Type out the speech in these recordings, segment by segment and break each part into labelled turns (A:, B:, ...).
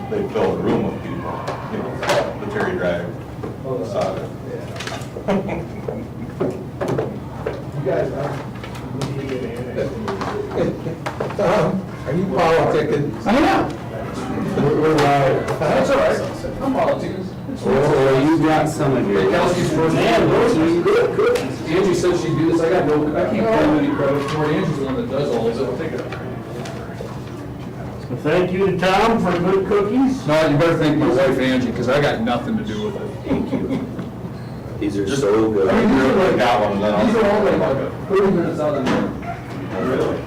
A: they'd fill the room with people, the Terry Drive saga.
B: You guys, Tom, are you politicking?
C: I am.
B: We're live.
C: That's all right. I'm politicking.
D: Oh, you got some of your.
C: Kelsey's first. Man, good cookies. Angie said she'd do this. I can't claim any credit for it. Angie's the one that does all of it. I'll take it.
E: Well, thank you to Tom for the good cookies.
C: No, you better thank my wife Angie, because I got nothing to do with it.
E: Thank you.
D: These are so good.
C: I mean, these are like,
A: Got one, then
C: these are all like 30 minutes out of the day.
A: Really?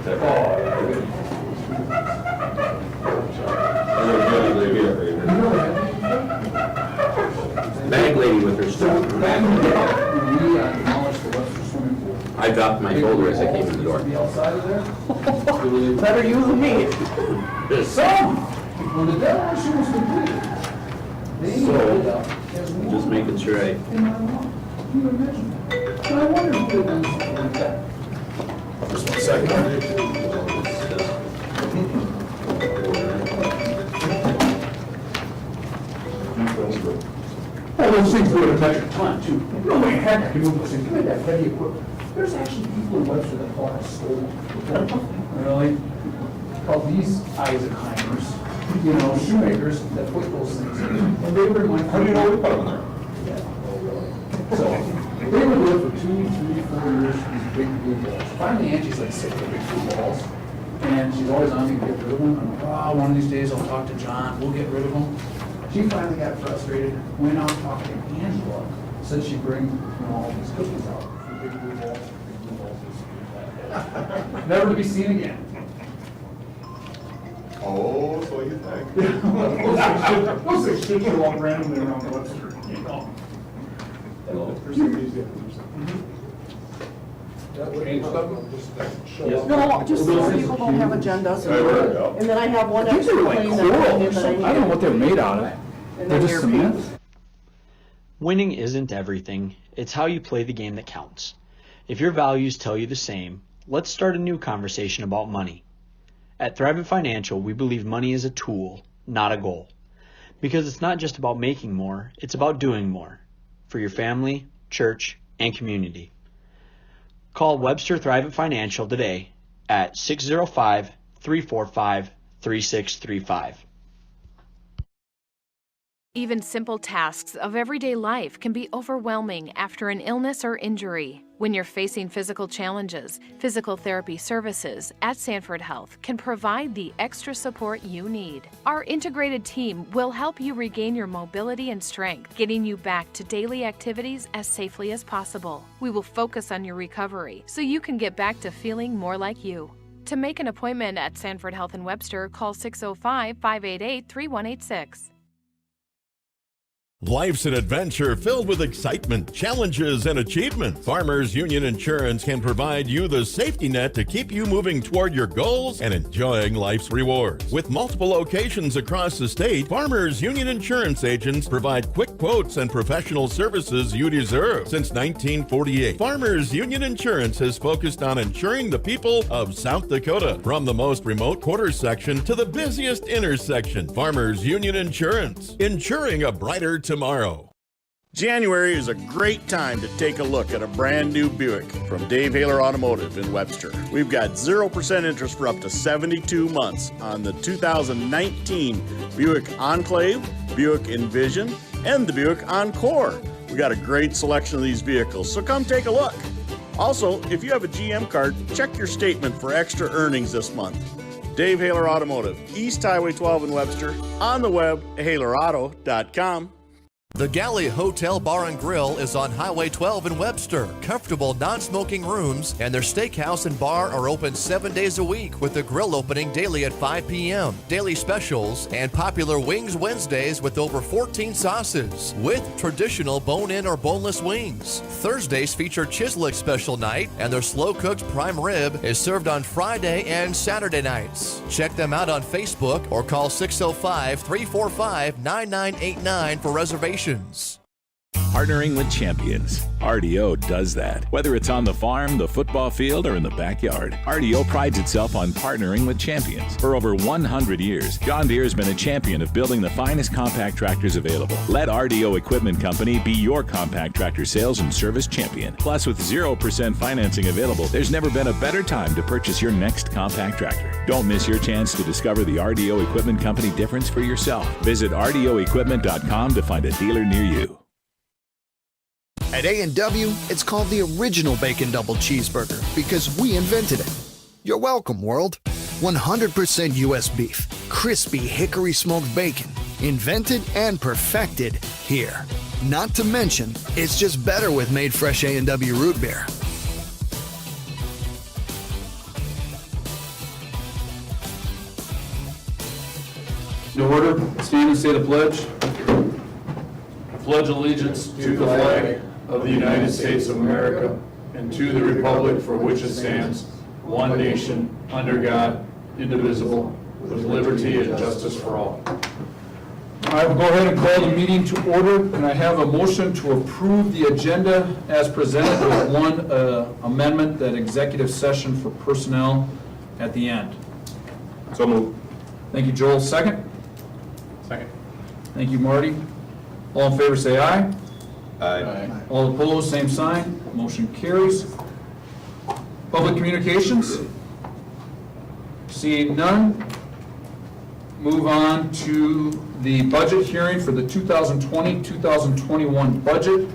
D: Bag lady with her stuff.
C: We demolished the Webster swimming pool.
D: I dropped my folder as I came in the door.
C: The outside of there.
E: Better you than me.
C: Some, when the demolition was completed, they ended up as one.
D: Just making sure I.
C: In my lawn. Can you imagine that? And I wonder if they've done something like that.
A: Just 1 second.
C: All those things would have touched a ton too. No way, heck, I can move those things. Give me that heavy equipment. There's actually people in Webster that thought I stole them. Really? Called these Eisenheimers, shoemakers that put those things in. And they were my.
A: How do you know we put them in there?
C: So, they were there for 2, 3, 4 years, these big blue balls. Finally, Angie's like sick of the big blue balls. And she's always on me to get rid of them. I'm like, one of these days I'll talk to John, we'll get rid of them. She finally got frustrated, went out talking to Angela, said she'd bring, all these cookies out for big blue balls, never to be seen again.
A: Oh, so you think?
E: Those things should show up randomly around Webster, For some reason.
F: No, just so people don't have agendas. And then I have one
C: These
F: extra
C: are like
F: thing that
C: coral
F: I
C: or
F: need that
C: something. I
F: I
C: don't know what they're made out of.
F: and
C: They're
F: then
C: just
F: your
C: cement?
F: pink.
G: Winning isn't everything, it's how you play the game that counts. If your values tell you the same, let's start a new conversation about money. At Thrivent Financial, we believe money is a tool, not a goal. Because it's not just about making more, it's about doing more. For your family, church, and community. Call Webster Thrivent Financial today at 605-345-3635.
H: Even simple tasks of everyday life can be overwhelming after an illness or injury. When you're facing physical challenges, physical therapy services at Sanford Health can provide the extra support you need. Our integrated team will help you regain your mobility and strength, getting you back to daily activities as safely as possible. We will focus on your recovery so you can get back to feeling more like you. To make an appointment at Sanford Health in Webster, call 605-588-3186.
I: Life's an adventure filled with excitement, challenges, and achievement. Farmers Union Insurance can provide you the safety net to keep you moving toward your goals and enjoying life's rewards. With multiple locations across the state, Farmers Union Insurance agents provide quick quotes and professional services you deserve. Since 1948, Farmers Union Insurance has focused on insuring the people of South Dakota. From the most remote quarter section to the busiest intersection, Farmers Union Insurance, insuring a brighter tomorrow.
J: January is a great time to take a look at a brand new Buick from Dave Hahler Automotive in Webster. We've got 0% interest for up to 72 months on the 2019 Buick Enclave, Buick Envision, and the Buick Encore. We got a great selection of these vehicles, so come take a look. Also, if you have a GM card, check your statement for extra earnings this month. Dave Hahler Automotive, East Highway 12 in Webster, on the web, HahlerAuto.com.
K: The Galley Hotel-Bar-Grill is on Highway 12 in Webster. Comfortable, non-smoking rooms and their steakhouse and bar are open 7 days a week with the grill opening daily at 5 p.m. Daily specials and popular Wings Wednesdays with over 14 sauces with traditional bone-in or boneless wings. Thursdays feature Chislick special night and their slow-cooked prime rib is served on Friday and Saturday nights. Check them out on Facebook or call 605-345-9989 for reservations.
L: partnering with champions. RDO does that. Whether it's on the farm, the football field, or in the backyard, RDO prides itself on partnering with champions. For over 100 years, John Deere has been a champion of building the finest compact tractors available. Let RDO Equipment Company be your compact tractor sales and service champion. Plus, with 0% financing available, there's never been a better time to purchase your next compact tractor. Don't miss your chance to discover the RDO Equipment Company difference for yourself. Visit RDOequipment.com to find a dealer near you.
M: At A&W, it's called the original Bacon Double Cheeseburger because we invented it. You're welcome, world. 100% U.S. beef, crispy hickory smoked bacon, invented and perfected here. Not to mention, it's just better with made fresh A&W root beer.
C: In order, stand and say the pledge. Pledge allegiance
E: To the flag of the United States of America and to the republic for which it stands, one nation, under God, indivisible, with liberty and justice for all.
C: I will go ahead and call the meeting to order. Can I have a motion to approve the agenda as presented with one amendment, that executive session for personnel at the end?
A: So moved.
C: Thank you, Joel. Second?
E: Second.
C: Thank you, Marty. All in favor say aye.
A: Aye.
C: All opposed, same sign. Motion carries. Public communications? Seeing none, move on to the budget hearing for the 2020-2021 budget.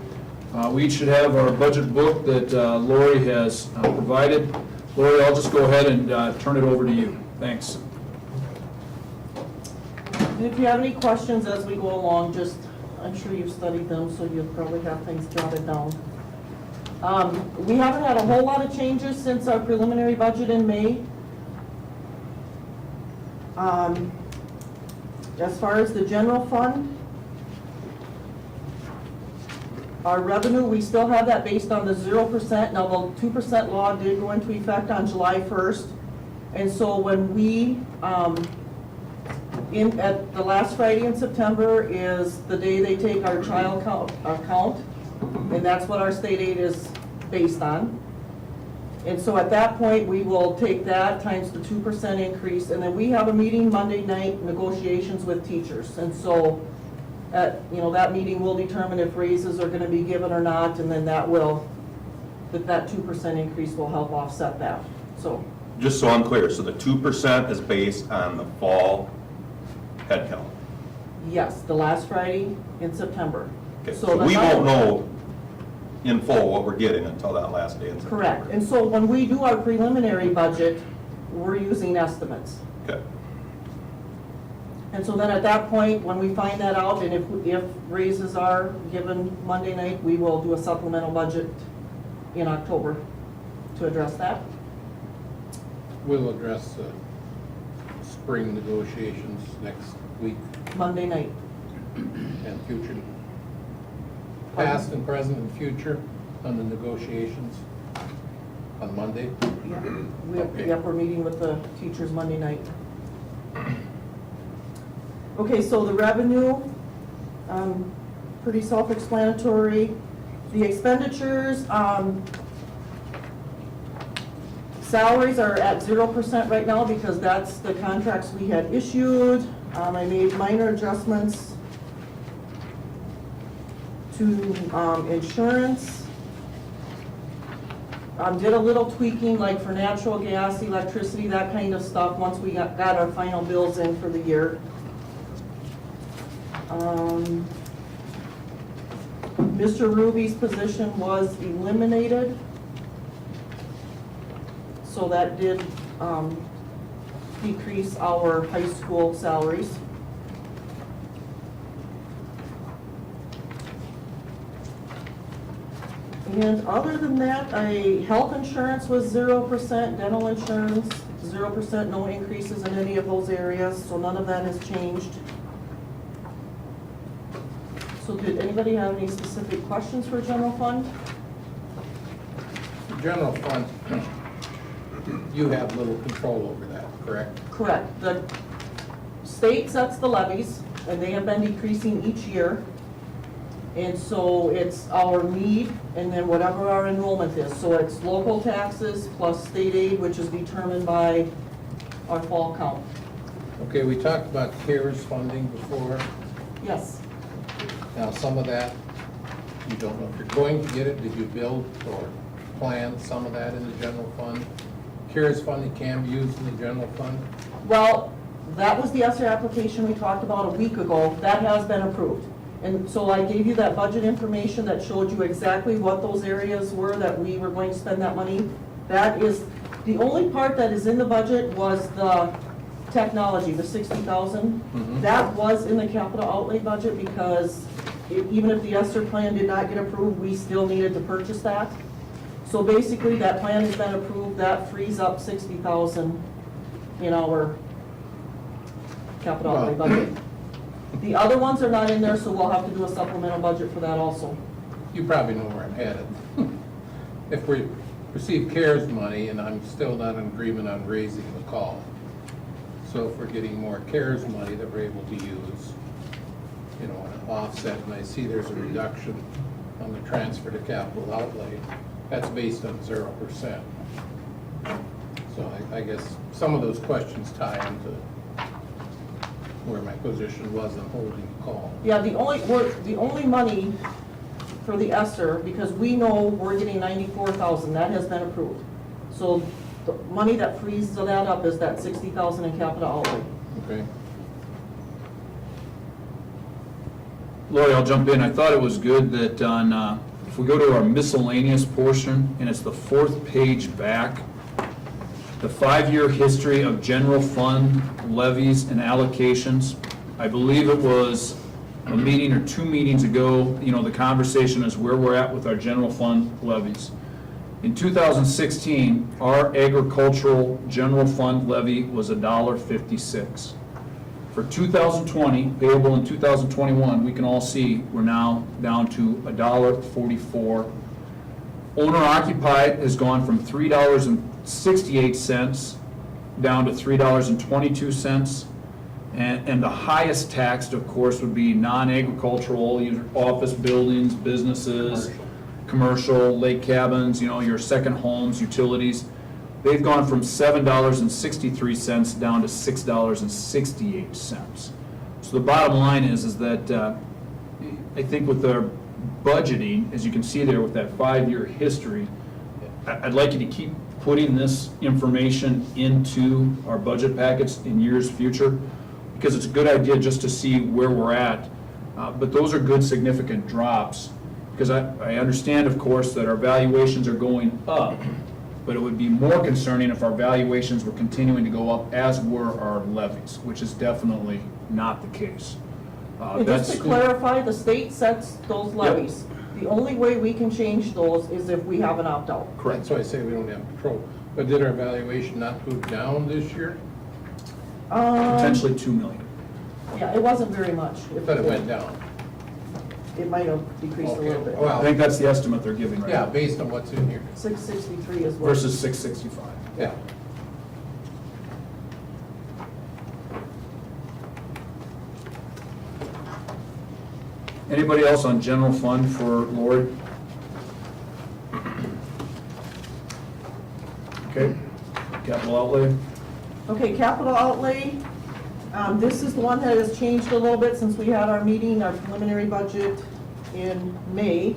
C: We each should have our budget book that Lori has provided. Lori, I'll just go ahead and turn it over to you. Thanks.
F: If you have any questions as we go along, just, I'm sure you've studied them, so you'll probably have things jotted down. We haven't had a whole lot of changes since our preliminary budget in May. As far as the general fund, our revenue, we still have that based on the 0%. Now, the 2% law did go into effect on July 1st. And so when we, at the last Friday in September is the day they take our child count, and that's what our state aid is based on. And so at that point, we will take that times the 2% increase, and then we have a meeting Monday night, negotiations with teachers. And so, that meeting will determine if raises are going to be given or not, and then that 2% increase will help offset that. So,
A: Just so I'm clear, so the 2% is based on the fall head count?
F: yes, the last Friday in September.
A: Okay, so we won't know in full what we're getting until that last day in September.
F: Correct. And so when we do our preliminary budget, we're using estimates.
A: Okay.
F: And so then at that point, when we find that out, and if raises are given Monday night, we will do a supplemental budget in October to address that.
B: We'll address the spring negotiations next week
F: Monday night.
B: and future, past and present and future on the negotiations on Monday.
F: Yep, we're meeting with the teachers Monday night. Okay, so the revenue, pretty self-explanatory. The expenditures, salaries are at 0% right now because that's the contracts we had issued. I made minor adjustments to insurance. Did a little tweaking like for natural gas, electricity, that kind of stuff once we got our final bills in for the year. Mr. Ruby's position was eliminated, so that did decrease our high school salaries. And other than that, health insurance was 0%, dental insurance 0%, no increases in any of those areas, so none of that has changed. So did anybody have any specific questions for general fund?
B: General fund, you have little control over that, correct?
F: Correct. The state sets the levies, and they have been decreasing each year. And so it's our need and then whatever our enrollment is. So it's local taxes plus state aid, which is determined by our fall count.
B: Okay, we talked about CARES funding before.
F: Yes.
B: Now, some of that, you don't know if you're going to get it. Did you build or plan some of that in the general fund? CARES funding can be used in the general fund?
F: Well, that was the ESSER application we talked about a week ago. That has been approved. And so I gave you that budget information that showed you exactly what those areas were that we were going to spend that money. That is, the only part that is in the budget was the technology, the 60,000. That was in the capital outlay budget because even if the ESSER plan did not get approved, we still needed to purchase that. So basically, that plan has been approved. That frees up 60,000 in our capital outlay budget. The other ones are not in there, so we'll have to do a supplemental budget for that also.
B: You probably know where I'm headed. If we receive CARES money, and I'm still not in agreement on raising the call. So if we're getting more CARES money that we're able to use, you know, an offset, and I see there's a reduction on the transfer to capital outlay, that's based on 0%. So I guess some of those questions tie into where my position was on holding the call.
F: Yeah, the only money for the ESSER, because we know we're getting 94,000, that has been approved. So the money that frees that up is that 60,000 in capital outlay.
B: Okay.
E: Lori, I'll jump in. I thought it was good that on, if we go to our miscellaneous portion, and it's the 4th page back, the 5-year history of general fund levies and allocations. I believe it was a meeting or 2 meetings ago, you know, the conversation is where we're at with our general fund levies. In 2016, our agricultural general fund levy was $1.56. For 2020, payable in 2021, we can all see we're now down to $1.44. Owner occupied has gone from $3.68 down to $3.22. And the highest taxed, of course, would be non-agricultural, either office buildings, businesses, commercial, lake cabins, you know, your second homes, utilities. They've gone from $7.63 down to $6.68. So the bottom line is that I think with their budgeting, as you can see there with that 5-year history, I'd like you to keep putting this information into our budget packets in years future, because it's a good idea just to see where we're at. But those are good significant drops, because I understand, of course, that our valuations are going up, but it would be more concerning if our valuations were continuing to go up as were our levies, which is definitely not the case.
F: And just to clarify, the state sets those levies. Yep. The only way we can change those is if we have an opt-out.
B: Correct. That's why I say we don't have control. But did our valuation not go down this year?
E: Potentially $2 million.
F: Yeah, it wasn't very much.
B: I thought it went down.
F: It might have decreased a little bit.
B: Well,
E: I think that's the estimate they're giving right now.
B: yeah, based on what's in here.
F: 663 is what.
E: Versus 665.
B: Yeah.
E: Anybody else on general fund for Lori? Okay, capital outlay.
F: Okay, capital outlay, this is the one that has changed a little bit since we had our meeting, our preliminary budget in May.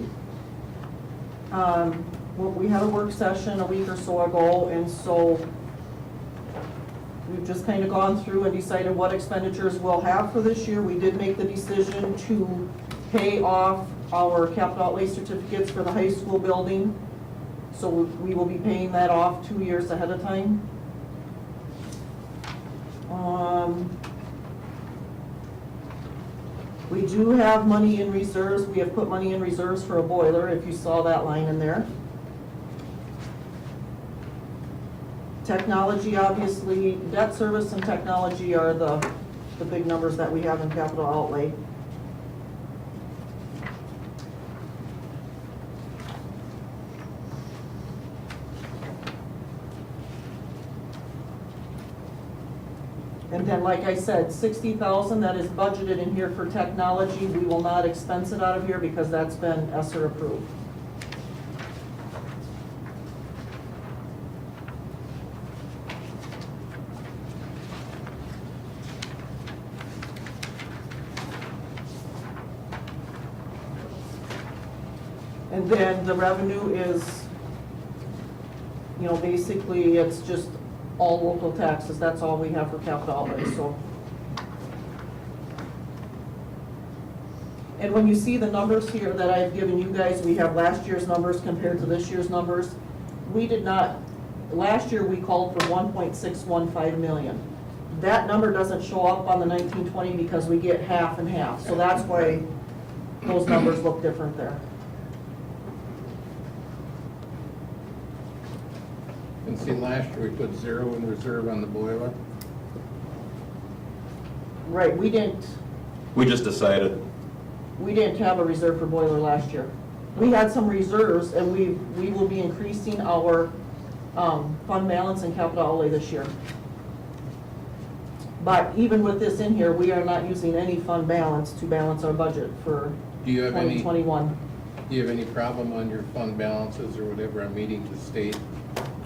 F: We had a work session a week or so ago, and so we've just kind of gone through and decided what expenditures we'll have for this year. We did make the decision to pay off our capital outlay certificates for the high school building. So we will be paying that off 2 years ahead of time. We do have money in reserves. We have put money in reserves for a boiler, if you saw that line in there. Technology, obviously, debt service and technology are the big numbers that we have in capital outlay. And then, like I said, 60,000 that is budgeted in here for technology, we will not expense it out of here because that's been ESSER approved. And then the revenue is, you know, basically it's just all local taxes. That's all we have for capital outlay, so. And when you see the numbers here that I've given you guys, we have last year's numbers compared to this year's numbers. We did not, last year we called for 1.615 million. That number doesn't show up on the 1920 because we get half and half. So that's why those numbers look different there.
B: And see, last year we put 0 in reserve on the boiler.
F: Right, we didn't have a reserve for boiler last year. We had some reserves, and we will be increasing our fund balance and capital outlay this year. But even with this in here, we are not using any fund balance to balance our budget for 2021.
B: Do you have any problem on your fund balances or whatever on meeting the state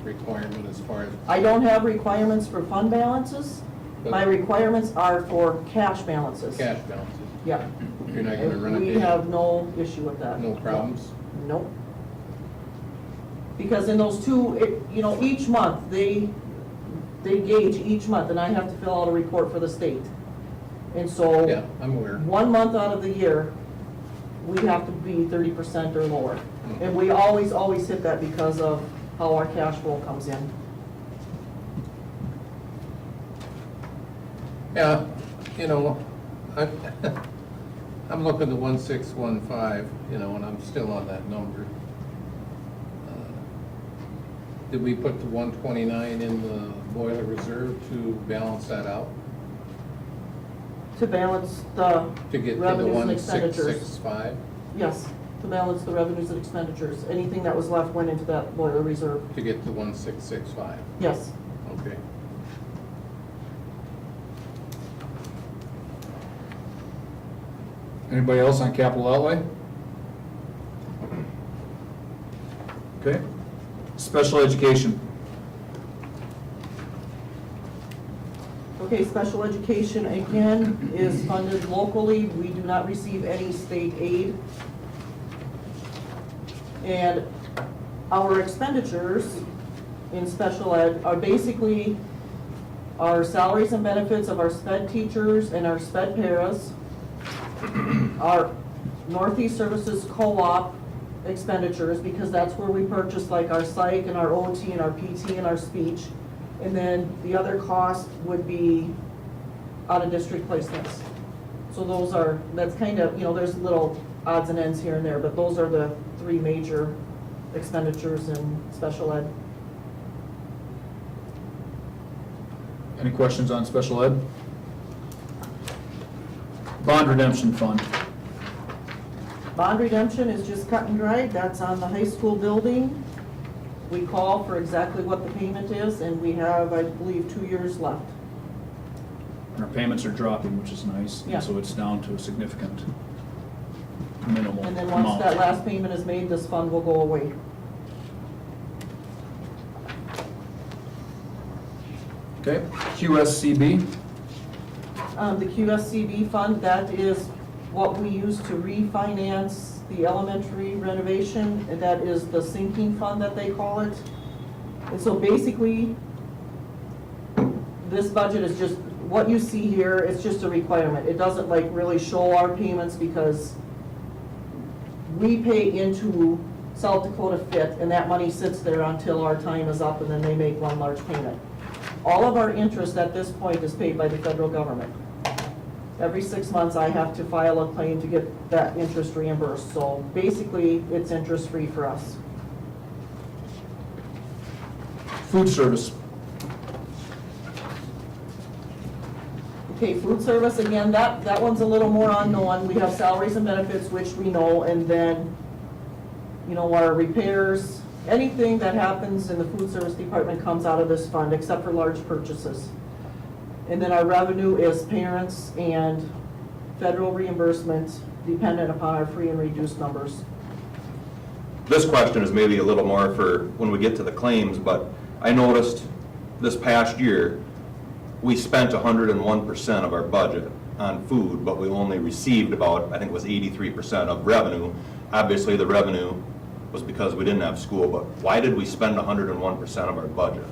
B: requirement as far as?
F: I don't have requirements for fund balances. My requirements are for cash balances.
B: Cash balances?
F: Yeah.
B: You're not gonna run a
F: We
B: big?
F: have no issue with that.
B: No problems?
F: Nope. Because in those two, you know, each month, they gauge each month, and I have to fill out a report for the state. And so.
B: Yeah, I'm aware. 1
F: month out of the year, we have to be 30% or lower. And we always hit that because of how our cash flow comes in.
B: Yeah, you know, I'm looking to 1615, you know, and I'm still on that number. Did we put the 129 in the boiler reserve to balance that out?
F: To balance the
B: To get to the
F: revenues and expenditures.
B: 1665?
F: Yes, to balance the revenues and expenditures. Anything that was left went into that boiler reserve.
B: To get to 1665?
F: Yes.
B: Okay.
E: Anybody else on capital outlay? Okay. Special education.
F: Okay, special education again is funded locally. We do not receive any state aid. And our expenditures in special ed are basically our salaries and benefits of our sped teachers and our sped paras, our Northeast Services Co-op expenditures, because that's where we purchase like our psych and our OT and our PT and our speech. And then the other cost would be out-of-district placements. So that's kind of, you know, there's little odds and ends here and there, but those are the three major expenditures in special ed.
E: Any questions on special ed? Bond redemption fund.
F: Bond redemption is just cut and dried. That's on the high school building. We call for exactly what the payment is, and we have, I believe, 2 years left.
E: And our payments are dropping, which is nice.
F: Yeah.
E: So it's down to a significant minimal
F: And then once
E: amount.
F: that last payment is made, this fund will go away.
E: Okay, QSCB.
F: The QSCB fund, that is what we use to refinance the elementary renovation, and that is the sinking fund that they call it. And so basically, this budget is just, what you see here, it's just a requirement. It doesn't like really show our payments because we pay into South Dakota Fit, and that money sits there until our time is up, and then they make one large payment. All of our interest at this point is paid by the federal government. Every 6 months, I have to file a claim to get that interest reimbursed. So basically, it's interest-free for us.
E: Food service.
F: Okay, food service, again, that one's a little more unknown. We have salaries and benefits, which we know, and then, you know, our repairs, anything that happens in the food service department comes out of this fund, except for large purchases. And then our revenue is parents and federal reimbursement dependent upon our free and reduced numbers.
A: This question is maybe a little more for when we get to the claims, but I noticed this past year, we spent 101% of our budget on food, but we only received about, I think it was 83% of revenue. Obviously, the revenue was because we didn't have school, but why did we spend 101% of our budget?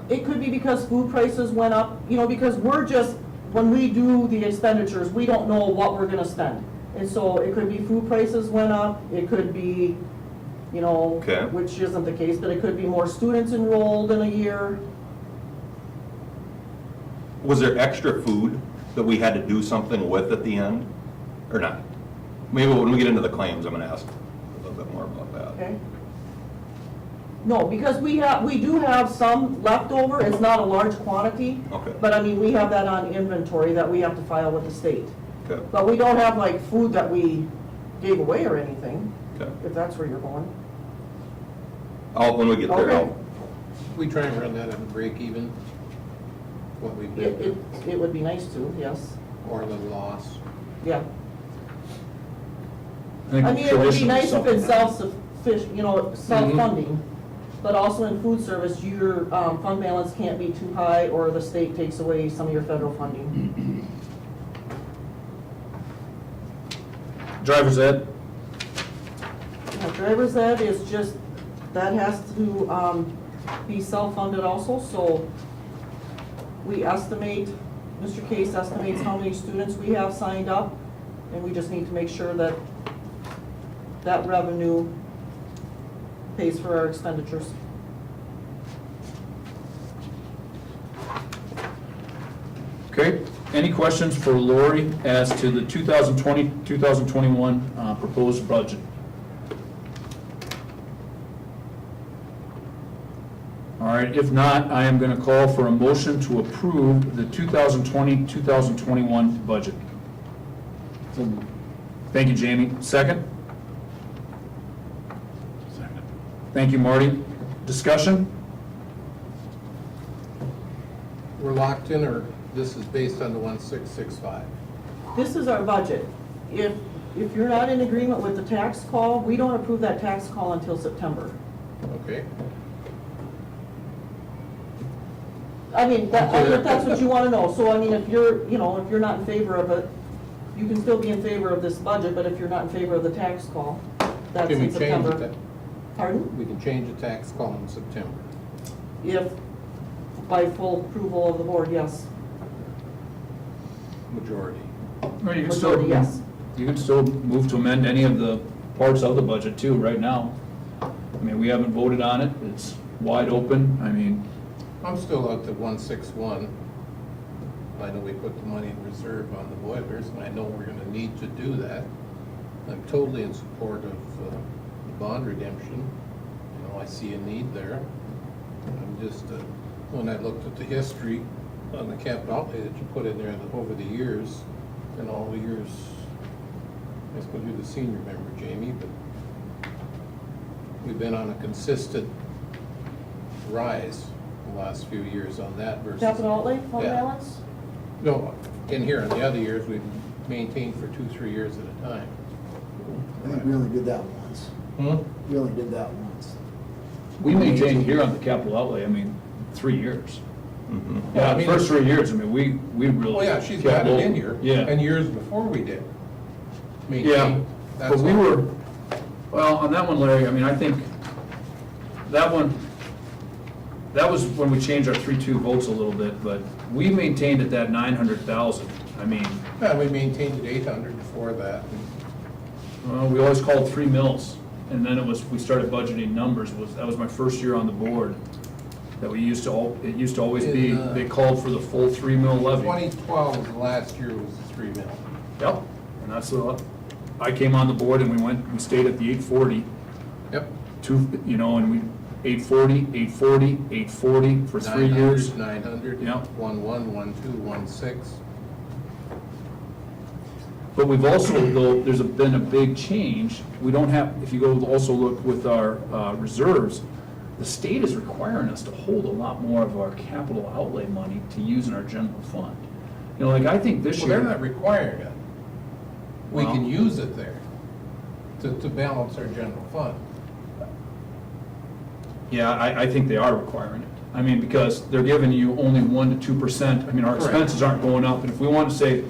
F: It could be because food prices went up, because when we do the expenditures, we don't know what we're gonna spend. And so it could be food prices went up, it could be,
A: Okay.
F: which isn't the case, but it could be more students enrolled in a year.
A: Was there extra food that we had to do something with at the end, or not? Maybe when we get into the claims, I'm gonna ask a little bit more about that.
F: Okay. No, because we do have some leftover, it's not a large quantity.
A: Okay.
F: But we have that on inventory that we have to file with the state.
A: Okay.
F: But we don't have like food that we gave away or anything,
A: Okay.
F: if that's where you're going.
A: When we get there,
F: Okay.
B: We try and run that at a break even, what we've been,
F: It would be nice to, yes,
B: or a little loss.
F: yeah.
E: think
F: It would be
E: traditionally
F: nice if it's
E: something-
F: self-sufficient, self-funding, but also in food service, your fund balance can't be too high or the state takes away some of your federal funding.
E: Driver's ed,
F: Yeah, driver's ed is just, that has to be self-funded also, so we estimate, Mr. Case estimates how many students we have signed up, and we just need to make sure that that revenue pays for our expenditures.
E: okay. Any questions for Lori as to the 2020, 2021 proposed budget? All right, if not, I am going to call for a motion to approve the 2020, 2021 budget. Thank you, Jamie. Second? Second. Thank you, Marty. Discussion?
B: We're locked in, or this is based on the 1665?
F: This is our budget. If you're not in agreement with the tax call, we don't approve that tax call until September.
B: Okay.
F: If that's what you want to know. So, if you're not in favor of it, you can still be in favor of this budget, but if you're not in favor of the tax call, that's
B: Can we
F: in
B: change
F: September.
B: it?
F: Pardon?
B: We can change the tax call in September.
F: If by full approval of the board, yes.
B: Majority.
E: Or you can
F: Majority, yes.
E: You can still move to amend any of the parts of the budget too, right now. We haven't voted on it, it's wide open,
B: I'm still up to 161. I know we put the money in reserve on the boilers, and I know we're gonna need to do that. I'm totally in support of the bond redemption. I see a need there. I'm just, when I looked at the history on the capital outlay that you put in there over the years, and all the years, I suppose you're the senior member, Jamie, but we've been on a consistent rise the last few years on that versus.
F: Capital outlay, fund
B: Yeah.
F: balance?
B: No, in here, in the other years, we've maintained for 2-3 years at a time.
N: I think we only did that once. We only did that once.
E: we maintained here on the capital outlay, 3 years. Yeah, the first 3 years, we really.
B: Oh, yeah, she's
E: kept
B: got it
E: low.
B: in here.
E: Yeah.
B: And years before we did.
E: Yeah,
B: Maintained.
E: but
B: That's
E: we
B: all.
E: were, well, on that one, Larry, I think that one, that was when we changed our 3-2 votes a little bit, but we maintained at that 900,000.
B: Yeah, we maintained at 800 before that.
E: We always called 3 mills, and then we started budgeting numbers, that was my first year on the board, that it used to always be, they called for the full 3 mil levy.
B: 2012, the last year was 3 mil.
E: Yep, and that's I came on the board and we stayed at the 840.
B: Yep.
E: And we, 840, 840, 840 for 3 years.
B: 900,
E: Yep.
B: 11, 12, 16.
E: But we've also, though, been a big change. We don't have, if you go also look with our reserves, the state is requiring us to hold a lot more of our capital outlay money to use in our general fund. You know, like, I think this
B: Well,
E: year.
B: they're not requiring it. We
E: Well-
B: can use it there to balance our general fund.
E: Yeah, I think they are requiring it. I mean, because they're giving you only 1 to 2%. I mean, our
B: Correct.
E: expenses aren't going up, and if we want to say,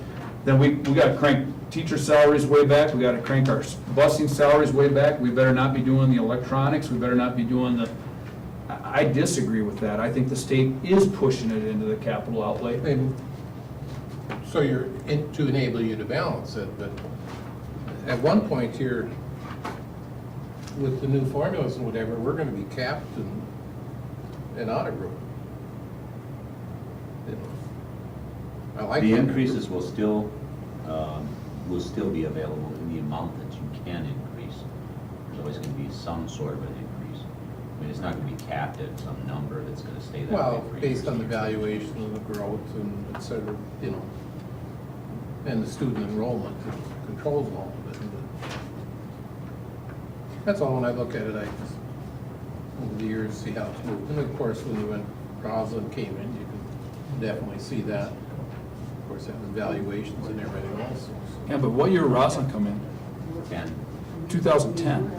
E: then we gotta crank teacher salaries way back, we gotta crank our busing salaries way back, we better not be doing the electronics, we better not be doing the, I disagree with that. I think the state is pushing it into the capital outlay.
B: So to enable you to balance it, but at one point here, with the new formulas and whatever, we're gonna be capped and out of room. I like
D: The
B: that.
D: increases will still be available in the amount that you can increase. There's always going to be some sort of an increase. I mean, it's not going to be capped at some number that's going to stay that way
B: Well,
D: for years
B: based on the
D: and years.
B: valuation of the growth and et cetera, you know, and the student enrollment that controls all of it. That's all, when I look at it, I just, over the years, see how it's moved. And of course, when Roslyn came in, you can definitely see that. Of course, that was valuations and everything else. So.
E: Yeah, but what year did Roslyn come in?
D: 10.
E: 2010.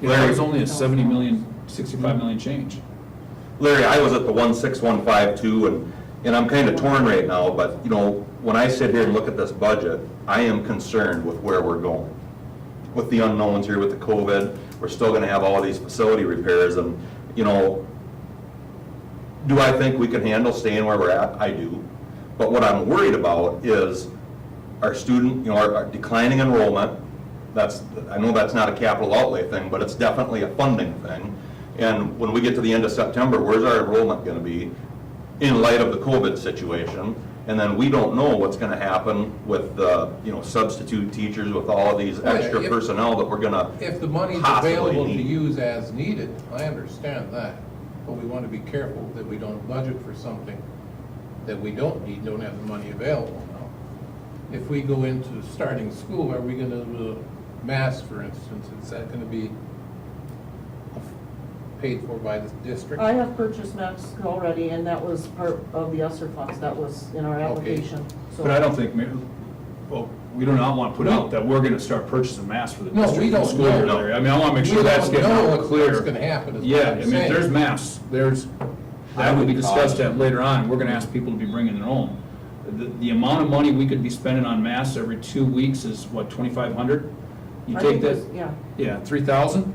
E: Yeah, that was only a 70 million, 65 million change.
A: Larry, I was at the 16152, and I'm kind of torn right now, but, you know, when I sit here and look at this budget, I am concerned with where we're going. With the unknowns here with the COVID, we're still going to have all these facility repairs, and, you know, do I think we can handle staying where we're at? I do. But what I'm worried about is our student, you know, our declining enrollment. I know that's not a capital outlay thing, but it's definitely a funding thing. And when we get to the end of September, where's our enrollment going to be in light of the COVID situation? And then we don't know what's going to happen with the, you know, substitute teachers, with all of these extra personnel that we're going to
B: If the money's
A: possibly
B: available to
A: need.
B: use as needed, I understand that. But we want to be careful that we don't budget for something that we don't need, don't have the money available now. If we go into starting school, are we going to, mass, for instance, is that going to be paid for by the district?
F: I have purchased masks already, and that was part of the ESSER funds, that was in our application. So-
E: But I don't think, well, we do not want to put out that we're going to start purchasing masks for the
B: No,
E: district.
B: we don't
E: school year,
B: know.
E: Larry. I mean, I want to make sure that's getting
B: We don't know
E: out clear.
B: what's going to happen, is what
E: Yeah,
B: I'm
E: I mean,
B: saying.
E: there's masks, that will be discussed at later on. We're going to ask people to be bringing their own. The amount of money we could be spending on masks every 2 weeks is what, 2,500? You
F: I
E: take
F: think
E: that,
F: it's- yeah.
E: yeah, 3,000.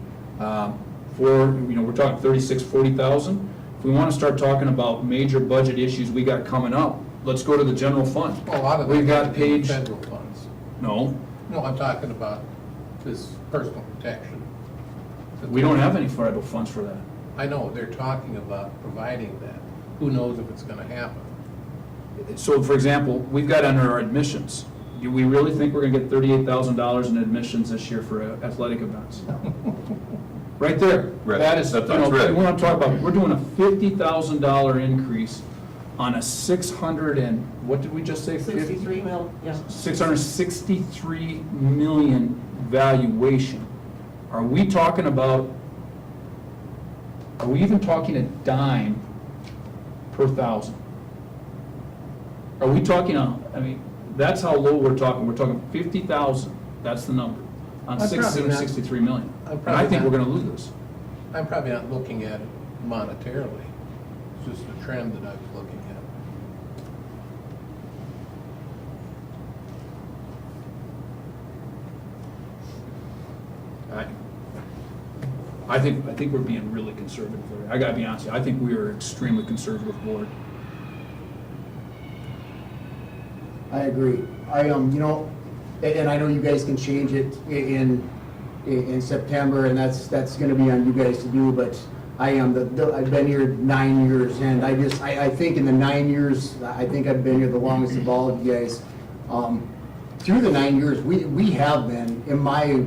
E: For, you know, we're talking 36, 40,000. If we want to start talking about major budget issues we got coming up, let's go to the general fund.
B: Well, a lot of
E: We've
B: them
E: got
B: are
E: page,
B: federal funds.
E: no,
B: No, I'm talking about this personal protection.
E: we don't have any federal funds for that.
B: I know, they're talking about providing that. Who knows if it's gonna happen?
E: So, for example, we've got under our admissions, do we really think we're gonna get $38,000 in admissions this year for athletic events? Right there.
A: Right.
E: That is, you
A: That's
E: know,
A: right.
E: we want to talk about, we're doing a $50,000 increase on a 600 and, what did we just say?
F: 63 mil, yeah.
E: 663 million valuation. Are we talking about, are we even talking a dime per thousand? Are we talking, I mean, that's how low we're talking. We're talking 50,000, that's the number, on
B: I'm probably not-
E: 663 million.
B: I'm
E: And I
B: probably
E: think we're
B: not-
E: gonna lose this.
B: I'm probably not looking at it monetarily. It's just a trend that I was looking
E: I think we're being really conservative. Larry. I gotta be honest with you, I think we are extremely conservative board.
N: I agree. You know, and I know you guys can change it in September, and that's gonna be on you guys to do, but I've been here 9 years, and I think in the 9 years, I think I've been here the longest of all of you guys. Through the 9 years, we have been, in my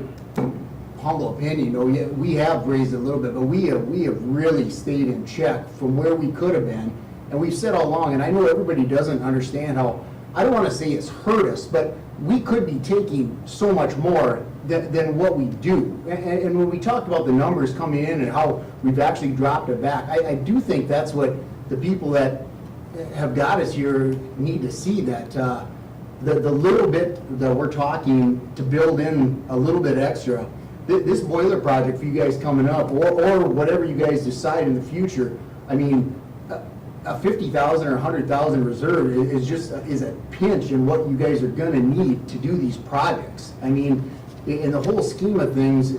N: humble opinion, you know, we have raised it a little bit, but we have really stayed in check from where we could have been. And we've said all along, and I know everybody doesn't understand how I don't wanna say it's hurt us, but we could be taking so much more than what we do. And when we talked about the numbers coming in and how we've actually dropped it back, I do think that's what the people that have got us here need to see, that the little bit that we're talking to build in a little bit extra, this boiler project for you guys coming up, or whatever you guys decide in the future, I mean, a 50,000 or 100,000 reserve is a pinch in what you guys are gonna need to do these projects. I mean, in the whole scheme of things,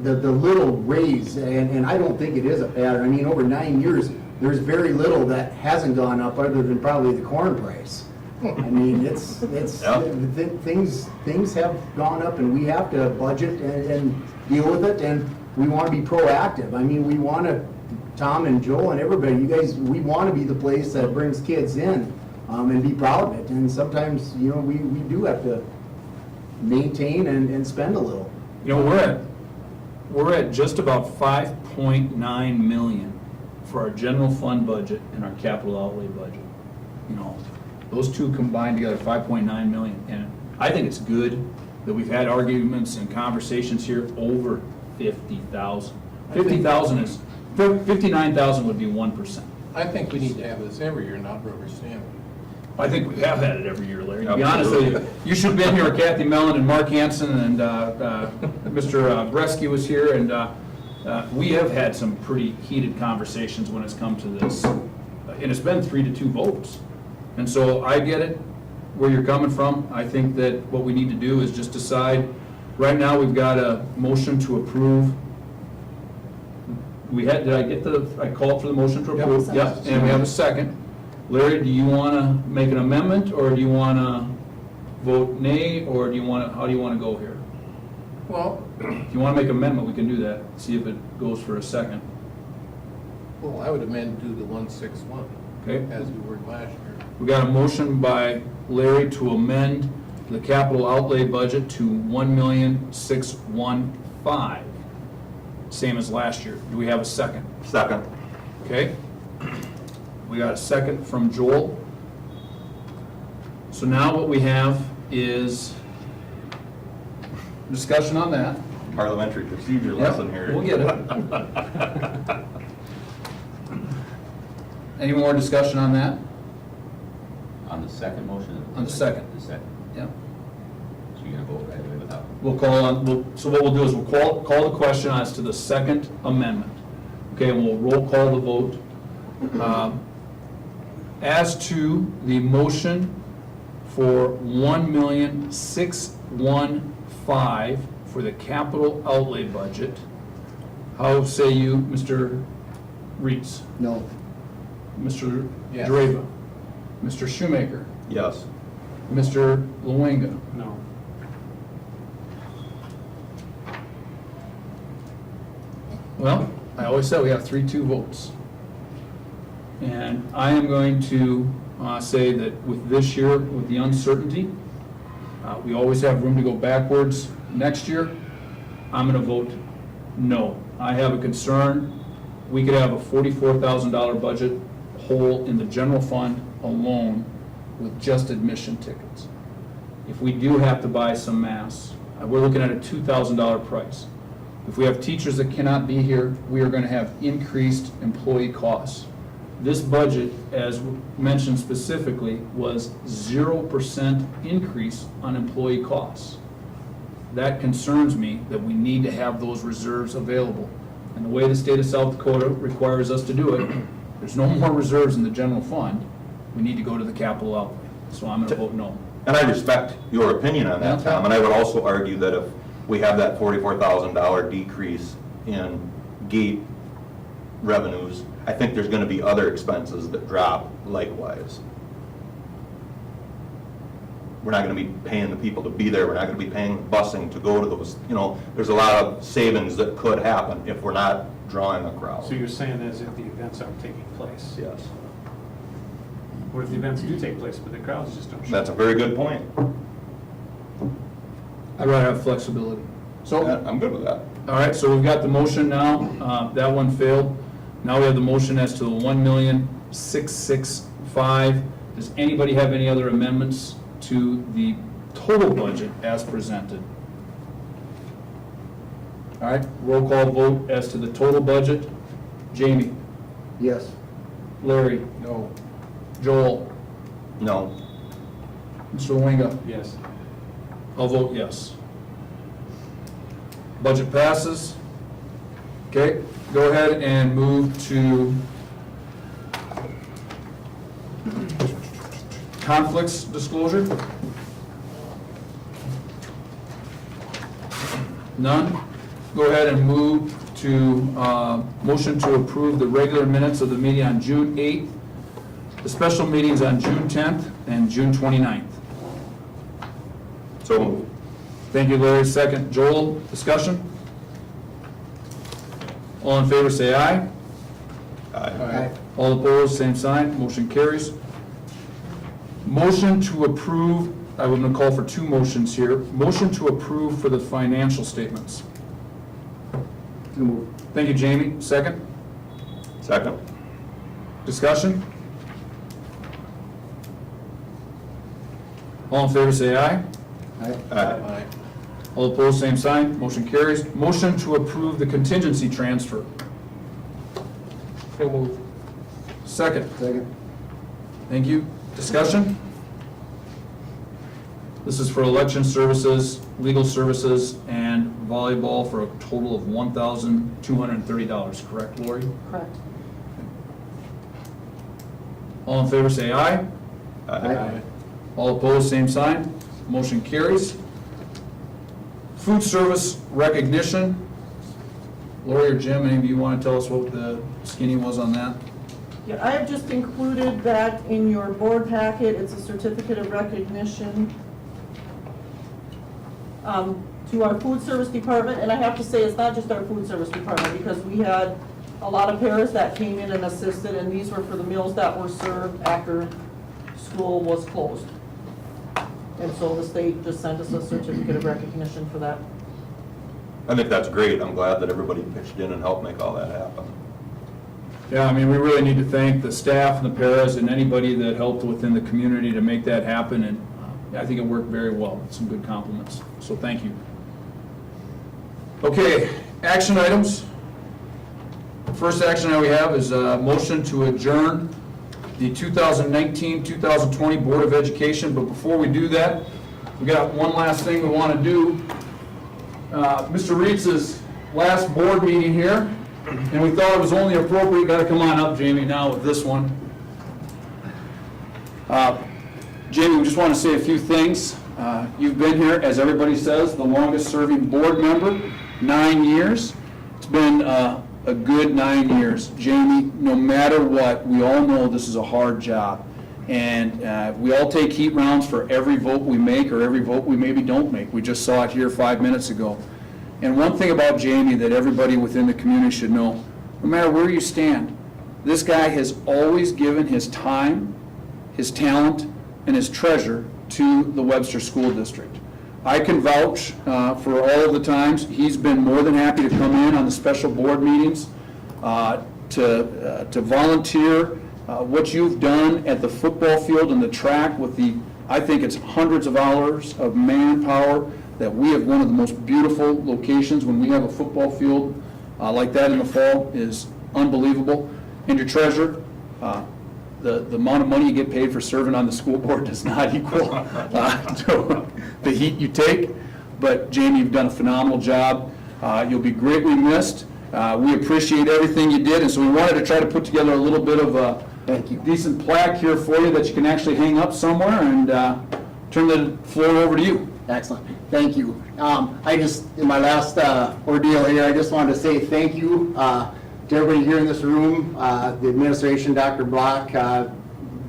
N: the little raise, and I don't think it is a pattern. I mean, over 9 years, there's very little that hasn't gone up other than probably the corn price. I mean, it's things have gone up, and we have to budget and deal with it, and we want to be proactive. I mean, we want to, Tom and Joel and everybody, you guys, we want to be the place that brings kids in and be proud of it. And sometimes, you know, we do have to maintain and spend a little.
E: You know, we're at just about 5.9 million for our general fund budget and our capital outlay budget. You know, those two combined together, 5.9 million. And I think it's good that we've had arguments and conversations here over 50,000. 59,000 would be 1%.
B: I think we need to have this every year, not rubber stamp.
E: I think we have had it every year, Larry. To be honest with you, you should have been here, Kathy Mellon and Mark Hansen and Mr. Bresky was here, and we have had some pretty heated conversations when it's come to this. And it's been 3-2 votes. And so I get it, where you're coming from. I think that what we need to do is just decide. Right now, we've got a motion to approve. I called for the motion to approve? Yep, and we have a second. Larry, do you want to make an amendment, or do you want to vote nay, or how do you want to go here?
B: Well,
E: If you want to make an amendment, we can do that, see if it goes for a second.
B: well, I would amend to the 161,
E: Okay?
B: as we were last year.
E: We got a motion by Larry to amend the capital outlay budget to 1,615,000, same as last year. Do we have a second?
A: Second.
E: Okay. We got a second from Joel. So now what we have is discussion on that.
A: Parliamentary procedure lesson here.
E: We'll get it. Any more discussion on that?
D: On the second motion?
E: On the second.
D: The second.
E: Yeah.
D: So you're gonna vote right away without?
E: We'll call on, so what we'll do is we'll call the question as to the second amendment. Okay, and we'll roll call the vote. As to the motion for 1,615,000 for the capital outlay budget, how say you, Mr. Reitz?
N: No.
E: Mr.
B: Yes.
E: Drava? Mr. Shoemaker?
A: Yes.
E: Mr. Luenga?
B: No.
E: Well, I always said we have 3-2 votes. And I am going to say that with this year, with the uncertainty, we always have room to go backwards. Next year, I'm going to vote no. I have a concern. We could have a $44,000 budget hole in the general fund alone with just admission tickets. If we do have to buy some masks, we're looking at a $2,000 price. If we have teachers that cannot be here, we are going to have increased employee costs. This budget, as mentioned specifically, was 0% increase on employee costs. That concerns me, that we need to have those reserves available. And the way the state of South Dakota requires us to do it, there's no more reserves in the general fund. We need to go to the capital outlay. So I'm going to vote no.
A: And I respect your opinion on that, Tom, and I would also argue that if we have that $44,000 decrease in gate revenues, I think there's going to be other expenses that drop likewise. We're not going to be paying the people to be there. We're not going to be paying busing to go to those. You know, there's a lot of savings that could happen if we're not drawing a crowd.
O: So you're saying as if the events aren't taking place?
A: Yes.
O: What if the events do take place, but the crowds just don't show?
A: That's a very good point.
E: I'd rather have flexibility. So,
A: I'm good with that.
E: all right, so we've got the motion now. That one failed. Now we have the motion as to the 1,665,000 Does anybody have any other amendments to the total budget as presented? All right, roll call vote as to the total budget. Jamie?
N: Yes.
E: Larry?
B: No.
E: Joel?
A: No.
E: Mr. Winga?
O: Yes.
E: I'll vote yes. Budget passes. Okay, go ahead and move to conflicts disclosure. None. Go ahead and move to motion to approve the regular minutes of the meeting on June 8th, the special meetings on June 10th and June 29th.
A: So moved.
E: Thank you, Larry. Second. Joel, discussion? All in favor, say aye.
A: Aye.
E: All opposed, same sign. Motion carries. Motion to approve, I'm going to call for two motions here. Motion to approve for the financial statements. Thank you, Jamie. Second.
A: Second.
E: Discussion? All in favor, say aye.
A: Aye.
E: All opposed, same sign. Motion carries. Motion to approve the contingency transfer.
B: So moved.
E: Second.
N: Second.
E: Thank you. Discussion? This is for election services, legal services, and volleyball for a total of $1,230, correct, Lori?
F: Correct.
E: All in favor, say aye.
A: Aye.
E: All opposed, same sign. Motion carries. Food service recognition. Lori or Jim, any of you want to tell us what the skinny was on that?
F: Yeah, I have just included that in your board packet. It's a certificate of recognition to our food service department, and I have to say, it's not just our food service department, because we had a lot of pairs that came in and assisted, and these were for the meals that were served after school was closed. And so the state just sent us a certificate of recognition for that.
A: I think that's great. I'm glad that everybody pitched in and helped make all that happen.
E: Yeah, I mean, we really need to thank the staff and the paras and anybody that helped within the community to make that happen, and I think it worked very well. Some good compliments, so thank you. Okay, action items. First action item we have is a motion to adjourn the 2019-2020 Board of Education, but before we do that, we got one last thing we want to do. Mr. Reetz's last board meeting here, and we thought it was only appropriate, got to come on up, Jamie, now with this one. Jamie, we just want to say a few things. You've been here, as everybody says, the longest serving board member, 9 years. It's been a good 9 years. Jamie, no matter what, we all know this is a hard job. And we all take heat rounds for every vote we make or every vote we maybe don't make. We just saw it here 5 minutes ago. And one thing about Jamie that everybody within the community should know, no matter where you stand, this guy has always given his time, his talent, and his treasure to the Webster School District. I can vouch for all of the times he's been more than happy to come in on the special board meetings, to volunteer what you've done at the football field and the track with the, I think it's hundreds of hours of manpower that we have. One of the most beautiful locations when we have a football field like that in the fall is unbelievable. And your treasure, the amount of money you get paid for serving on the school board does not equal to the heat you take. But Jamie, you've done a phenomenal job. You'll be greatly missed. We appreciate everything you did, and so we wanted to try to put together a little bit of a decent plaque here for you that you can actually hang up somewhere, and turn the floor over to you.
N: Excellent. Thank you. I just, in my last ordeal here, I just wanted to say thank you to everybody here in this room, the administration, Dr. Block,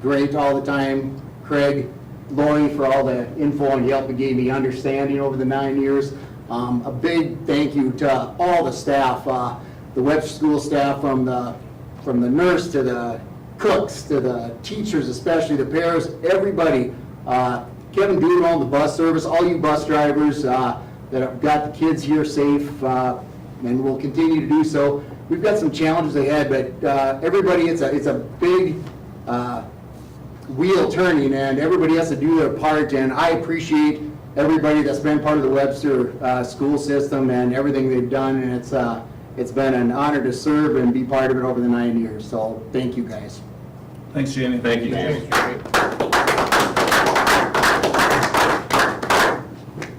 N: great all the time, Craig, Lori, for all the info and help it gave me understanding over the 9 years. A big thank you to all the staff, the Webster School staff, from the nurse to the cooks to the teachers, especially the pairs, everybody. Kevin Doodle on the bus service, all you bus drivers that have got the kids here safe, and will continue to do so. We've got some challenges ahead, but everybody, it's a big wheel turning, and everybody has to do their part, and I appreciate everybody that's been part of the Webster school system and everything they've done, and it's been an honor to serve and be part of it over the 9 years, so thank you guys.
E: Thanks, Jamie.
A: Thank you, Jamie.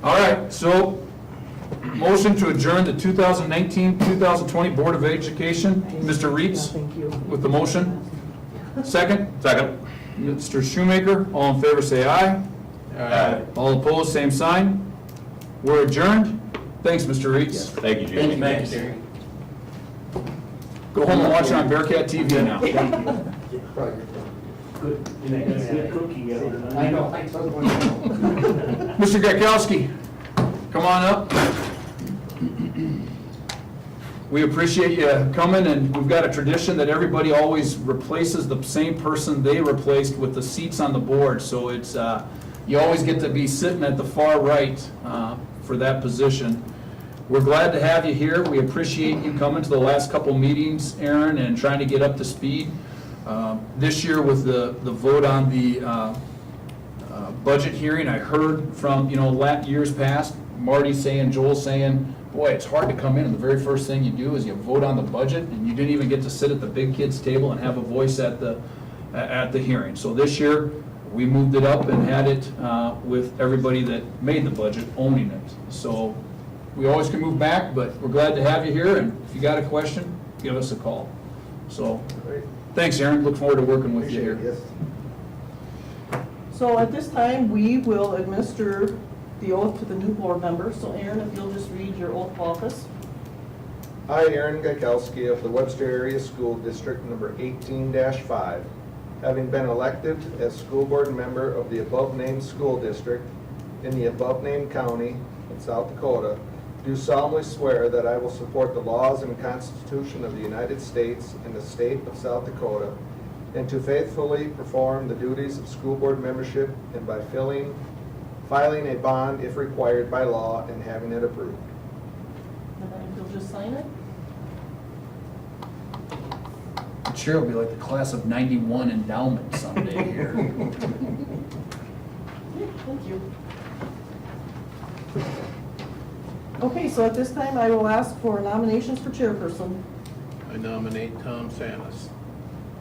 E: All right, so motion to adjourn the 2019-2020 Board of Education. Mr. Reeds with the motion. Second?
A: Second.
E: Mr. Shoemaker, all in favor say aye.
A: Aye.
E: All opposed, same sign. We're adjourned. Thanks, Mr. Reeds.
A: Thank you, Jamie.
C: Thank you.
E: Go home and watch it on Bearcat TV now.
N: I know. I told one.
E: Mr. Gakowski, come on up. We appreciate you coming, and we've got a tradition that everybody always replaces the same person they replaced with the seats on the board, so it's, you always get to be sitting at the far right for that position. We're glad to have you here. We appreciate you coming to the last couple meetings, Aaron, and trying to get up to speed. This year with the vote on the budget hearing, I heard from, years past, Marty saying, Joel saying, boy, it's hard to come in and the very first thing you do is you vote on the budget, and you didn't even get to sit at the big kids table and have a voice at the hearing. So this year, we moved it up and had it with everybody that made the budget owning it. So we always can move back, but we're glad to have you here, and if you got a question, give us a call. So, thanks, Aaron. Look forward to working with you here.
F: So at this time, we will administer the oath to the new board members. So Aaron, if you'll just read your oath of office.
P: I, Aaron Gakowski of the Webster Area School District Number 18-5, having been elected as school board member of the above-named school district in the above-named county in South Dakota, do solemnly swear that I will support the laws and Constitution of the United States and the state of South Dakota, and to faithfully perform the duties of school board membership and by filing a bond if required by law and having it approved.
F: And then if you'll just sign it.
E: I'm sure it'll be like the class of '91 endowment someday here.
F: Thank you. Okay, so at this time, I will ask for nominations for chairperson.
B: I nominate Tom Sanis.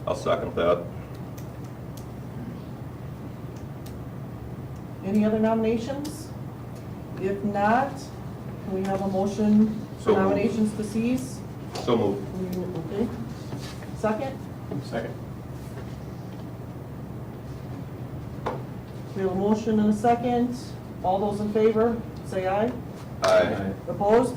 A: I'll second that.
F: Any other nominations? If not, can we have a motion for
A: So moved.
F: nominations to cease?
A: So moved.
F: Okay. Second?
O: Second.
F: We have a motion and a second. All those in favor, say aye.
A: Aye.
F: Opposed?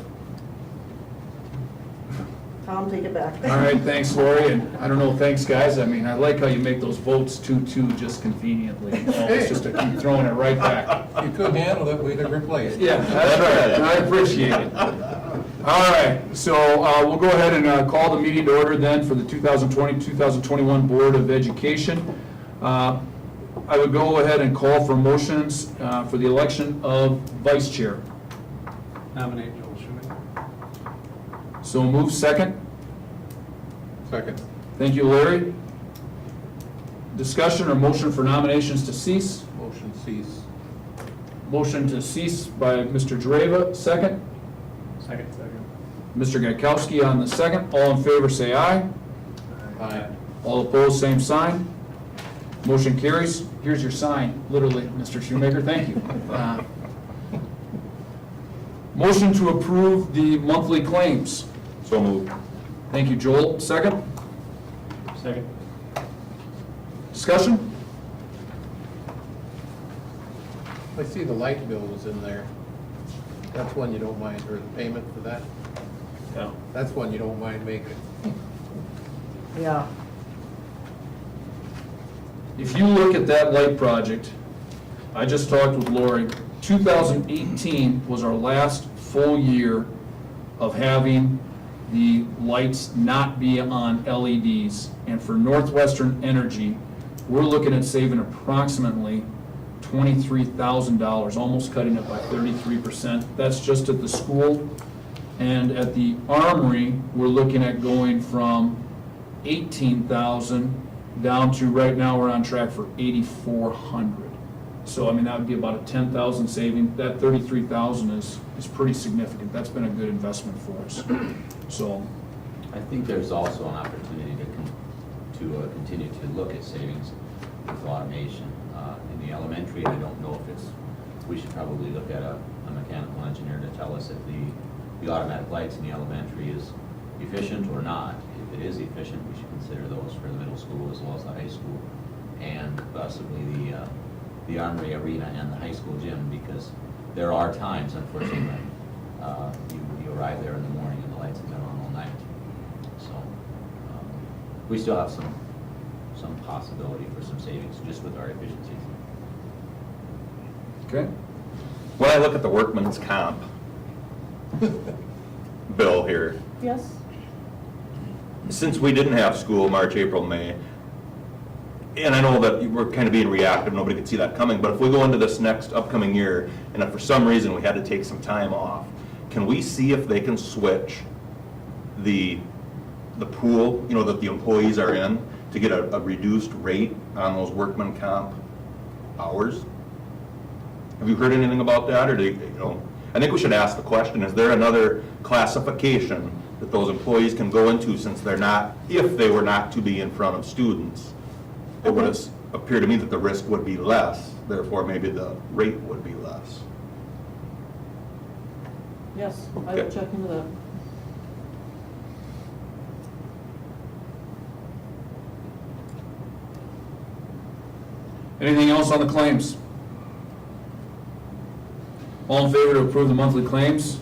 F: Tom, take it back.
E: All right, thanks, Lori, and I don't know, thanks, guys. I mean, I like how you make those votes 2-2 just conveniently. It's just to keep throwing it right back.
B: If you couldn't handle it, we'd have replaced it.
E: Yeah, that's right. I appreciate it. All right, so we'll go ahead and call the meeting to order then for the 2020-2021 Board of Education. I would go ahead and call for motions for the election of vice chair.
O: Nominate Joel Shoemaker.
E: So move, second.
B: Second.
E: Thank you, Larry. Discussion or motion for nominations to cease?
B: Motion cease.
E: Motion to cease by Mr. Dreva, second.
O: Second.
E: Mr. Gakowski on the second. All in favor say aye.
B: Aye.
E: All opposed, same sign. Motion carries. Here's your sign, literally, Mr. Shoemaker, thank you. Motion to approve the monthly claims.
A: So moved.
E: Thank you, Joel. Second.
O: Second.
E: Discussion?
B: I see the light bill was in there. That's one you don't mind, or the payment for that?
E: Yeah.
B: That's one you don't mind making.
F: Yeah.
E: If you look at that light project, I just talked with Lori, 2018 was our last full year of having the lights not be on LEDs. And for Northwestern Energy, we're looking at saving approximately $23,000, almost cutting it by 33%. That's just at the school. And at the Armory, we're looking at going from $18,000 down to right now, we're on track for 8,400. So, I mean, that would be about a 10,000 saving. That 33,000 is pretty significant. That's been a good investment for us. So,
D: I think there's also an opportunity to continue to look at savings with automation. In the elementary, I don't know if we should probably look at a mechanical engineer to tell us if the automatic lights in the elementary is efficient or not. If it is efficient, we should consider those for the middle school as well as the high school, and possibly the Armory Arena and the high school gym, because there are times, unfortunately, you arrive there in the morning and the lights have been on all night. So we still have some possibility for some savings just with our efficiencies.
E: okay.
A: When I look at the workman's comp bill here,
F: Yes?
A: since we didn't have school March, April, May, and I know that we're kind of being reactive, nobody could see that coming, but if we go into this next upcoming year, and if for some reason we had to take some time off, can we see if they can switch the pool, that the employees are in, to get a reduced rate on those workman comp hours? Have you heard anything about that, or I think we should ask the question, is there another classification that those employees can go into since they're not, if they were not to be in front of students? It would appear to me that the risk would be less, therefore maybe the rate would be less.
F: Yes, I will check into that.
E: Anything else on the claims? All in favor to approve the monthly claims?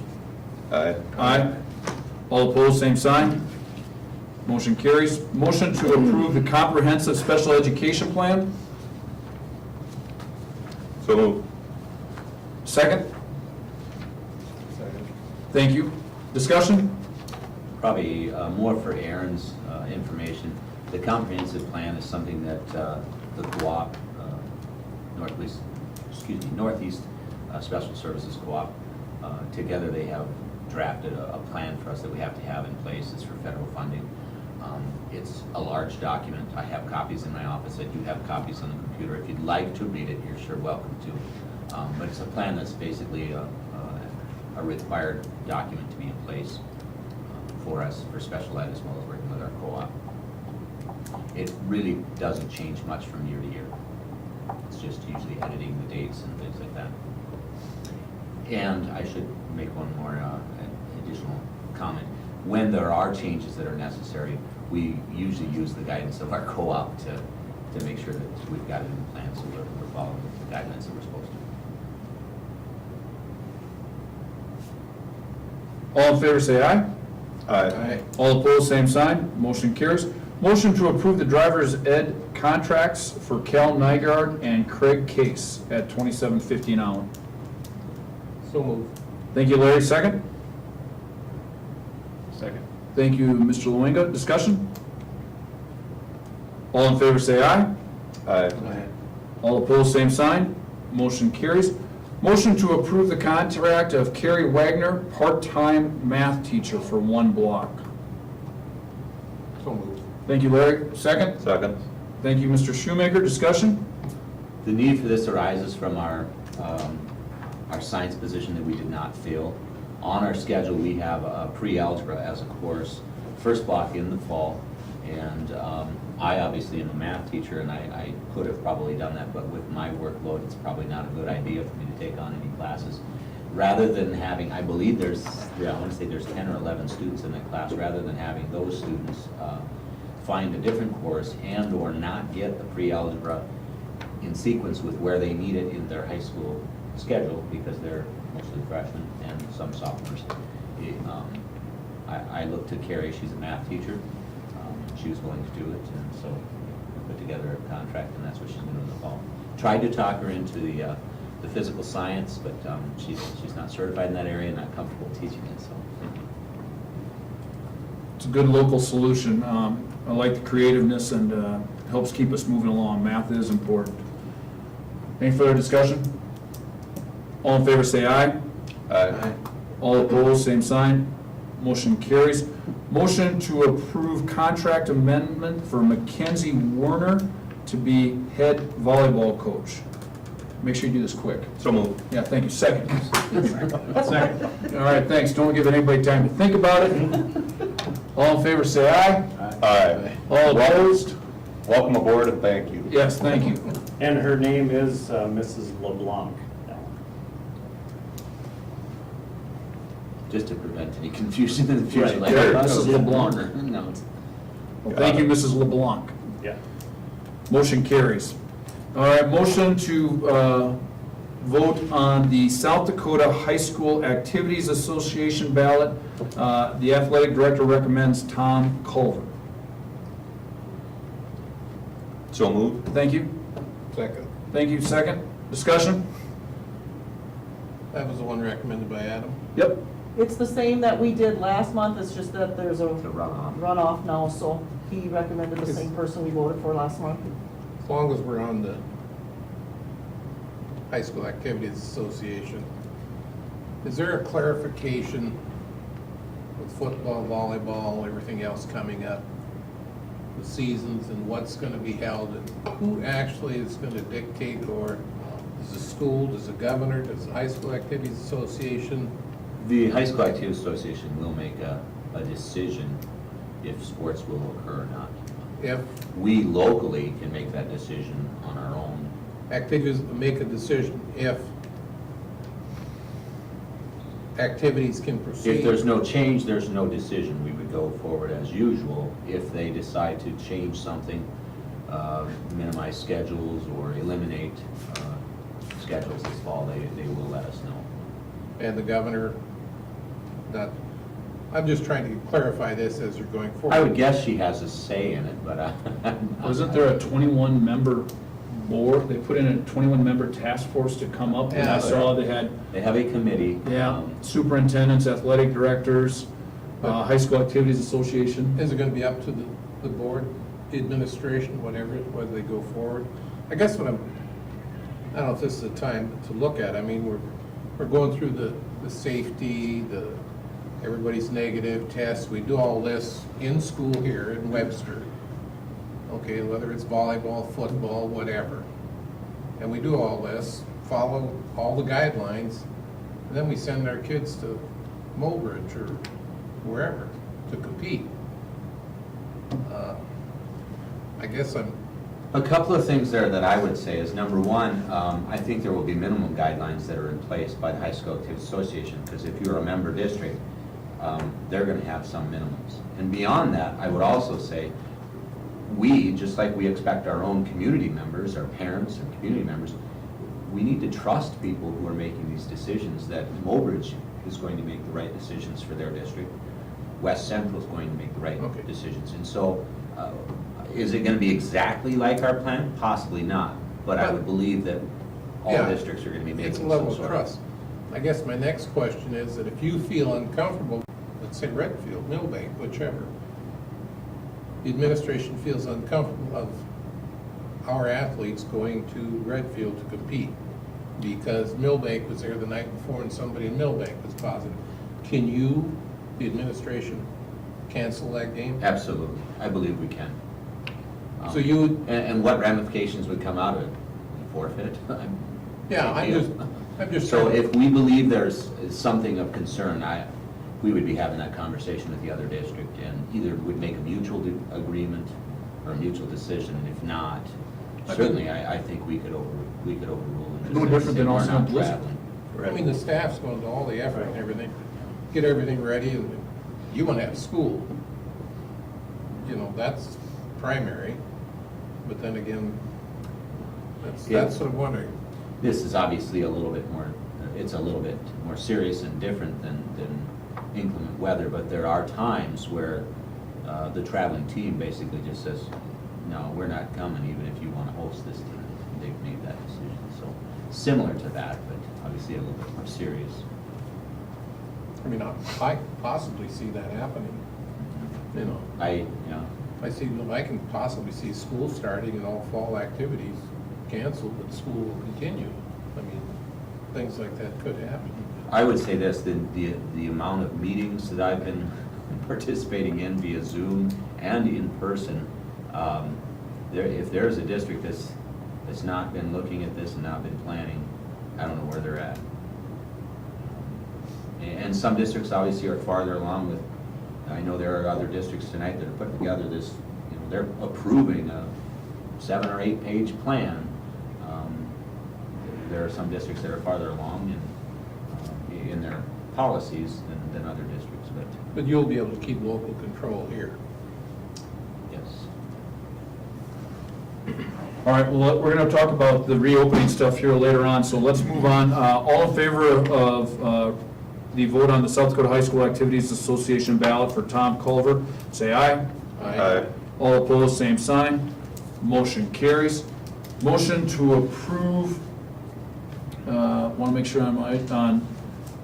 A: Aye.
E: Aye. All opposed, same sign. Motion carries. Motion to approve the comprehensive special education plan?
A: So moved.
E: Second?
P: Second.
E: Thank you. Discussion?
D: Probably more for Aaron's information. The comprehensive plan is something that the co-op, Northeast Special Services Co-op, together they have drafted a plan for us that we have to have in place. It's for federal funding. It's a large document. I have copies in my office. I do have copies on the computer. If you'd like to read it, you're sure welcome to. But it's a plan that's basically a required document to be in place for us, for special ed, as well as working with our co-op. It really doesn't change much from year to year. It's just usually editing the dates and things like that. And I should make one more additional comment. When there are changes that are necessary, we usually use the guidance of our co-op to make sure that we've got it in plan, so we're following the guidelines that we're supposed to.
E: All in favor, say aye.
A: Aye.
E: All opposed, same sign. Motion carries. Motion to approve the driver's ed contracts for Cal Nygaard and Craig Case at $27.50 an hour.
B: So moved.
E: Thank you, Larry. Second?
O: Second.
E: Thank you, Mr. Luenga. Discussion? All in favor, say aye.
A: Aye.
E: All opposed, same sign. Motion carries. Motion to approve the contract of Carrie Wagner, part-time math teacher for one block.
B: So moved.
E: Thank you, Larry. Second?
A: Second.
E: Thank you, Mr. Shoemaker. Discussion?
D: The need for this arises from our science position that we did not fill. On our schedule, we have pre-algebra as a course, first block in the fall, and I obviously am a math teacher, and I could have probably done that, but with my workload, it's probably not a good idea for me to take on any classes. Rather than having, I believe I want to say there's 10 or 11 students in that class, rather than having those students find a different course and or not get the pre-algebra in sequence with where they need it in their high school schedule, because they're mostly freshmen and some sophomores. I looked to Carrie, she's a math teacher. She was willing to do it, and so we put together a contract, and that's what she's going to do in the fall. Tried to talk her into the physical science, but she's not certified in that area, not comfortable teaching it, so.
E: It's a good local solution. I like the creativeness, and helps keep us moving along. Math is important. Any further discussion? All in favor, say aye.
A: Aye.
E: All opposed, same sign. Motion carries. Motion to approve contract amendment for Mackenzie Warner to be head volleyball coach. Make sure you do this quick.
A: So moved.
E: Yeah, thank you. Second. Second. All right, thanks. Don't give anybody time to think about it. All in favor, say aye.
A: Aye.
E: All opposed?
A: Welcome aboard and thank you.
E: Yes, thank you.
O: And her name is Mrs. LeBlanc.
D: Just to prevent any confusion in the future.
E: Right,
D: like,
E: there,
D: oh,
E: Mrs.
D: yeah,
E: LeBlanc.
D: No, it's-
E: Well, thank you, Mrs. LeBlanc.
O: Yeah.
E: Motion carries. All right, motion to vote on the South Dakota High School Activities Association ballot. The athletic director recommends Tom Culver.
A: So moved.
E: Thank you.
B: Second.
E: Thank you. Second. Discussion?
B: That was the one recommended by Adam.
E: Yep.
F: It's the same that we did last month, it's just that there's a
D: It's a runoff.
F: runoff now, so he recommended the same person we voted for last month.
B: As long as we're on the High School Activities Association, is there a clarification with football, volleyball, everything else coming up, the seasons and what's going to be held, and who actually is going to dictate, or does the school, does the governor, does the High School Activities Association?
D: The High School Activities Association will make a decision if sports will occur or not.
B: If
D: We locally can make that decision on our own.
B: activities, make a decision if activities can proceed.
D: If there's no change, there's no decision. We would go forward as usual. If they decide to change something, minimize schedules or eliminate schedules this fall, they will let us know.
B: And the governor, I'm just trying to clarify this as you're going forward.
D: I would guess she has a say in it, but
E: Wasn't there a 21-member board? They put in a 21-member task force to come up, and I saw they had,
D: they have a committee.
E: superintendents, athletic directors, High School Activities Association.
B: Is it gonna be up to the board, the administration, whatever, whether they go forward? I guess I don't know if this is the time to look at, I mean, we're going through the safety, everybody's negative tests, we do all this in school here in Webster. Okay, whether it's volleyball, football, whatever. And we do all this, follow all the guidelines, and then we send our kids to Mulbridge or wherever to compete. I guess
D: A couple of things there that I would say is, number one, I think there will be minimum guidelines that are in place by the High School Activities Association, because if you're a member district, they're going to have some minimums. And beyond that, I would also say, we, just like we expect our own community members, our parents and community members, we need to trust people who are making these decisions, that Mulbridge is going to make the right decisions for their district, West Central is going to make the right decisions. And so, is it going to be exactly like our plan? Possibly not, but I would believe that all districts are going to be making
B: it's a
D: some
B: level of
D: sort
B: trust. I guess my next question is that if you feel uncomfortable, let's say Redfield, Millbank, whichever, the administration feels uncomfortable of our athletes going to Redfield to compete because Millbank was there the night before and somebody in Millbank was positive. Can you, the administration, cancel that game?
D: Absolutely, I believe we can.
B: So you would...
D: And what ramifications would come out of it? Forfeit?
B: Yeah, I'm just
D: So
B: trying to-
D: if we believe there's something of concern, we would be having that conversation with the other district, and either would make a mutual agreement or a mutual decision, and if not, certainly I think we could overrule it.
E: No different than
D: We're
E: also
D: not
E: in Blizzard.
D: traveling.
B: I mean, the staff's going to all the effort and everything, get everything ready, and you want to have school. You know, that's primary, but then again, that's what I'm wondering.
D: This is obviously a little bit more, it's a little bit more serious and different than inclement weather, but there are times where the traveling team basically just says, no, we're not coming even if you want to host this team. They've made that decision. So similar to that, but obviously a little bit more serious.
B: I mean, I possibly see that happening, you know. I can possibly see school starting and all fall activities canceled, but school will continue. I mean, things like that could happen.
D: I would say this, the amount of meetings that I've been participating in via Zoom and in person, if there's a district that's not been looking at this and not been planning, I don't know where they're at. And some districts obviously are farther along with, I know there are other districts tonight that are putting together this, they're approving a 7 or 8 page plan. There are some districts that are farther along in their policies than other districts,
B: But you'll be able to keep local control here.
D: yes.
E: All right, well, we're going to talk about the reopening stuff here later on, so let's move on. All in favor of the vote on the South Dakota High School Activities Association ballot for Tom Culver, say aye.
A: Aye.
E: All opposed, same sign. Motion carries. Motion to approve, want to make sure I'm right, on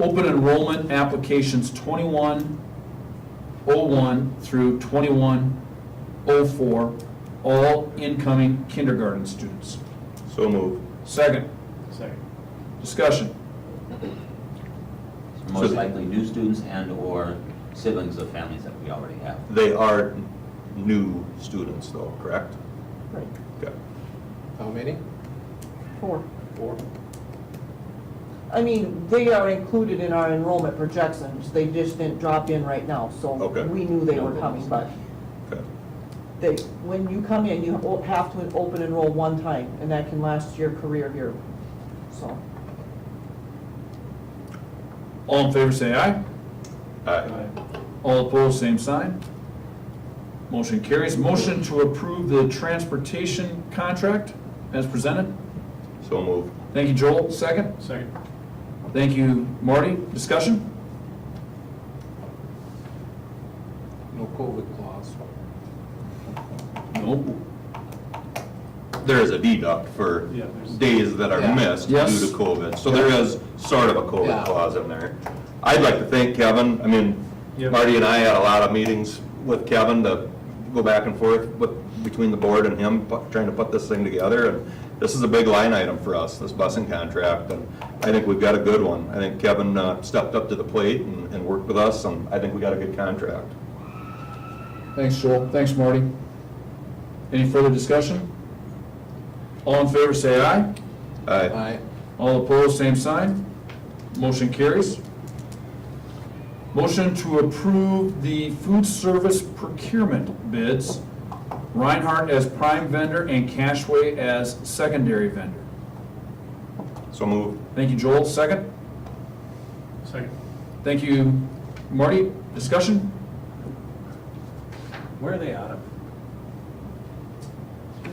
E: open enrollment applications 2101 through 2104, all incoming kindergarten students.
A: So moved.
E: Second.
O: Second.
E: Discussion.
D: Most likely new students and/or siblings of families that we already have.
A: They are new students though, correct?
F: Right.
A: Okay.
B: How many?
F: 4.
B: 4?
F: I mean, they are included in our enrollment projections, they just didn't drop in right now, so
A: Okay.
F: we knew they were coming, but
A: Okay.
F: when you come in, you have to open enroll one time, and that can last your career here, so.
E: All in favor, say aye.
A: Aye.
E: All opposed, same sign. Motion carries. Motion to approve the transportation contract as presented.
A: So moved.
E: Thank you, Joel. Second.
O: Second.
E: Thank you, Marty. Discussion?
B: No COVID clause.
E: Nope.
A: There is a deduct for
O: Yeah, there's-
A: days that are
B: Yeah.
A: missed
E: Yes.
A: due to COVID. So there is sort of a
B: Yeah.
A: COVID clause in there. I'd like to thank Kevin. I mean,
O: Yep.
A: Marty and I had a lot of meetings with Kevin to go back and forth between the board and him, trying to put this thing together. And this is a big line item for us, this busing contract, and I think we've got a good one. I think Kevin stepped up to the plate and worked with us, and I think we got a good contract.
E: Thanks, Joel. Thanks, Marty. Any further discussion? All in favor, say aye.
A: Aye.
B: Aye.
E: All opposed, same sign. Motion carries. Motion to approve the food service procurement bids, Reinhardt as prime vendor and Cashway as secondary vendor.
A: So moved.
E: Thank you, Joel. Second.
O: Second.
E: Thank you, Marty. Discussion?
O: Where are they out of?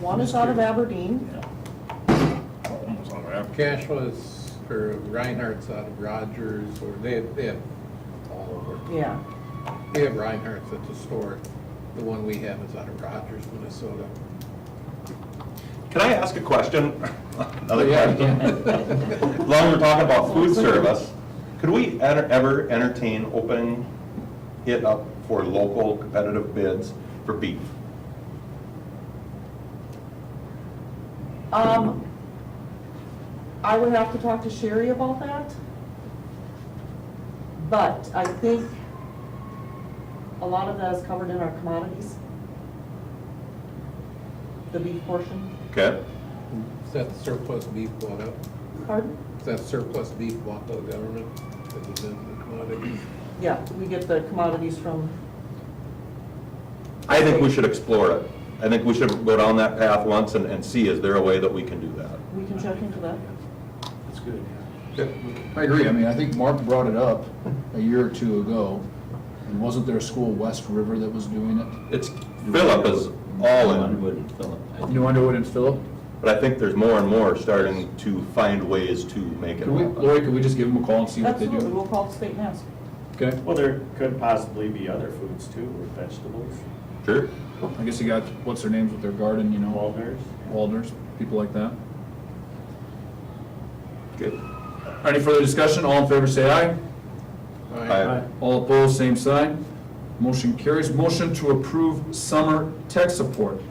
F: One is out of Aberdeen,
B: Cash was, or Reinhardt's out of Rogers, or they have all over.
F: yeah.
B: We have Reinhardt's at the store. The one we have is out of Rogers, Minnesota.
A: Can I ask a question? Another
B: Yeah.
A: question. As long as we're talking about food service, could we ever entertain opening it up for local competitive bids for beef?
F: I would have to talk to Sherry about that. But I think a lot of that is covered in our commodities. The beef portion.
A: Okay.
B: Is that surplus beef bought up?
F: Pardon?
B: Is that surplus beef bought by the government that was in the commodities?
F: Yeah, we get the commodities from,
A: I think we should explore it. I think we should go down that path once and see, is there a way that we can do that?
F: we can check into that.
O: That's good,
E: I agree. I mean, I think Mark brought it up a year or two ago. And wasn't there a school, West River, that was doing it?
A: It's, Philip is all in,
D: Underwood and Phillip.
E: New Underwood and Phillip?
A: but I think there's more and more starting to find ways to make it happen.
E: Lori, could we just give them a call and see what they
F: Absolutely,
E: do?
F: we'll call the state and ask.
E: Okay.
Q: Well, there could possibly be other foods too, or vegetables.
A: Sure.
E: I guess you got, what's their names with their garden, you know?
Q: Walners.
E: Waldners, people like that.
A: Good.
E: Any further discussion? All in favor, say aye.
A: Aye.
E: All opposed, same sign. Motion carries. Motion to approve summer tech support.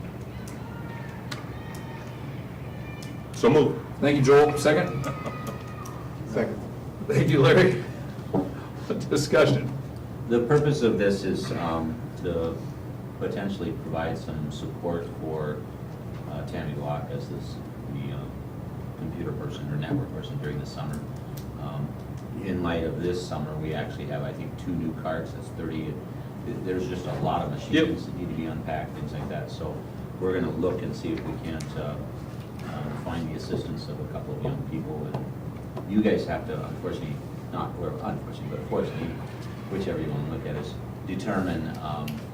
A: So moved.
E: Thank you, Joel. Second?
B: Second.
E: Thank you, Larry. Discussion.
D: The purpose of this is to potentially provide some support for Tammy Locke as the computer person or network person during the summer. In light of this summer, we actually have, I think, 2 new carts. That's 30. There's just a lot of machines that need to be unpacked, things like that. So we're going to look and see if we can't find the assistance of a couple of young people. And you guys have to, unfortunately, but fortunately, whichever you want to look at, is determine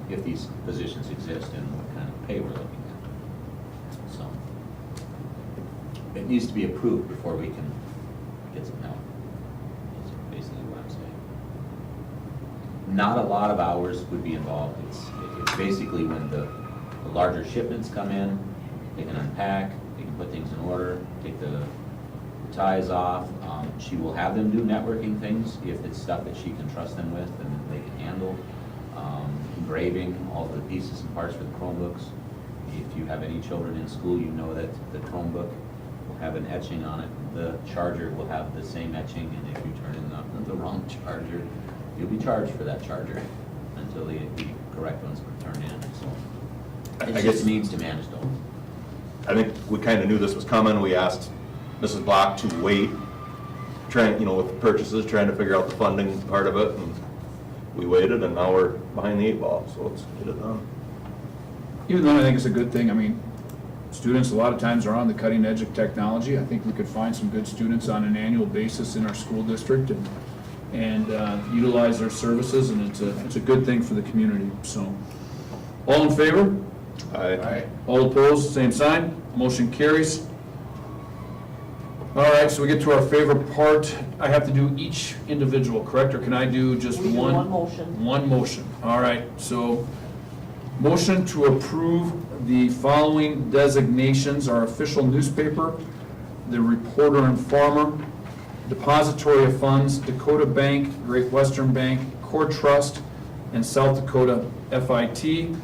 D: if these positions exist and what kind of pay we're looking at. So it needs to be approved before we can get some help. That's basically what I'm saying. Not a lot of hours would be involved. It's basically when the larger shipments come in, they can unpack, they can put things in order, take the ties off. She will have them do networking things if it's stuff that she can trust them with and they can handle. Engraving all of the pieces and parts for the Chromebooks. If you have any children in school, you know that the Chromebook will have an etching on it. The charger will have the same etching, and if you turn in the wrong charger, you'll be charged for that charger until the correct ones are turned in. So it just needs to manage those.
A: I think we kind of knew this was coming. We asked Mrs. Block to wait, trying, with the purchases, trying to figure out the funding part of it, and we waited, and now we're behind the 8 ball, so let's get it done.
E: Even though I think it's a good thing, I mean, students a lot of times are on the cutting edge of technology. I think we could find some good students on an annual basis in our school district and utilize their services, and it's a good thing for the community. So, all in favor?
A: Aye.
E: All opposed, same sign. Motion carries. All right, so we get to our favorite part. I have to do each individual, correct? Or can I do just
F: We do
E: one?
F: one motion.
E: One motion. All right, so motion to approve the following designations: our official newspaper, the Reporter and Farmer, Depository of Funds, Dakota Bank, Great Western Bank, Core Trust, and South Dakota FIT.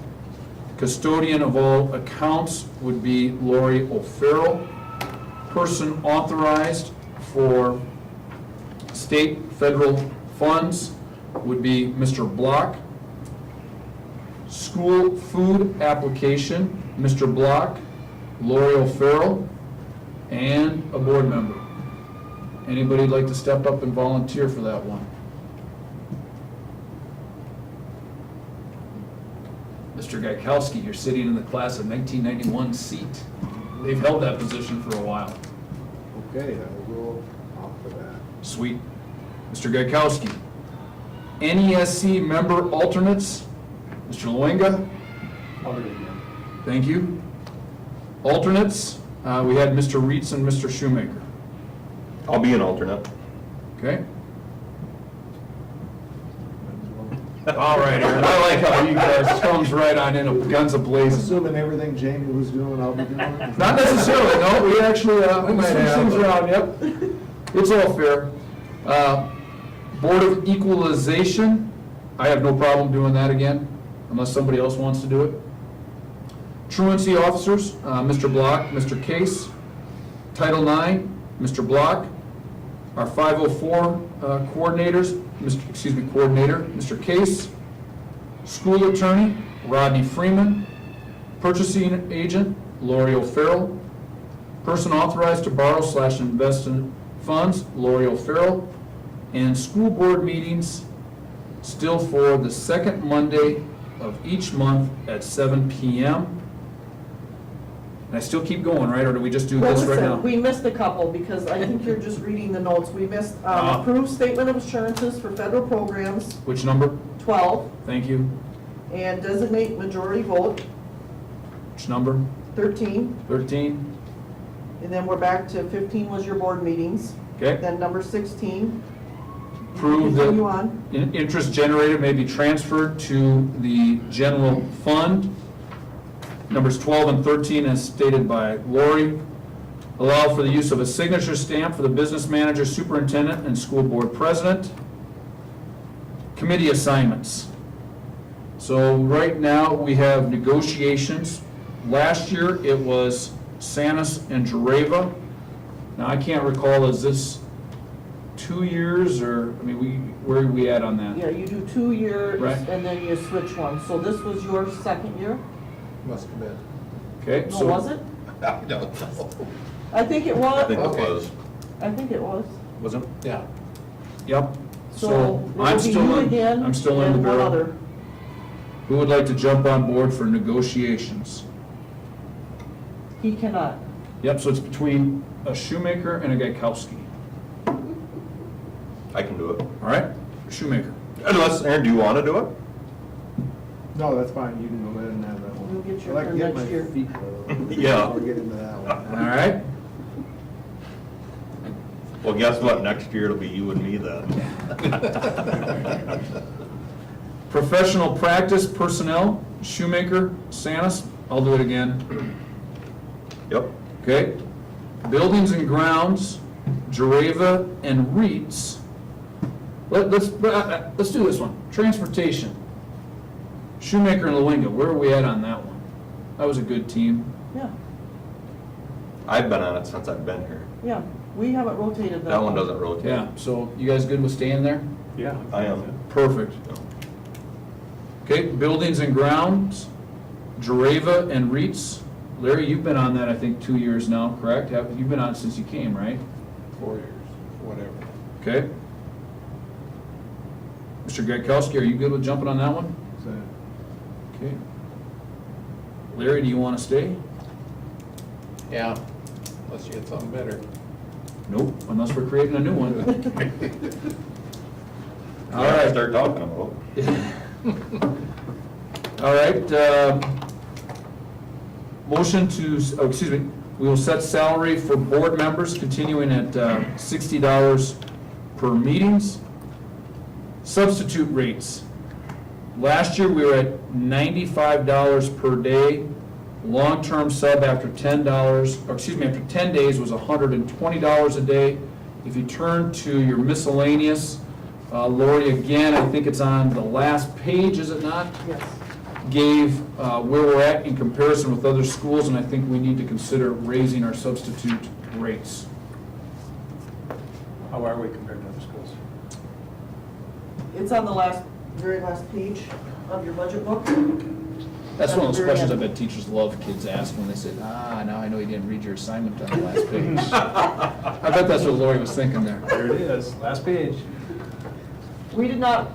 E: Custodian of all accounts would be Lori O'Farrell. Person authorized for state, federal funds would be Mr. Block. School food application, Mr. Block, Lori O'Farrell, and a board member. Anybody like to step up and volunteer for that one? Mr. Gaikowski, you're sitting in the class of 1991 seat. They've held that position for a while.
P: Okay, I will opt for that.
E: Sweet. Mr. Gaikowski. NESC member alternates, Mr. Luenga. Thank you. Alternates, we had Mr. Reitz and Mr. Shoemaker.
A: I'll be an alternate.
E: Okay. All right, Aaron, I like how you guys comes right on in, guns a-blazing.
P: Assuming everything Jamie was doing, I'll be doing it.
E: Not necessarily, no, we actually, we
P: might
E: switch
P: have,
E: things
P: but-
E: around, yep. It's all fair. Board of Equalization, I have no problem doing that again, unless somebody else wants to do it. Truancy Officers, Mr. Block, Mr. Case. Title IX, Mr. Block. Our 504 coordinators, coordinator, Mr. Case. School Attorney, Rodney Freeman. Purchasing Agent, Lori O'Farrell. Person authorized to borrow/invest in funds, Lori O'Farrell. And school board meetings still for the second Monday of each month at 7 p.m. And I still keep going, right, or do we just do this right now?
F: We missed a couple, because I think you're just reading the notes. We missed approved statement of assurances for federal programs,
E: Which number?
F: 12,
E: Thank you.
F: and designate majority vote,
E: Which number?
F: 13.
E: 13.
F: And then we're back to 15 was your board meetings.
E: Okay.
F: Then number 16.
E: Prove that
F: Continue on.
E: interest generated may be transferred to the general fund. Numbers 12 and 13 as stated by Lori. Allow for the use of a signature stamp for the business manager, superintendent, and school board president. Committee assignments. So right now, we have negotiations. Last year, it was Sanis and Jareva. Now, I can't recall, is this 2 years, or, I mean, where are we at on that?
F: Yeah, you do 2 years,
E: Right.
F: and then you switch one. So this was your second year?
B: Must have been.
E: Okay,
F: No,
E: so.
F: was it?
B: I don't know.
F: I think it was.
A: I think it was.
F: I think it was.
E: Wasn't?
B: Yeah.
E: Yep.
F: So
E: I'm
F: it'll be
E: still
F: you
E: in,
F: again
E: I'm still in the
F: and one
E: barrel.
F: other.
E: Who would like to jump on board for negotiations?
F: He cannot.
E: Yep, so it's between a Shoemaker and a Gaikowski.
A: I can do it.
E: All right, Shoemaker.
A: Unless, Aaron, do you want to do it?
R: No, that's fine, you can go ahead and have that one.
F: You'll get your
R: I like to
F: turn
R: get
F: next
R: my
F: year.
R: feet wet.
A: Yeah.
R: I'll get into that one.
E: All right.
A: Well, guess what? Next year it'll be you and me then.
E: Professional practice personnel, Shoemaker, Sanis. I'll do it again.
A: Yep.
E: Okay. Buildings and grounds, Jareva and Reitz. Let's do this one. Transportation, Shoemaker and Lewinga. Where are we at on that one? That was a good team.
F: Yeah,
A: I've been on it since I've been here.
F: yeah. We haven't rotated that.
A: That one doesn't rotate.
E: Yeah, so you guys good with staying there?
Q: Yeah.
A: I am.
E: Perfect. Okay, buildings and grounds, Jareva and Reitz. Larry, you've been on that, I think, 2 years now, correct? You've been on it since you came, right?
B: 4 years, whatever.
E: Okay. Mr. Gaikowski, are you good with jumping on that one?
R: So,
E: Okay. Larry, do you want to stay?
B: Yeah, unless you get something better.
E: Nope, unless we're creating a new one. All
A: Yeah,
E: right.
A: start talking about.
E: All right, motion to, oh, excuse me, we will set salary for board members continuing at $60 per meetings. Substitute rates. Last year, we were at $95 per day. Long-term sub after $10, or excuse me, after 10 days was $120 a day. If you turn to your miscellaneous, Lori, again, I think it's on the last page, is it not?
F: Yes.
E: Gave where we're at in comparison with other schools, and I think we need to consider raising our substitute rates.
Q: How are we compared to other schools?
F: It's on the very last page of your budget book.
E: That's one of those
F: Very
E: questions I
F: good.
E: bet teachers love kids ask when they say, now I know you didn't read your assignment on the last page. I bet that's what Lori was thinking there.
Q: There it is, last page.
F: We did not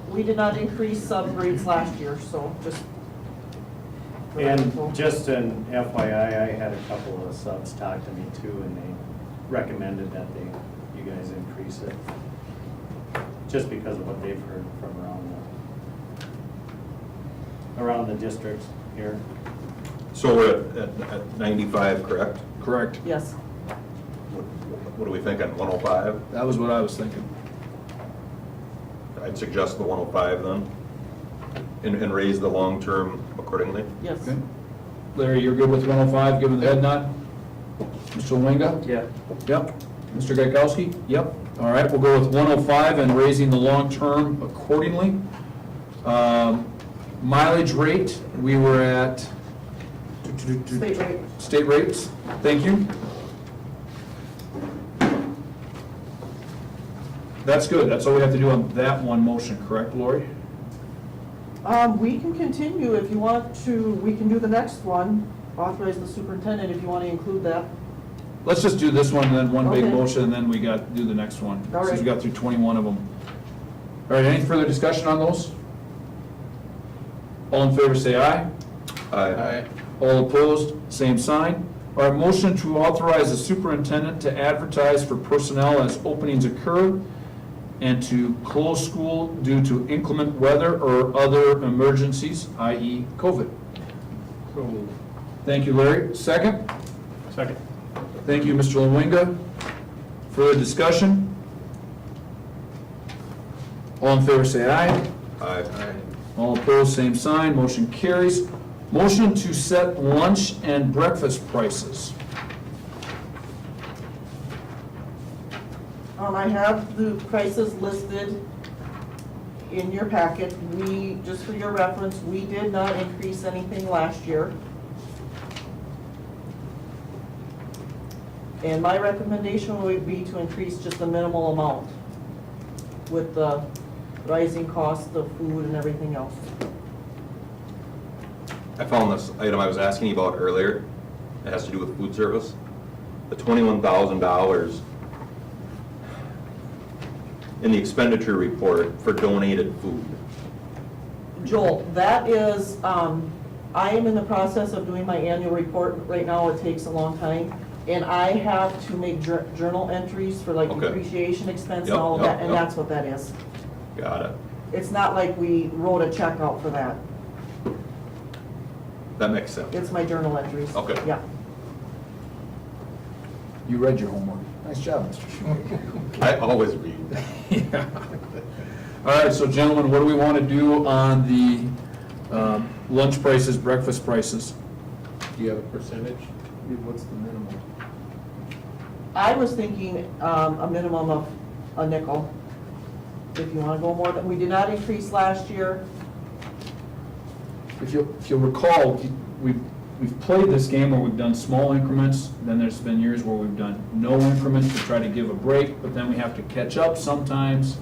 F: increase sub rates last year, so just. for that info.
Q: And just an FYI, I had a couple of subs talk to me too, and they recommended that you guys increase it. Just because of what they've heard from around the districts here.
A: So we're at 95, correct?
E: Correct.
F: Yes.
A: What are we thinking, 105?
E: That was what I was thinking.
A: I'd suggest the 105 then, and raise the long-term accordingly.
F: Yes.
E: Okay. Larry, you're good with 105, giving the head nod? Mr. Winga?
Q: Yeah.
E: Yep. Mr. Gaikowski? Yep. All right, we'll go with 105 and raising the long-term accordingly. Mileage rate, we were at
F: State rate.
E: state rates. Thank you. That's good. That's all we have to do on that one motion, correct, Lori?
F: We can continue if you want to, we can do the next one, authorize the superintendent if you want to include that.
E: Let's just do this one, and then one big
F: Okay.
E: motion, and then we got to do the next one.
F: All
E: Since we
F: right.
E: got through 21 of them. All right, any further discussion on those? All in favor, say aye.
B: Aye.
E: All opposed, same sign. All right, motion to authorize the superintendent to advertise for personnel as openings occur and to close school due to inclement weather or other emergencies, i.e. COVID.
B: So moved.
E: Thank you, Larry. Second?
Q: Second.
E: Thank you, Mr. Lewinga. Further discussion? All in favor, say aye.
A: Aye.
E: All opposed, same sign. Motion carries. Motion to set lunch and breakfast prices.
F: I have the prices listed in your packet. We, just for your reference, we did not increase anything last year. And my recommendation would be to increase just a minimal amount. with the rising cost of food and everything else.
A: I found this item I was asking you about earlier. It has to do with food service. The $21,000 in the expenditure report for donated food.
F: Joel, that is, I am in the process of doing my annual report. Right now, it takes a long time. And I have to make journal entries for like
A: Okay.
F: depreciation expense and
A: Yep,
F: all of
A: yep,
F: that, and
A: yep.
F: that's what that is.
A: Got it.
F: It's not like we wrote a check out for that.
A: That makes sense.
F: It's my journal entries.
A: Okay.
F: Yeah.
E: You read your homework.
C: Nice job, Mr. Shoemaker.
A: I always read.
E: Yeah. All right, so gentlemen, what do we want to do on the lunch prices, breakfast prices?
B: Do you have a percentage?
C: What's the minimum?
F: I was thinking a minimum of a nickel. If you want to go more, we did not increase last year.
E: If you'll recall, we've played this game where we've done small increments, then there's been years where we've done no increments to try to give a break, but then we have to catch up sometimes.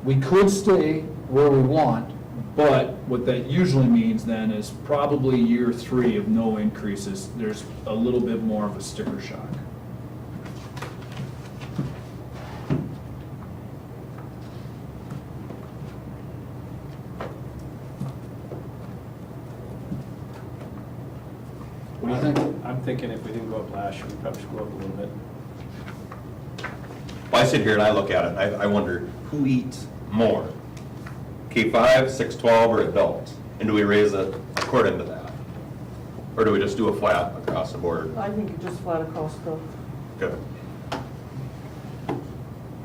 E: We could stay where we want, but what that usually means then is probably year 3 of no increases, there's a little bit more of a sticker shock. What do you think?
O: I'm thinking if we didn't go up last year, we probably should go up a little bit.
A: Well, I sit here and I look at it and I wonder who eats more? K-5, 612, or adults? And do we raise it according to that? Or do we just do a flat across the board?
F: I think it just flat across the,
A: Good.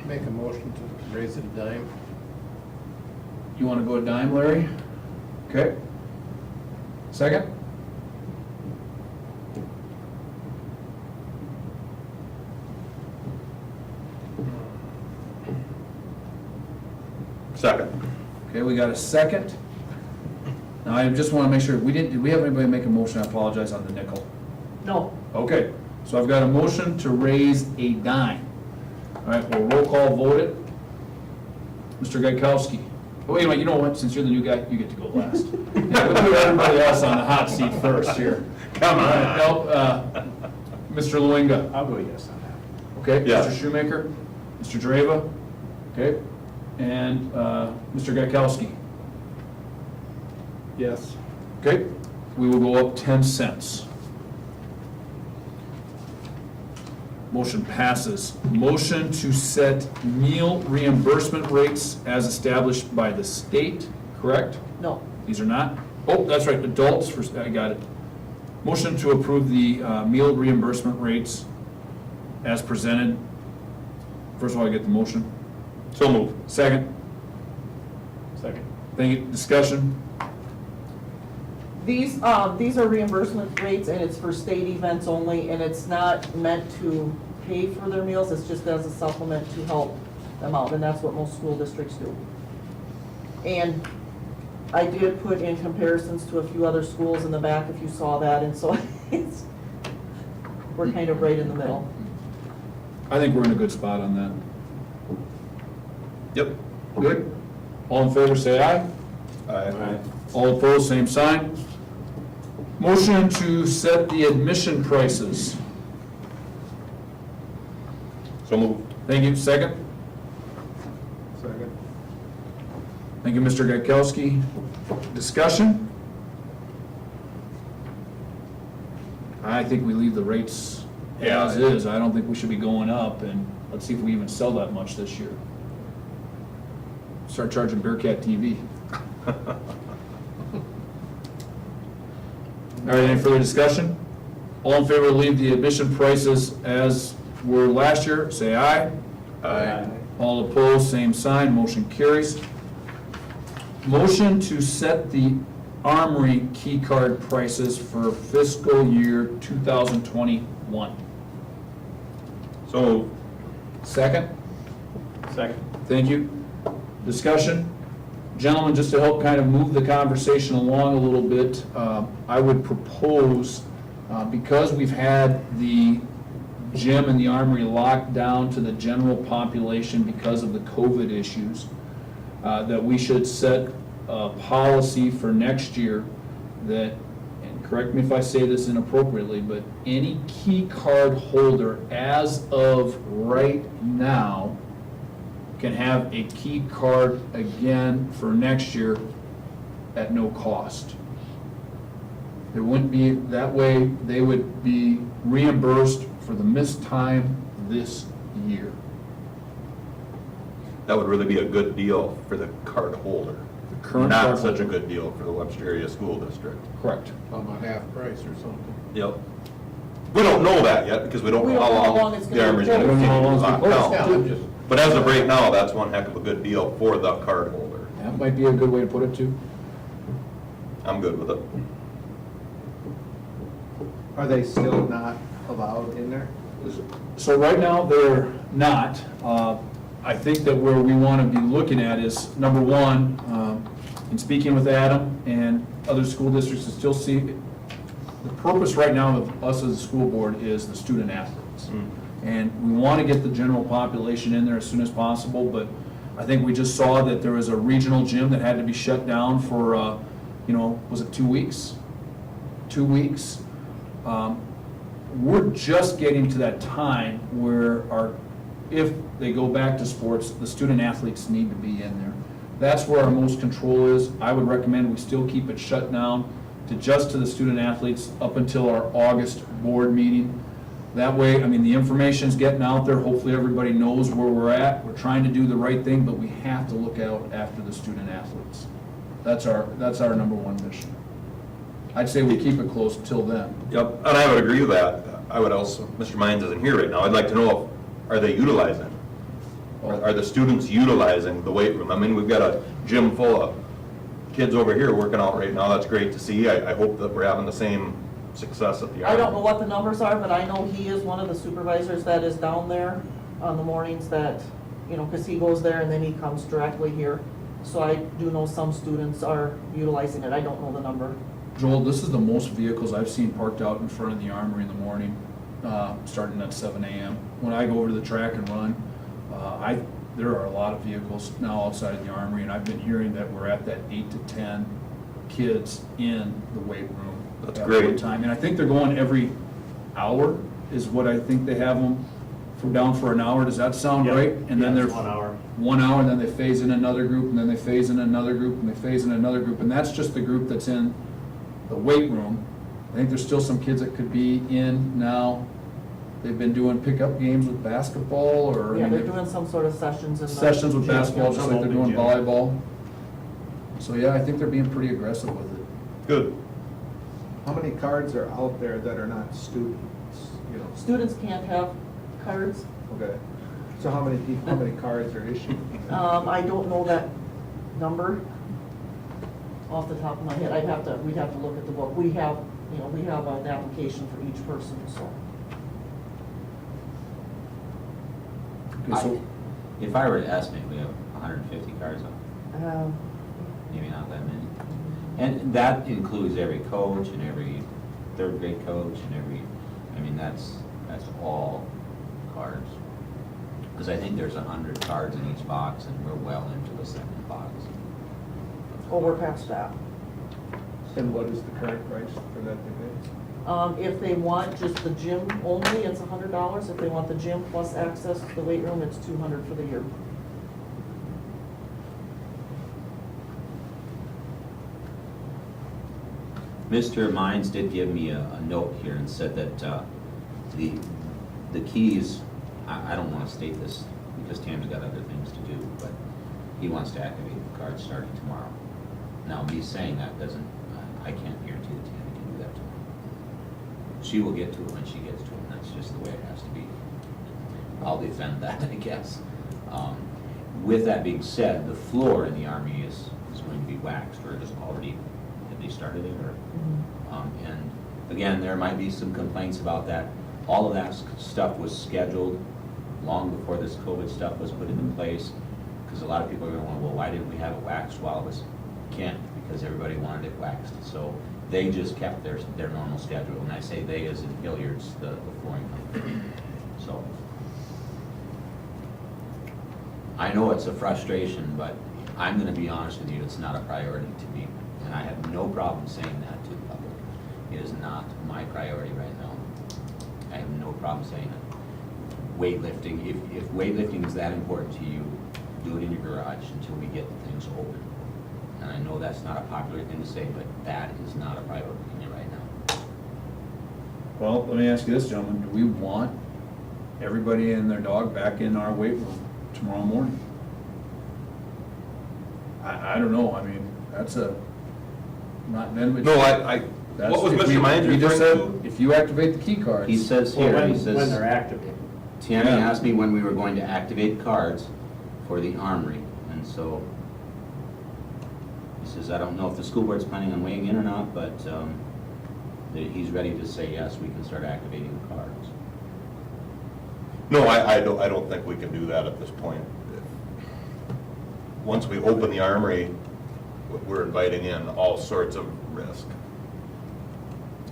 B: Make a motion to raise it a dime.
E: You want to go a dime, Larry? Okay. Second?
A: Second.
E: Okay, we got a second. Now, I just want to make sure, did we have anybody make a motion? I apologize on the nickel.
F: no,
E: Okay, so I've got a motion to raise a dime. All right, we'll roll call vote it. Mr. Gaikowski. Oh, wait a minute, you know what, since you're the new guy, you get to go last. Yeah, we'll put everybody else on the hot seat first here.
A: Come on.
E: All right, now, Mr. Luenga.
O: I'll go yes on that.
E: Okay,
A: Yes.
E: Mr. Shoemaker, Mr. Dreva, okay, and Mr. Gaikowski.
B: Yes.
E: Okay, we will go up 10 cents. Motion passes. Motion to set meal reimbursement rates as established by the state, correct?
F: no.
E: These are not? Oh, that's right, adults, I got it. Motion to approve the meal reimbursement rates as presented. First of all, I get the motion.
A: So moved.
E: Second.
O: Second.
E: Thank you. Discussion?
F: These are reimbursement rates, and it's for state events only, and it's not meant to pay for their meals, it's just as a supplement to help them out, and that's what most school districts do. And I did put in comparisons to a few other schools in the back, if you saw that, and so we're kind of right in the middle.
E: I think we're in a good spot on that.
A: Yep.
E: Good? All in favor, say aye.
A: Aye.
E: All opposed, same sign. Motion to set the admission prices.
A: So moved.
E: Thank you. Second?
B: Second.
E: Thank you, Mr. Gaikowski. Discussion? I think we leave the rates
A: Yeah.
E: as is. I don't think we should be going up, and let's see if we even sell that much this year. Start charging Bearcat TV. All right, any further discussion? All in favor to leave the admission prices as were last year, say aye.
A: Aye.
E: All opposed, same sign, motion carries. Motion to set the Armory key card prices for fiscal year 2021.
A: So moved.
E: Second?
O: Second.
E: Thank you. Discussion? Gentlemen, just to help kind of move the conversation along a little bit, I would propose, because we've had the gym and the armory locked down to the general population because of the COVID issues, that we should set a policy for next year that, and correct me if I say this inappropriately, but any key card holder as of right now can have a key card again for next year at no cost. There wouldn't be, that way they would be reimbursed for the missed time this year.
A: That would really be a good deal for the card holder.
E: The current
A: Not
E: card
A: such a
E: holder.
A: good deal for the Webster Area School District.
E: Correct.
B: About half price or something.
A: Yep. We don't know that yet because we don't know how long
F: it's
A: the
F: gonna
A: Armory's
F: be
A: going to
F: closed.
A: continue to
E: How long
A: lock
E: it's gonna
A: down.
E: be
B: Yeah, I'm just,
A: But as of right now, that's one heck of a good deal for the card holder.
E: That might be a good way to put it too.
A: I'm good with it.
R: Are they still not allowed in there?
E: So right now, they're not. I think that where we want to be looking at is, number one, in speaking with Adam and other school districts to still see, the purpose right now of us as a school board is the student athletes. And we want to get the general population in there as soon as possible, but I think we just saw that there was a regional gym that had to be shut down for, was it 2 weeks? 2 weeks. We're just getting to that time where if they go back to sports, the student athletes need to be in there. That's where our most control is. I would recommend we still keep it shut down to just to the student athletes up until our August board meeting. That way, I mean, the information's getting out there. Hopefully everybody knows where we're at. We're trying to do the right thing, but we have to look out after the student athletes. That's our number one mission. I'd say we keep it closed till then.
A: Yep, and I would agree with that. I would also, Mr. Mines isn't here right now. I'd like to know, are they utilizing? Are the students utilizing the weight room? I mean, we've got a gym full of kids over here working out right now. That's great to see. I hope that we're having the same success at the
F: I don't
A: Army.
F: know what the numbers are, but I know he is one of the supervisors that is down there on the mornings that, because he goes there and then he comes directly here. So I do know some students are utilizing it. I don't know the number.
E: Joel, this is the most vehicles I've seen parked out in front of the Armory in the morning, starting at 7 a.m. When I go over to the track and run, there are a lot of vehicles now outside of the Armory, and I've been hearing that we're at that 8 to 10 kids in the weight room.
A: That's
E: at
A: great.
E: one time. And I think they're going every hour is what I think they have them from down for an hour. Does that sound
Q: Yep.
E: right? And then
Q: Yeah,
E: they're
Q: it's 1 hour.
E: 1 hour, and then they phase in another group, and then they phase in another group, and they phase in another group, and that's just the group that's in the weight room. I think there's still some kids that could be in now. They've been doing pickup games with basketball, or
F: Yeah, they're doing some sort of sessions in the.
E: sessions with
F: gym.
E: basketball, just like they're doing
Q: Gym.
E: volleyball. So yeah, I think they're being pretty aggressive with it.
A: Good.
R: How many cards are out there that are not students,
F: Students can't have cards.
R: Okay. So how many cards are issued?
F: I don't know that number off the top of my head. We'd have to look at the book. We have an application for each person, so.
E: Okay, so
D: If I were to estimate, we have 150 cards on, maybe not that many. And that includes every coach and every third grade coach and that's all cards. Because I think there's 100 cards in each box and we're well into the second box.
F: Oh, we're past that.
R: And what is the current price for that ticket?
F: If they want just the gym only, it's $100. If they want the gym plus access to the weight room, it's $200 for the year.
D: Mr. Mines did give me a note here and said that the keys, I don't want to state this because Tam's got other things to do, but he wants to activate the cards starting tomorrow. Now, me saying that doesn't, I can't guarantee that Tammy can do that tomorrow. She will get to it when she gets to it, and that's just the way it has to be. I'll defend that, I guess. With that being said, the floor in the Army is going to be waxed, or just already, have they started it, or? And again, there might be some complaints about that. All of that stuff was scheduled long before this COVID stuff was put into place, because a lot of people are going, well, why didn't we have it waxed while it was, can't, because everybody wanted it waxed. So they just kept their normal schedule, and I say they as in Hilliard's, the flooring company. So I know it's a frustration, but I'm gonna be honest with you, it's not a priority to me. And I have no problem saying that to the public. It is not my priority right now. I have no problem saying it. Weightlifting, if weightlifting is that important to you, do it in your garage until we get things open. And I know that's not a popular thing to say, but that is not a priority to me right now.
E: Well, let me ask you this, gentlemen, do we want everybody and their dog back in our weight room tomorrow morning? I don't know, I mean, that's a, not then.
A: No, what was Mr. Mines
E: He just
A: referring
E: said, if you activate the key cards.
D: He says here, he says.
Q: When they're activated.
D: Tammy
E: Yeah.
D: asked me when we were going to activate cards for the armory, and so he says, I don't know if the school board's planning on weighing in or not, but that he's ready to say, yes, we can start activating the cards.
A: No, I don't think we can do that at this point. Once we open the armory, we're inviting in all sorts of risk.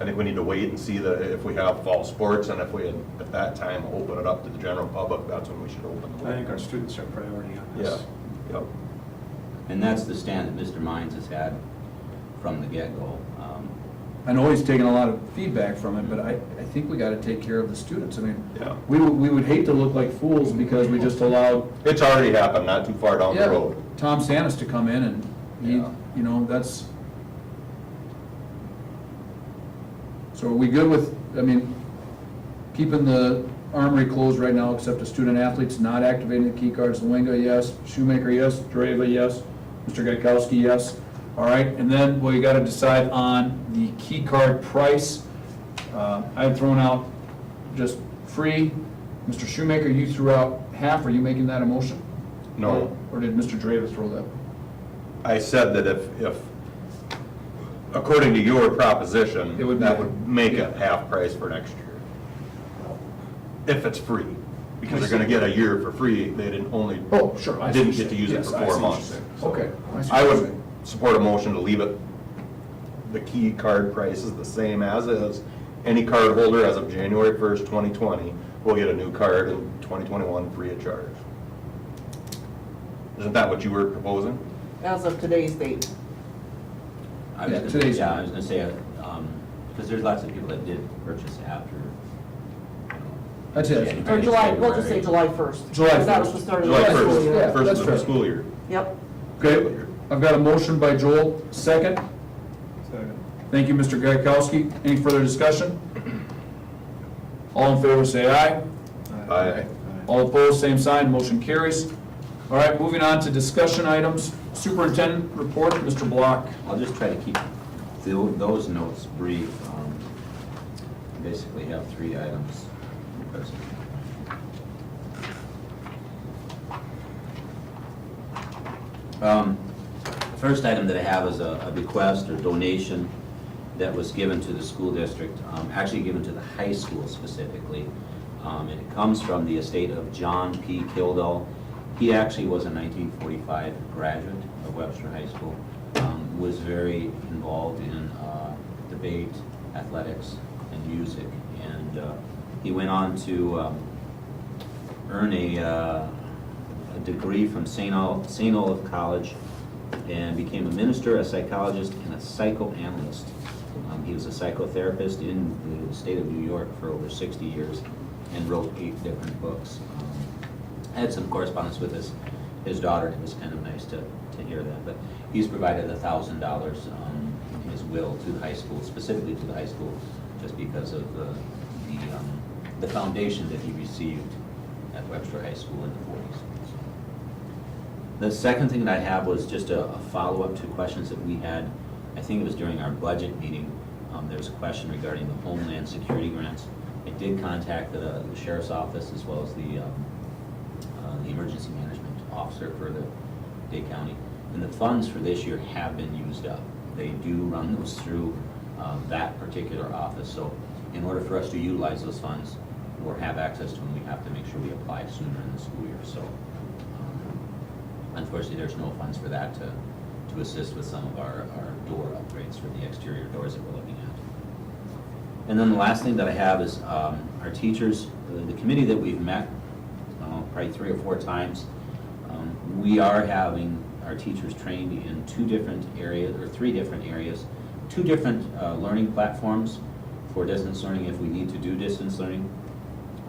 A: I think we need to wait and see if we have fall sports, and if we, at that time, open it up to the general public, that's when we should open the.
O: I think our students are priority on this.
A: Yeah, yep.
D: And that's the stand that Mr. Mines has had from the get-go.
E: I know he's taken a lot of feedback from it, but I think we gotta take care of the students. I mean,
A: Yeah.
E: we would hate to look like fools because we just allowed.
A: It's already happened, not too far down the road.
E: Tom Sanis to come in and he,
A: Yeah.
E: you know, that's. So are we good with, I mean, keeping the armory closed right now except the student athletes, not activating the key cards? Luenga, yes. Shoemaker, yes. Dreva, yes. Mr. Gaikowski, yes. All right, and then we gotta decide on the key card price. I had thrown out just free. Mr. Shoemaker, you threw out half. Are you making that a motion?
A: No.
E: Or did Mr. Dreva throw that?
A: I said that if according to your proposition,
E: It would be-
A: that would make
E: yeah.
A: it half price for next year. If it's free, because they're gonna get a year for free, they didn't only,
E: Oh, sure. I see
A: didn't
E: what
A: get
E: you're
A: to use
E: saying.
A: it for
E: Yes, I
A: 4
E: see what you're
A: months.
E: saying.
A: So
E: Okay. see
A: I
E: what you're
A: would
E: saying.
A: support a motion to leave it, the key card price is the same as is. Any card holder as of January 1st, 2020 will get a new card in 2021 free of charge. Isn't that what you were proposing?
F: As of today's date.
D: I was
E: Yeah,
D: gonna-
E: today's-
D: Yeah, I was gonna say, because there's lots of people that did purchase after.
E: That's it.
D: January,
F: Or July, we'll just say
D: February.
F: July 1st.
E: July
F: Because that was
E: 1st.
F: the start of
A: July
F: the school
A: 1st,
F: year.
E: Yeah,
A: first
E: that's
A: of the
E: fair.
A: school year.
F: Yep.
E: Okay, I've got a motion by Joel, second.
R: Second.
E: Thank you, Mr. Gaikowski. Any further discussion? All in favor, say aye.
A: Aye.
E: All opposed, same sign, motion carries. All right, moving on to discussion items. Superintendent report, Mr. Block.
D: I'll just try to keep those notes brief. Basically have 3 items. First item that I have is a bequest or donation that was given to the school district, actually given to the high school specifically. And it comes from the estate of John P. Kildall. He actually was a 1945 graduate of Webster High School, was very involved in debate, athletics, and music. And he went on to earn a degree from St. Olaf College and became a minister, a psychologist, and a psychoanalyst. He was a psychotherapist in the state of New York for over 60 years and wrote 8 different books. I had some correspondence with his daughter. It was kind of nice to hear that. But he's provided $1,000 in his will to the high school, specifically to the high school, just because of the foundation that he received at Webster High School in the 40s. The second thing that I have was just a follow-up to questions that we had. I think it was during our budget meeting. There was a question regarding the Homeland Security grants. I did contact the sheriff's office as well as the emergency management officer for the Dade County. And the funds for this year have been used up. They do run those through that particular office. So in order for us to utilize those funds or have access to them, we have to make sure we apply sooner in the school year. So unfortunately, there's no funds for that to assist with some of our door upgrades for the exterior doors that we're looking at. And then the last thing that I have is our teachers, the committee that we've met, probably 3 or 4 times, we are having our teachers trained in 2 different areas, or 3 different areas, 2 different learning platforms for distance learning if we need to do distance learning.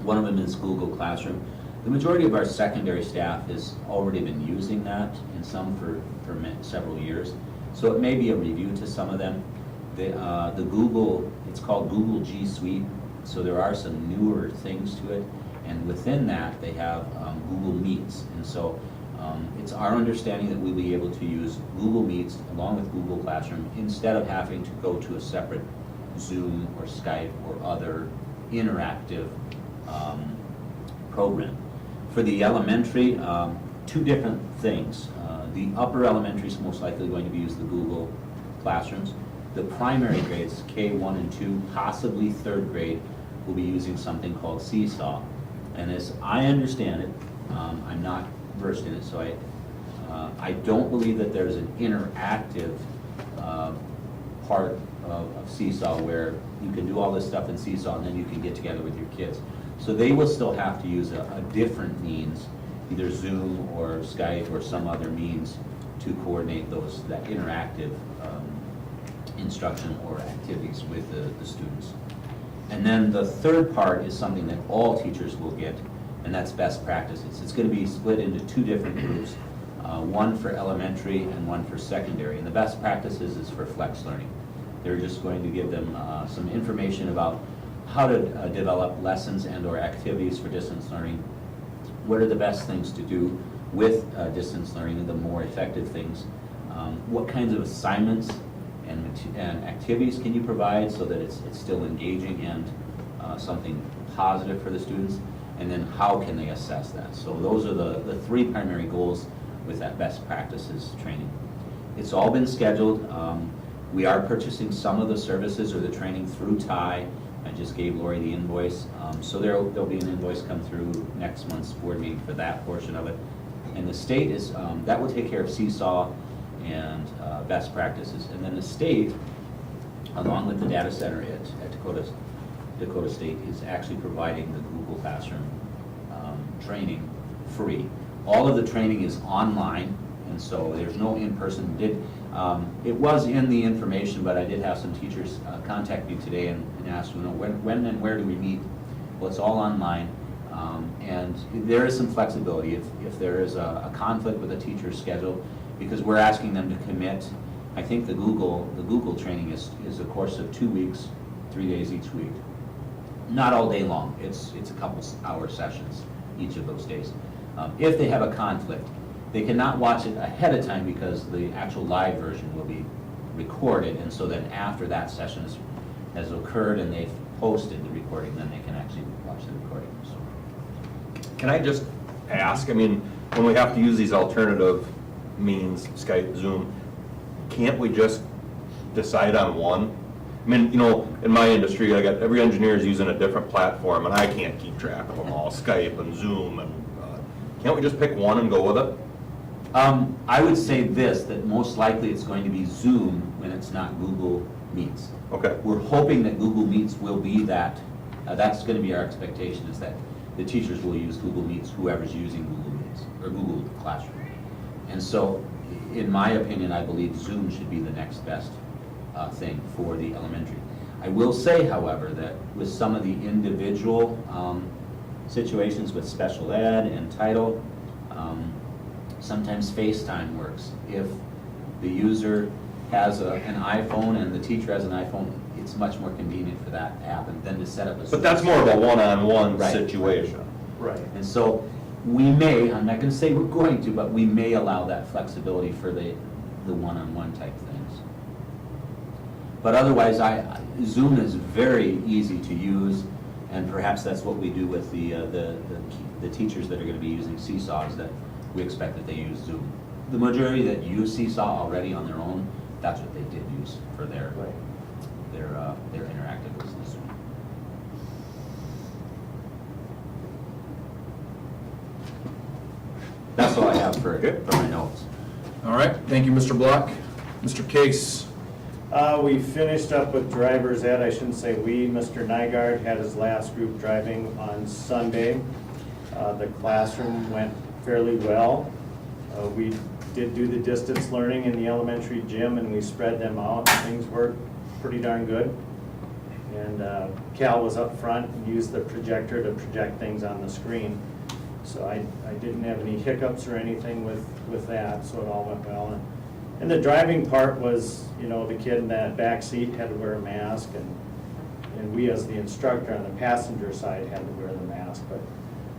D: One of them is Google Classroom. The majority of our secondary staff has already been using that, and some for several years. So it may be a review to some of them. The Google, it's called Google G Suite, so there are some newer things to it. And within that, they have Google Meets. And so it's our understanding that we'll be able to use Google Meets along with Google Classroom instead of having to go to a separate Zoom or Skype or other interactive program. For the elementary, 2 different things. The upper elementary is most likely going to be using the Google Classrooms. The primary grades, K1 and 2, possibly 3rd grade, will be using something called Seesaw. And as I understand it, I'm not versed in it, so I don't believe that there's an interactive part of Seesaw where you can do all this stuff in Seesaw and then you can get together with your kids. So they will still have to use a different means, either Zoom or Skype or some other means to coordinate that interactive instruction or activities with the students. And then the third part is something that all teachers will get, and that's best practices. It's going to be split into 2 different groups, one for elementary and one for secondary. And the best practices is for flex learning. They're just going to give them some information about how to develop lessons and or activities for distance learning. What are the best things to do with distance learning, the more effective things? What kinds of assignments and activities can you provide so that it's still engaging and something positive for the students? And then how can they assess that? So those are the 3 primary goals with that best practices training. It's all been scheduled. We are purchasing some of the services or the training through TIE. I just gave Lori the invoice. So there'll be an invoice come through next month's board meeting for that portion of it. And the state is, that will take care of Seesaw and best practices. And then the state, along with the data center at Dakota State, is actually providing the Google Classroom training free. All of the training is online, and so there's no in-person. It was in the information, but I did have some teachers contact me today and ask, when and where do we meet? Well, it's all online, and there is some flexibility if there is a conflict with a teacher's schedule, because we're asking them to commit. I think the Google training is a course of 2 weeks, 3 days each week. Not all day long. It's a couple hour sessions each of those days. If they have a conflict, they cannot watch it ahead of time because the actual live version will be recorded, and so then after that session has occurred and they've posted the recording, then they can actually watch the recording. So.
A: Can I just ask, I mean, when we have to use these alternative means, Skype, Zoom, can't we just decide on one? I mean, in my industry, every engineer is using a different platform, and I can't keep track of them all, Skype and Zoom, and can't we just pick one and go with it?
D: I would say this, that most likely it's going to be Zoom when it's not Google Meets.
A: Okay.
D: We're hoping that Google Meets will be that. That's going to be our expectation, is that the teachers will use Google Meets, whoever's using Google Meets, or Google Classroom. And so, in my opinion, I believe Zoom should be the next best thing for the elementary. I will say, however, that with some of the individual situations with special ed and title, sometimes FaceTime works. If the user has an iPhone and the teacher has an iPhone, it's much more convenient for that to happen than to set up a...
A: But that's more of a one-on-one situation.
D: Right. And so we may, I'm not going to say we're going to, but we may allow that flexibility for the one-on-one type things. But otherwise, Zoom is very easy to use, and perhaps that's what we do with the teachers that are going to be using Seesaw, is that we expect that they use Zoom. The majority that use Seesaw already on their own, that's what they did use for their interactive with Zoom. That's all I have for my notes.
E: All right, thank you, Mr. Block. Mr. Case,
Q: We finished up with driver's ed. I shouldn't say we. Mr. Nygaard had his last group driving on Sunday. The classroom went fairly well. We did do the distance learning in the elementary gym, and we spread them out. Things worked pretty darn good. And Cal was up front and used the projector to project things on the screen. So I didn't have any hiccups or anything with that, so it all went well. And the driving part was, you know, the kid in that back seat had to wear a mask, and we as the instructor on the passenger side had to wear the mask. But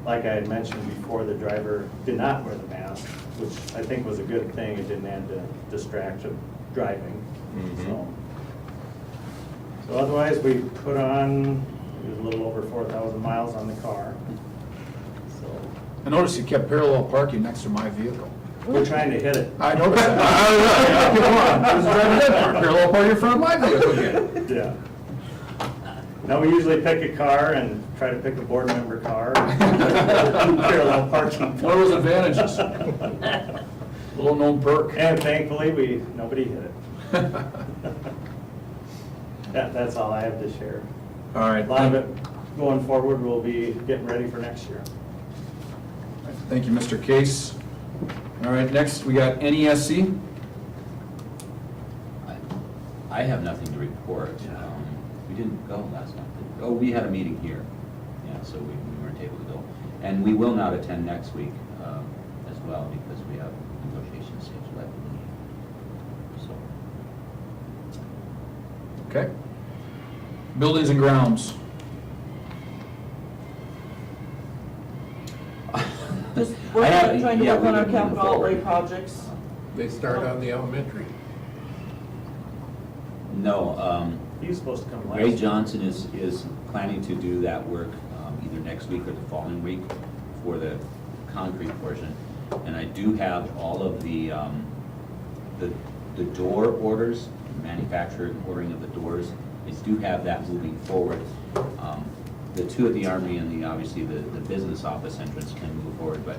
Q: like I had mentioned before, the driver did not wear the mask, which I think was a good thing. It didn't add to distraction driving. So otherwise, we put on a little over 4,000 miles on the car.
E: I noticed you kept parallel parking next to my vehicle.
Q: We're trying to hit it.
E: I noticed that. Come on, I was driving that part, parallel parking in front of my vehicle again.
Q: Yeah. Now, we usually pick a car and try to pick a board member car. Parallel parking.
E: One of those advantages. Little known perk.
Q: And thankfully, nobody hit it. That's all I have to share.
E: All right.
Q: A lot of it going forward, we'll be getting ready for next year.
E: Thank you, Mr. Case. All right, next we got NESC.
D: I have nothing to report. We didn't go last month. Oh, we had a meeting here. Yeah, so we weren't able to go. And we will not attend next week as well because we have negotiations scheduled, I believe. So.
E: Okay. Buildings and grounds.
F: Just trying to work on our capital outlay projects.
B: They start on the elementary.
D: No,
Q: He's supposed to come last.
D: Ray Johnson is planning to do that work either next week or the following week for the concrete portion. And I do have all of the door orders, manufacturer ordering of the doors. I do have that moving forward. The two at the Armory and obviously the business office entrance can move forward, but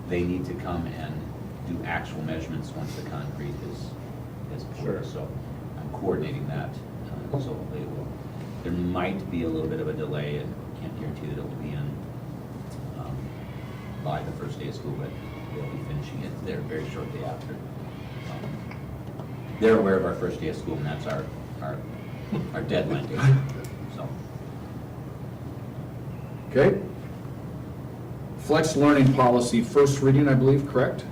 D: they need to come and do actual measurements once the concrete is poured. So I'm coordinating that. So they will. There might be a little bit of a delay, and can't guarantee that it will be in by the first day of school, but they'll be finishing it there very shortly after. They're aware of our first day of school, and that's our deadline date. So.
E: Okay. Flex learning policy, first reading, I believe, correct?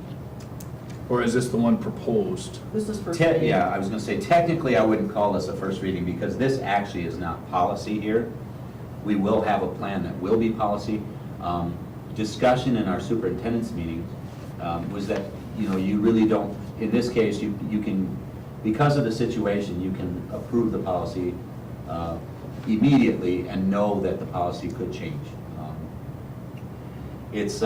E: Or is this the one proposed?
F: This is first reading.
D: Yeah, I was going to say, technically, I wouldn't call this a first reading because this actually is not policy here. We will have a plan that will be policy. Discussion in our superintendent's meeting was that, you know, you really don't, in this case, you can, because of the situation, you can approve the policy immediately and know that the policy could change. It's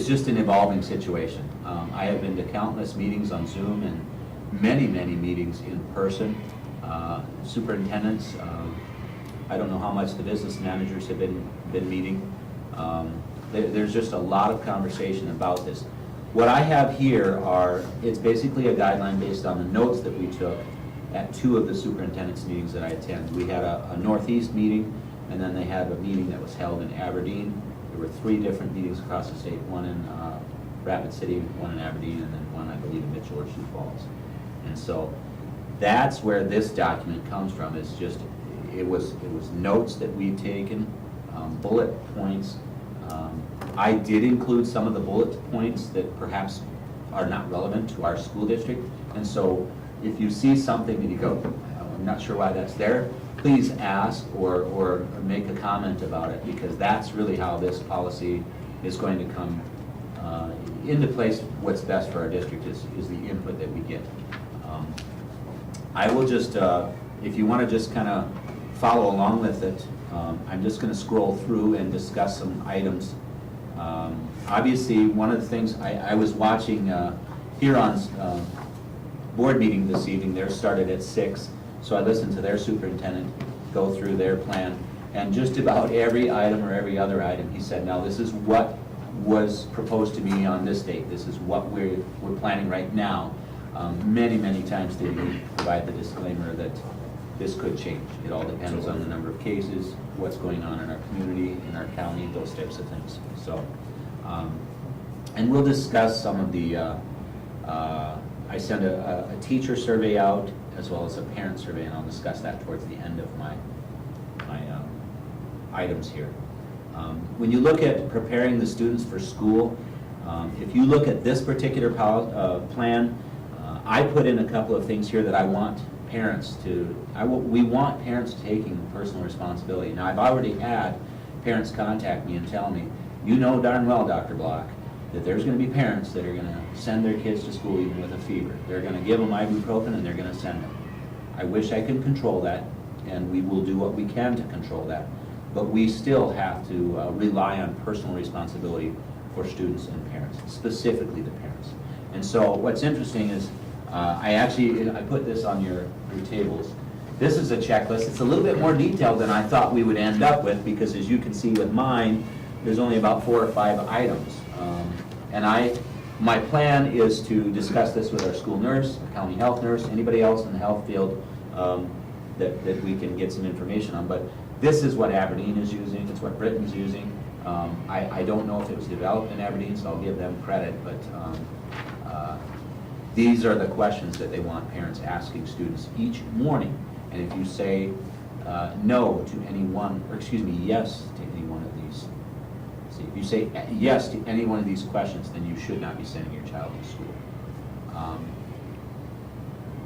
D: just an evolving situation. I have been to countless meetings on Zoom and many, many meetings in person. Superintendents, I don't know how much the business managers have been meeting. There's just a lot of conversation about this. What I have here it's basically a guideline based on the notes that we took at two of the superintendent's meetings that I attended. We had a Northeast meeting, and then they had a meeting that was held in Aberdeen. There were 3 different meetings across the state, one in Rapid City, one in Aberdeen, and then one, I believe, in Mitchell or Sioux Falls. And so that's where this document comes from. It's just, it was notes that we'd taken, bullet points. I did include some of the bullet points that perhaps are not relevant to our school district. And so if you see something that you go, I'm not sure why that's there, please ask or make a comment about it, because that's really how this policy is going to come into place. What's best for our district is the input that we get. I will just, if you want to just kind of follow along with it, I'm just going to scroll through and discuss some items. Obviously, one of the things I was watching Huron's board meeting this evening, theirs started at 6, so I listened to their superintendent go through their plan, and just about every item or every other item, he said, now this is what was proposed to me on this date, this is what we're planning right now. Many times did we provide the disclaimer that this could change. It all depends on the number of cases, what's going on in our community, in our county, those types of things. So, and we'll discuss some of the, I sent a teacher survey out as well as a parent survey, and I'll discuss that towards the end of my items here. When you look at preparing the students for school, if you look at this particular plan, I put in a couple of things here that I want parents to, we want parents taking personal responsibility. Now, I've already had parents contact me and tell me, you know darn well, Dr. Block, that there's going to be parents that are going to send their kids to school even with a fever. They're going to give them ibuprofen and they're going to send them. I wish I could control that, and we will do what we can to control that. But we still have to rely on personal responsibility for students and parents, specifically the parents. And so what's interesting is, I put this on your tables. This is a checklist. It's a little bit more detailed than I thought we would end up with, because as you can see with mine, there's only about 4 or 5 items. And my plan is to discuss this with our school nurse, county health nurse, anybody else in the health field that we can get some information on. But this is what Aberdeen is using. It's what Britain's using. I don't know if it was developed in Aberdeen, so I'll give them credit. But these are the questions that they want parents asking students each morning. And if you say no to any one, or excuse me, yes to any one of these, see, if you say yes to any one of these questions, then you should not be sending your child to school.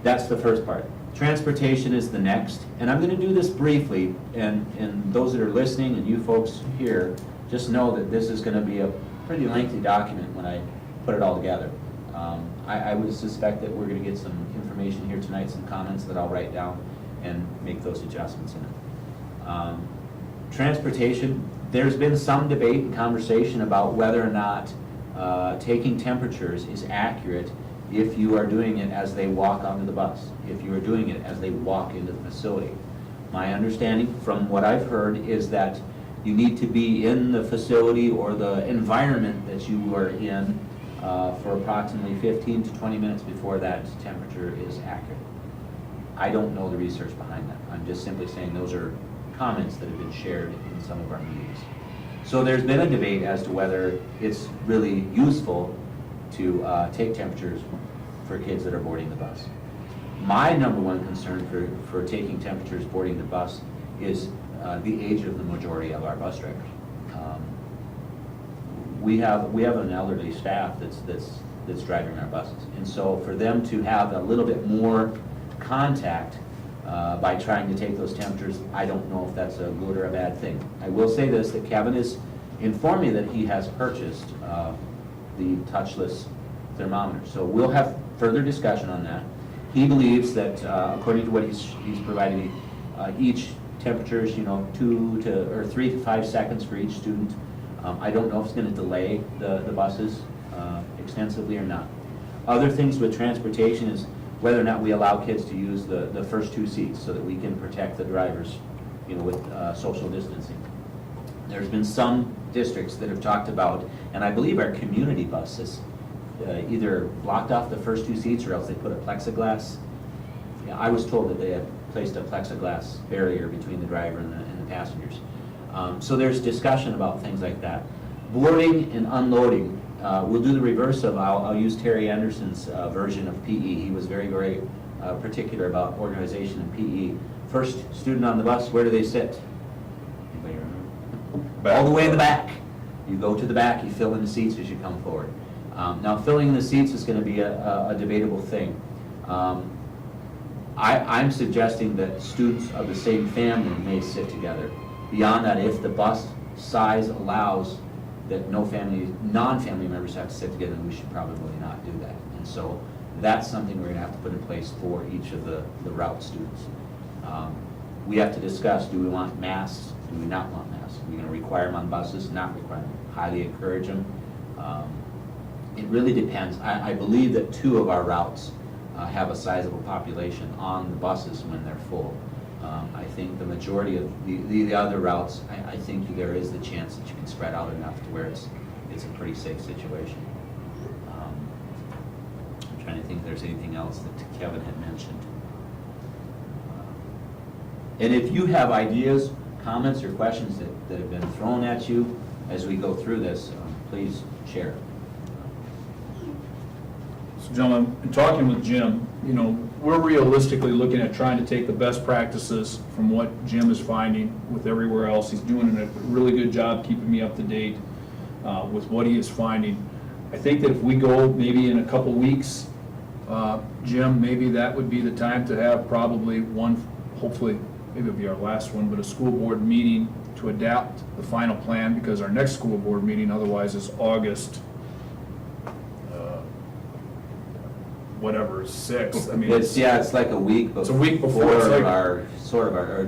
D: That's the first part. Transportation is the next, and I'm going to do this briefly, and those that are listening and you folks here, just know that this is going to be a pretty lengthy document when I put it all together. I would suspect that we're going to get some information here tonight, some comments that I'll write down and make those adjustments in it. Transportation, there's been some debate and conversation about whether or not taking temperatures is accurate if you are doing it as they walk onto the bus, if you are doing it as they walk into the facility. My understanding from what I've heard is that you need to be in the facility or the environment that you are in for approximately 15 to 20 minutes before that temperature is accurate. I don't know the research behind that. I'm just simply saying those are comments that have been shared in some of our meetings. So there's been a debate as to whether it's really useful to take temperatures for kids that are boarding the bus. My number one concern for taking temperatures boarding the bus is the age of the majority of our bus drivers. We have an elderly staff that's driving our buses, and so for them to have a little bit more contact by trying to take those temperatures, I don't know if that's a good or a bad thing. I will say this, that Kevin has informed me that he has purchased the touchless thermometer, so we'll have further discussion on that. He believes that according to what he's provided me, each temperature is 3 to 5 seconds for each student. I don't know if it's going to delay the buses extensively or not. Other things with transportation is whether or not we allow kids to use the first 2 seats so that we can protect the drivers, with social distancing. There's been some districts that have talked about, and I believe our community buses either blocked off the first 2 seats or else they put a plexiglass. I was told that they had placed a plexiglass barrier between the driver and the passengers. So there's discussion about things like that. Boarding and unloading, we'll do the reverse of, I'll use Terry Anderson's version of PE. He was very, very particular about organization in PE. First student on the bus, where do they sit? Anybody remember? All the way in the back. You go to the back, you fill in the seats as you come forward. Now filling in the seats is going to be a debatable thing. I'm suggesting that students of the same family may sit together. Beyond that, if the bus size allows that non-family members have to sit together, we should probably not do that. And so that's something we're going to have to put in place for each of the route students. We have to discuss, do we want masks? Do we not want masks? Are we going to require them on buses? Not require them. Highly encourage them. It really depends. I believe that 2 of our routes have a sizable population on the buses when they're full. I think the majority of the other routes, I think there is the chance that you can spread out enough to where it's a pretty safe situation. I'm trying to think, there's anything else that Kevin had mentioned. And if you have ideas, comments, or questions that have been thrown at you as we go through this, please share.
E: So gentlemen, in talking with Jim, we're realistically looking at trying to take the best practices from what Jim is finding with everywhere else. He's doing a really good job keeping me up to date with what he is finding. I think that if we go maybe in a couple weeks, Jim, maybe that would be the time to have probably one, hopefully, maybe it'll be our last one, but a school board meeting to adapt the final plan, because our next school board meeting otherwise is August, whatever, 6th. I mean,
D: It's like a week before.
E: It's a week before. It's like
D: or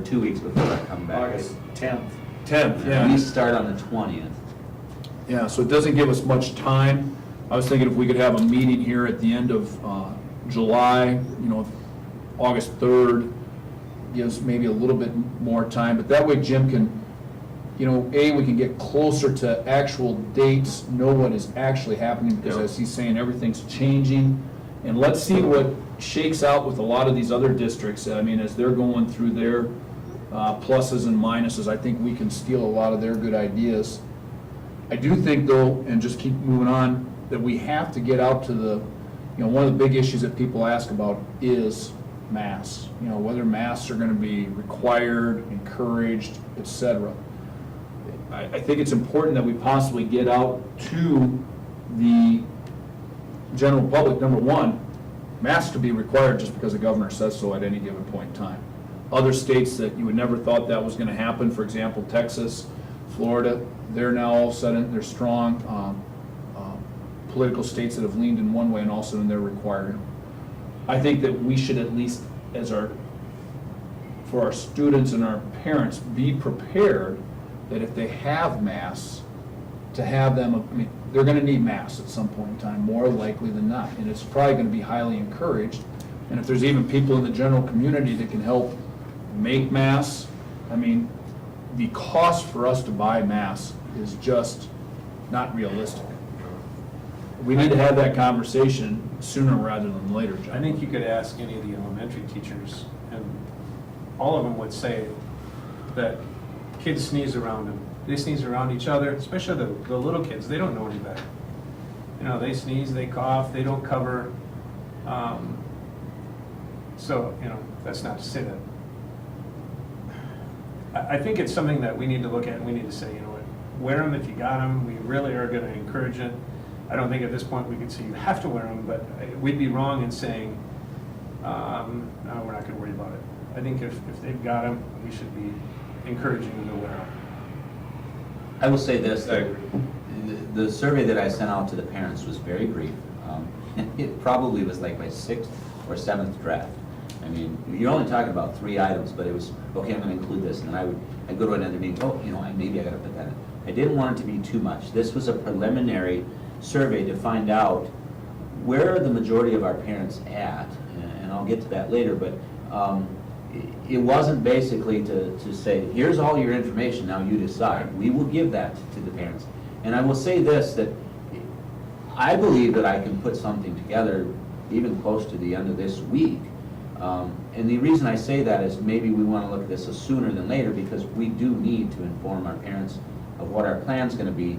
D: 2 weeks before I come back.
Q: August 10th.
E: 10th, yeah.
D: We start on the 20th.
E: Yeah, so it doesn't give us much time. I was thinking if we could have a meeting here at the end of July, August 3rd, gives maybe a little bit more time, but that way Jim can, we can get closer to actual dates, know what is actually happening, because as he's saying, everything's changing. And let's see what shakes out with a lot of these other districts. I mean, as they're going through their pluses and minuses, I think we can steal a lot of their good ideas. I do think, though, and just keep moving on, that we have to get out to the, one of the big issues that people ask about is masks. Whether masks are going to be required, encouraged, etc. I think it's important that we possibly get out to the general public. Number one, masks to be required just because the governor says so at any given point in time. Other states that you would never thought that was going to happen, for example, Texas, Florida, they're now all of a sudden, they're strong political states that have leaned in one way, and all of a sudden they're requiring. I think that we should at least, for our students and our parents, be prepared that if they have masks, to have them, they're going to need masks at some point in time, more likely than not, and it's probably going to be highly encouraged. And if there's even people in the general community that can help make masks, the cost for us to buy masks is just not realistic. We need to have that conversation sooner rather than later, John.
O: I think you could ask any of the elementary teachers, and all of them would say that kids sneeze around them. They sneeze around each other, especially the little kids. They don't know any better. They sneeze, they cough, they don't cover. That's not to say that. I think it's something that we need to look at, and we need to say, wear them if you got them. We really are going to encourage it. I don't think at this point we could say you have to wear them, but we'd be wrong in saying, no, we're not going to worry about it. I think if they've got them, we should be encouraging them to wear them.
D: I will say this, the survey that I sent out to the parents was very brief. It probably was like my 6th or 7th draft. You're only talking about 3 items, but it was, okay, I'm going to include this, and then I'd go to another meeting, maybe I got to put that in. I didn't want it to be too much. This was a preliminary survey to find out where are the majority of our parents at, and I'll get to that later, but it wasn't basically to say, here's all your information, now you decide. We will give that to the parents. And I will say this, that I believe that I can put something together even close to the end of this week. And the reason I say that is maybe we want to look at this as sooner than later, because we do need to inform our parents of what our plan's going to be,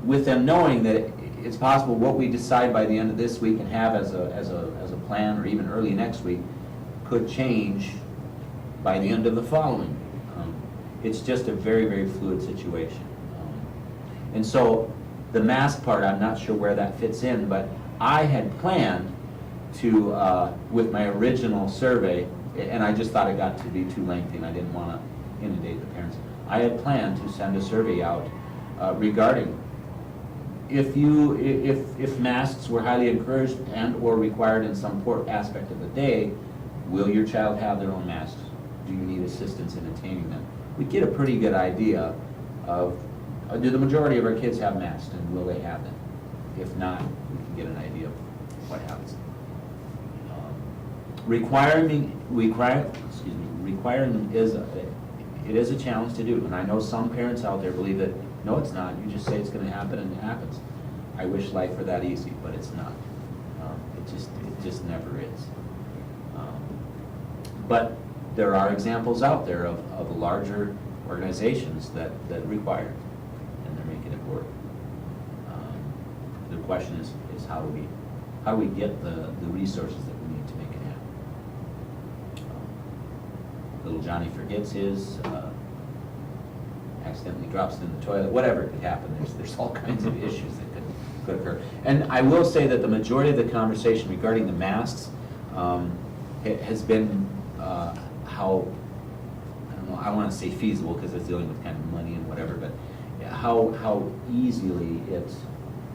D: with them knowing that it's possible what we decide by the end of this week and have as a plan, or even early next week, could change by the end of the following. It's just a very, very fluid situation. And so the mask part, I'm not sure where that fits in, but I had planned to, with my original survey, and I just thought it got to be too lengthy and I didn't want to inundate the parents. I had planned to send a survey out regarding if masks were highly encouraged and or required in some aspect of the day, will your child have their own masks? Do you need assistance in attaining them? We get a pretty good idea of, do the majority of our kids have masks, and will they have them? If not, we can get an idea of what happens. Requiring them is a challenge to do, and I know some parents out there believe that no, it's not. You just say it's going to happen, and it happens. I wish life were that easy, but it's not. It just never is. But there are examples out there of larger organizations that require it, and they're making it work. The question is how do we get the resources that we need to make it happen? Little Johnny forgets his, accidentally drops it in the toilet, whatever could happen. There's all kinds of issues that could occur. And I will say that the majority of the conversation regarding the masks has been how, I don't know, I want to say feasible because it's dealing with kind of money and whatever, but how easily it's,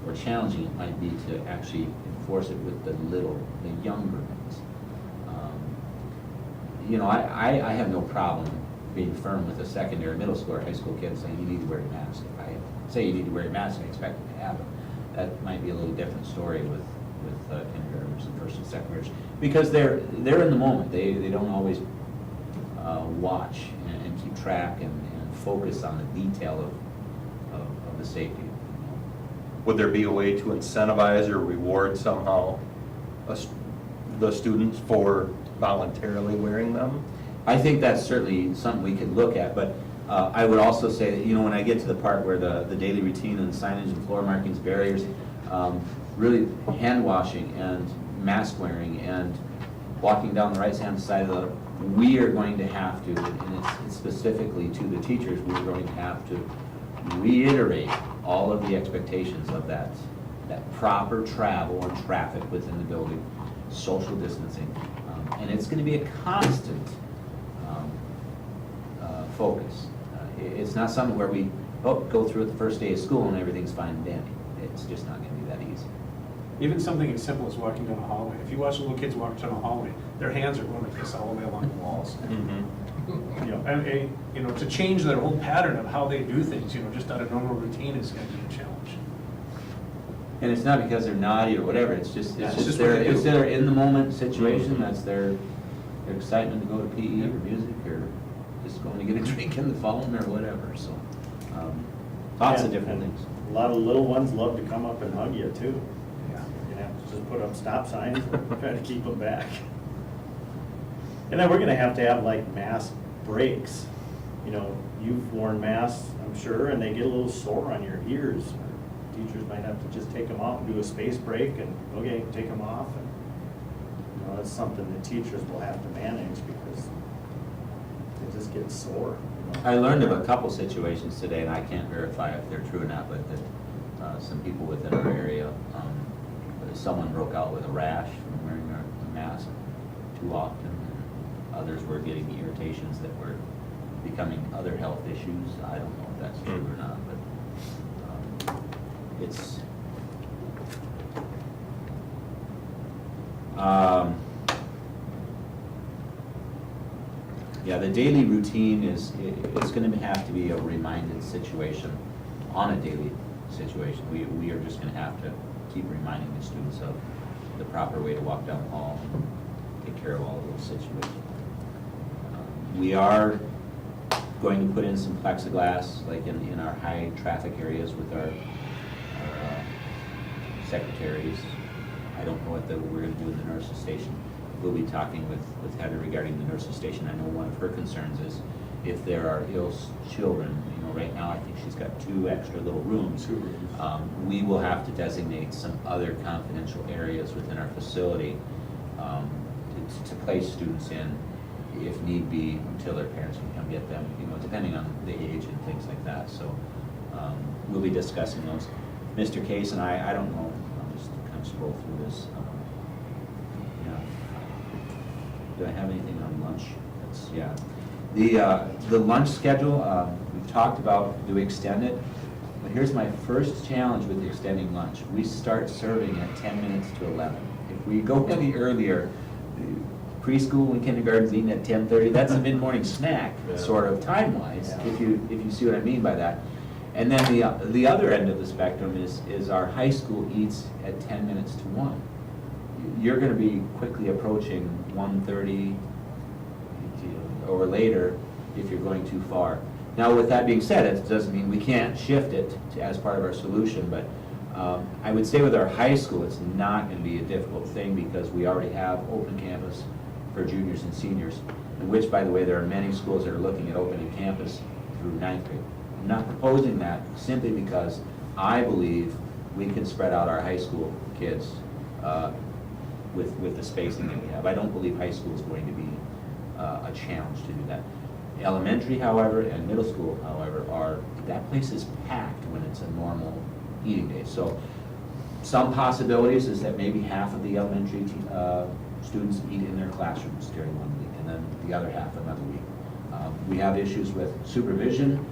D: or challenging it might be to actually enforce it with the younger ones. I have no problem being firm with a secondary, middle school, or high school kid saying you need to wear a mask. If I say you need to wear a mask, I expect them to have it. That might be a little different story with kindergartners and first and second graders, because they're in the moment. They don't always watch and keep track and focus on the detail of the safety.
A: Would there be a way to incentivize or reward somehow the students for voluntarily wearing them?
D: I think that's certainly something we could look at, but I would also say that, when I get to the part where the daily routine and signage and floor markings, barriers, really hand washing and mask wearing and walking down the right-hand side of the, we are going to have to, and it's specifically to the teachers, we're going to have to reiterate all of the expectations of that proper travel and traffic within the building, social distancing, and it's going to be a constant focus. It's not something where we go through it the first day of school and everything's fine and dandy. It's just not going to be that easy.
O: Even something as simple as walking down a hallway. If you watch little kids walk down a hallway, their hands are going like this all the way along the walls.
A: Mm-hmm.
O: To change their whole pattern of how they do things, just out of normal routine is going to be a challenge.
D: And it's not because they're naughty or whatever. It's just
O: it's
D: their in the moment situation. That's their excitement to go to PE or music or just going to get a drink in the phone or whatever. So lots of different things.
Q: A lot of little ones love to come up and hug you too. You're gonna have to just put up stop signs and try to keep them back. And then we're gonna have like mask breaks. You've worn masks, I'm sure, and they get a little sore on your ears. Teachers might have to just take them off and do a space break and, okay, take them off. And, that's something that teachers will have to manage because they just get sore.
D: I learned of a couple situations today, and I can't verify if they're true or not, but that some people within our area, someone broke out with a rash from wearing a mask too often. And others were getting irritations that were becoming other health issues. I don't know if that's true or not, but it's the daily routine it's going to have to be a reminded situation on a daily situation. We are just going to have to keep reminding the students of the proper way to walk down the hall and take care of all of those situations. We are going to put in some plexiglass, like in our high traffic areas with our secretaries. I don't know what we're going to do in the nurses station. We'll be talking with Heather regarding the nurses station. I know one of her concerns is if there are ill children. Right now I think she's got 2 extra little rooms. We will have to designate some other confidential areas within our facility to place students in, if need be, until their parents can come get them, depending on the age and things like that. So we'll be discussing those. Mr. Case and I don't know, I'll just kind of scroll through this. Do I have anything on lunch? The lunch schedule, we've talked about, do we extend it? But here's my first challenge with extending lunch. We start serving at 10 minutes to 11. If we go any earlier, preschool and kindergarten's eating at 10:30, that's a mid-morning snack, sort of time-wise, if you see what I mean by that. And then the other end of the spectrum is our high school eats at 10 minutes to 1. You're going to be quickly approaching 1:30 or later if you're going too far. Now, with that being said, it doesn't mean we can't shift it as part of our solution, but I would say with our high school, it's not going to be a difficult thing because we already have open campus for juniors and seniors, in which, by the way, there are many schools that are looking at opening campus through ninth grade. I'm not proposing that simply because I believe we can spread out our high school kids with the spacing that we have. I don't believe high school is going to be a challenge to do that. Elementary, however, and middle school, however, that place is packed when it's a normal eating day. So some possibilities is that maybe half of the elementary students eat in their classrooms during 1 week, and then the other half another week. We have issues with supervision.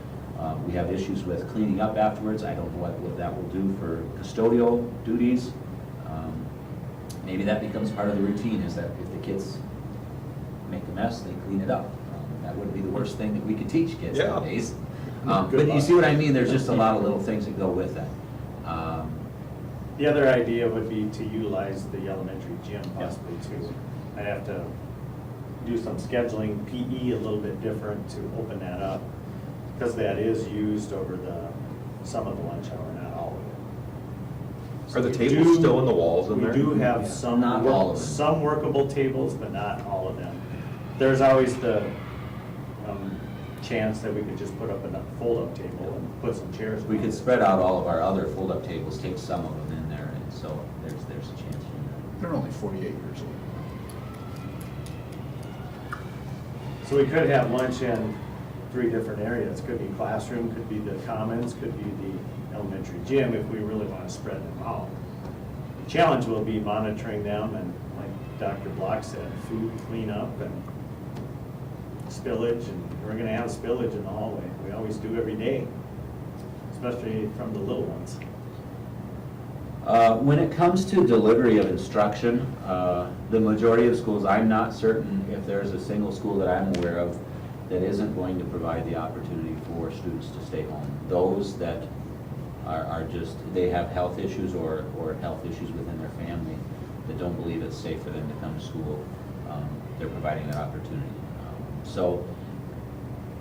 D: We have issues with cleaning up afterwards. I don't know what that will do for custodial duties. Maybe that becomes part of the routine, is that if the kids make a mess, they clean it up. That wouldn't be the worst thing that we could teach kids nowadays. But you see what I mean? There's just a lot of little things that go with that.
Q: The other idea would be to utilize the elementary gym possibly too. I'd have to do some scheduling, PE a little bit different to open that up, because that is used over some of the lunch hour, not all of it.
A: Are the tables still in the walls in there?
Q: We do have some,
D: Not all of them.
Q: some workable tables, but not all of them. There's always the chance that we could just put up a fold-up table and put some chairs.
D: We could spread out all of our other fold-up tables, take some of them in there, and so there's a chance for that.
E: They're only 48 years old.
Q: So we could have lunch in 3 different areas. Could be classroom, could be the commons, could be the elementary gym if we really want to spread them out. The challenge will be monitoring them, and like Dr. Block said, food cleanup and spillage, and we're going to have spillage in the hallway. We always do every day, especially from the little ones.
D: When it comes to delivery of instruction, the majority of schools, I'm not certain if there's a single school that I'm aware of that isn't going to provide the opportunity for students to stay home. Those that are just, they have health issues or health issues within their family that don't believe it's safe for them to come to school, they're providing that opportunity. So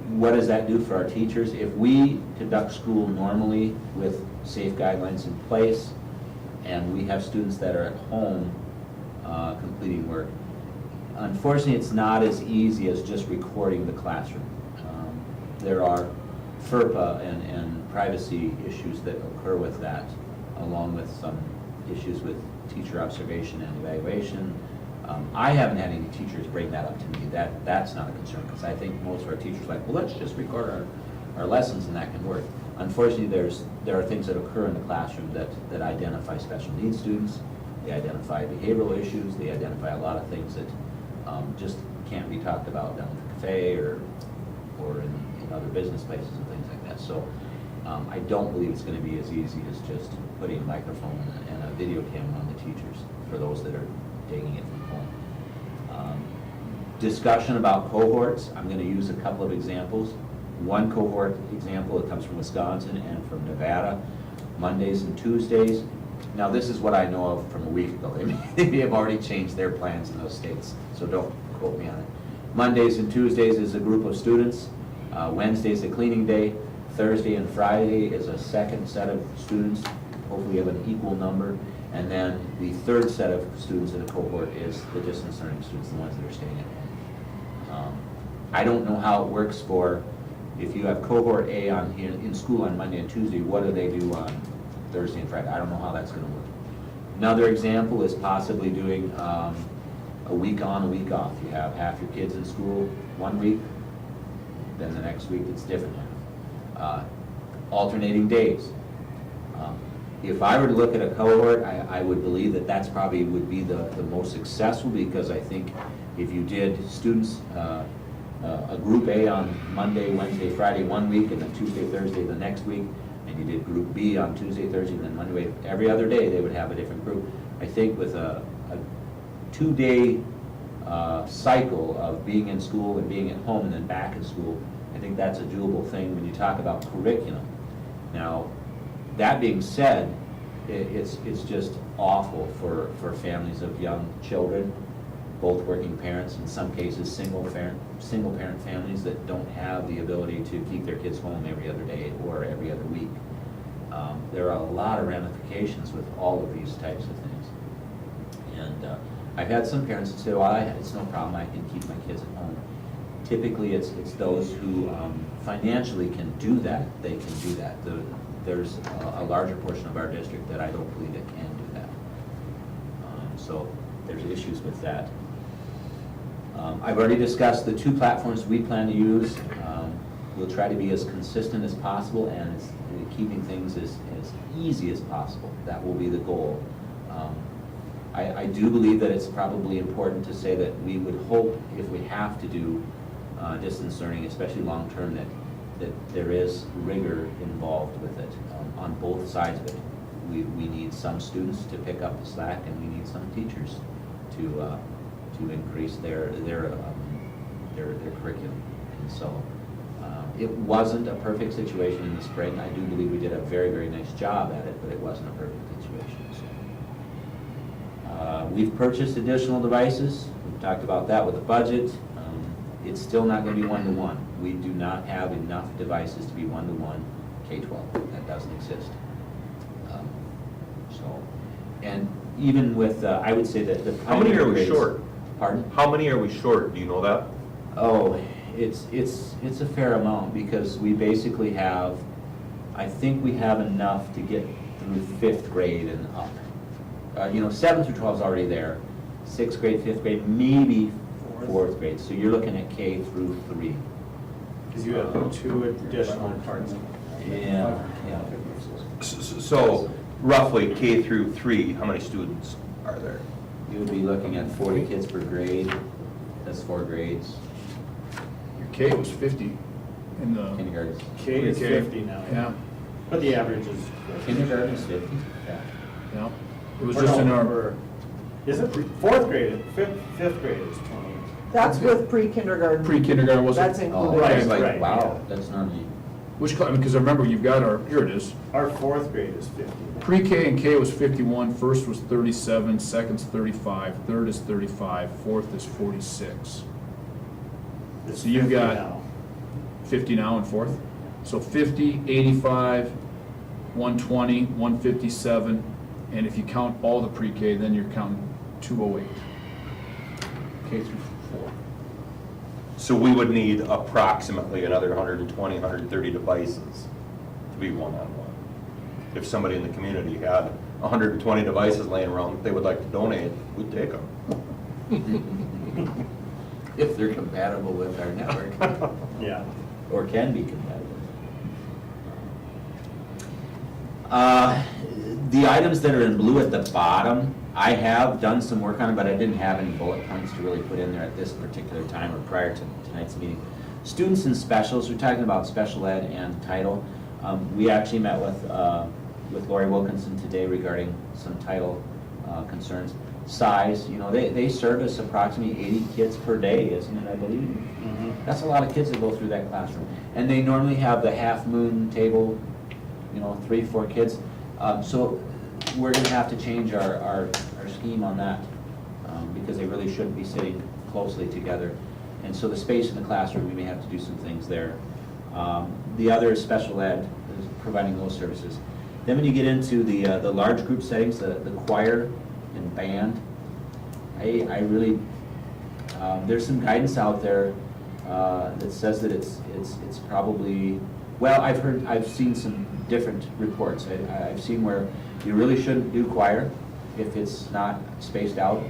D: what does that do for our teachers? If we conduct school normally with safe guidelines in place, and we have students that are at home completing work, unfortunately it's not as easy as just recording the classroom. There are FERPA and privacy issues that occur with that, along with some issues with teacher observation and evaluation. I haven't had any teachers bring that up to me. That's not a concern, because I think most of our teachers are like, well, let's just record our lessons and that can work. Unfortunately, there are things that occur in the classroom that identify special needs students, they identify behavioral issues, they identify a lot of things that just can't be talked about down at the cafe or in other business places and things like that. So I don't believe it's going to be as easy as just putting a microphone and a video camera on the teachers for those that are taking it from home. Discussion about cohorts, I'm going to use a couple of examples. One cohort example that comes from Wisconsin and from Nevada, Mondays and Tuesdays. Now this is what I know of from a week ago. They may have already changed their plans in those states, so don't quote me on it. Mondays and Tuesdays is a group of students. Wednesday's a cleaning day. Thursday and Friday is a second set of students, hopefully of an equal number. And then the third set of students in a cohort is the distance learning students, the ones that are staying at home. I don't know how it works for, if you have cohort A in school on Monday and Tuesday, what do they do on Thursday and Friday? I don't know how that's going to work. Another example is possibly doing a week on, a week off. You have half your kids in school 1 week, then the next week it's different. Alternating days. If I were to look at a cohort, I would believe that that's probably would be the most successful, because I think if you did students, a group A on Monday, Wednesday, Friday 1 week, and then Tuesday, Thursday the next week, and you did group B on Tuesday, Thursday, and then Monday, every other day they would have a different group. I think with a 2-day cycle of being in school and being at home and then back in school, I think that's a doable thing when you talk about curriculum. Now, that being said, it's just awful for families of young children, both working parents, in some cases single parent families that don't have the ability to keep their kids home every other day or every other week. There are a lot of ramifications with all of these types of things. And I've had some parents that say, well, it's no problem, I can keep my kids at home. Typically, it's those who financially can do that, they can do that. There's a larger portion of our district that I don't believe it can do that. So there's issues with that. I've already discussed the 2 platforms we plan to use. We'll try to be as consistent as possible and keeping things as easy as possible. That will be the goal. I do believe that it's probably important to say that we would hope, if we have to do distance learning, especially long-term, that there is rigor involved with it on both sides of it. We need some students to pick up the slack, and we need some teachers to increase their curriculum. And so it wasn't a perfect situation in the spring. I do believe we did a very, very nice job at it, but it wasn't a perfect situation. So we've purchased additional devices. We've talked about that with the budget. It's still not going to be one-to-one. We do not have enough devices to be one-to-one K-12. That doesn't exist. And even with, I would say that the
A: How many are we
D: grades,
A: short?
D: Pardon?
A: How many are we short? Do you know that?
D: Oh, it's a fair amount, because we basically have, I think we have enough to get through 5th grade and up. 7 through 12 is already there. 6th grade, 5th grade, maybe 4th grade. So you're looking at K through 3.
Q: Because you have 2 additional parts.
D: Yeah.
A: So roughly K through 3, how many students are there?
D: You would be looking at 40 kids per grade. That's 4 grades.
E: Your K was 50 in the
D: Kindergarten.
Q: K is 50 now.
E: Yeah.
Q: But the average is.
D: Kindergarten is 50?
Q: Yeah.
E: Yeah. It was just in our.
Q: Is it 4th grade? 5th grade is 20.
F: That's with pre-kindergarten.
E: Pre-kindergarten wasn't.
F: That's
D: Oh,
F: included.
D: I was like,
Q: Right,
D: wow,
Q: yeah.
D: that's normally.
E: Which, because I remember you've got our, here it is.
Q: Our 4th grade is 50.
E: Pre-K and K was 51, first was 37, second's 35, third is 35, fourth is 46.
Q: It's
E: So you've
Q: 50
E: got
Q: now.
E: 50 now in fourth? So 50, 85, 120, 157, and if you count all the pre-K, then you're counting 208. K through 4.
A: So we would need approximately another 120, 130 devices to be one-on-one. If somebody in the community had 120 devices laying around that they would like to donate, we'd take them.
D: If they're compatible with our network.
Q: Yeah.
D: Or can be compatible. The items that are in blue at the bottom, I have done some work on it, but I didn't have any bullet points to really put in there at this particular time or prior to tonight's meeting. Students in specials, we're talking about special ed and title. We actually met with Lori Wilkinson today regarding some title concerns. Size, they service approximately 80 kids per day, isn't it, I believe? Mm-hmm. That's a lot of kids that go through that classroom. And they normally have the half moon table, 3, 4 kids. So we're going to have to change our scheme on that because they really shouldn't be sitting closely together. And so the space in the classroom, we may have to do some things there. The other is special ed, is providing those services. Then when you get into the large group settings, the choir and band, I really, there's some guidance out there that says that it's probably, well, I've seen some different reports. I've seen where you really shouldn't do choir if it's not spaced out.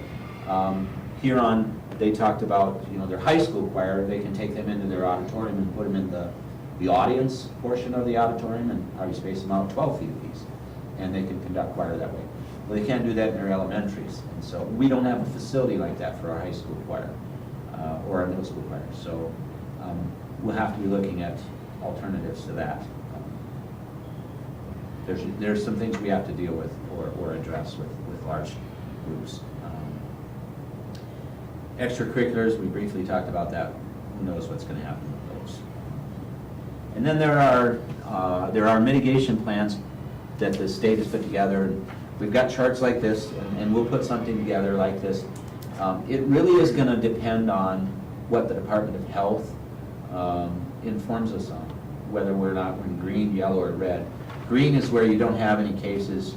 D: Here on, they talked about, their high school choir, they can take them into their auditorium and put them in the audience portion of the auditorium and probably space them out 12 feet apiece. And they can conduct choir that way. Well, they can't do that in their elementaries. And so we don't have a facility like that for our high school choir or our middle school choir. So we'll have to be looking at alternatives to that. There's some things we have to deal with or address with large groups. Extracurriculars, we briefly talked about that. Who knows what's going to happen with those? And then there are mitigation plans that the state has put together. We've got charts like this, and we'll put something together like this. It really is going to depend on what the Department of Health informs us on, whether we're not in green, yellow, or red. Green is where you don't have any cases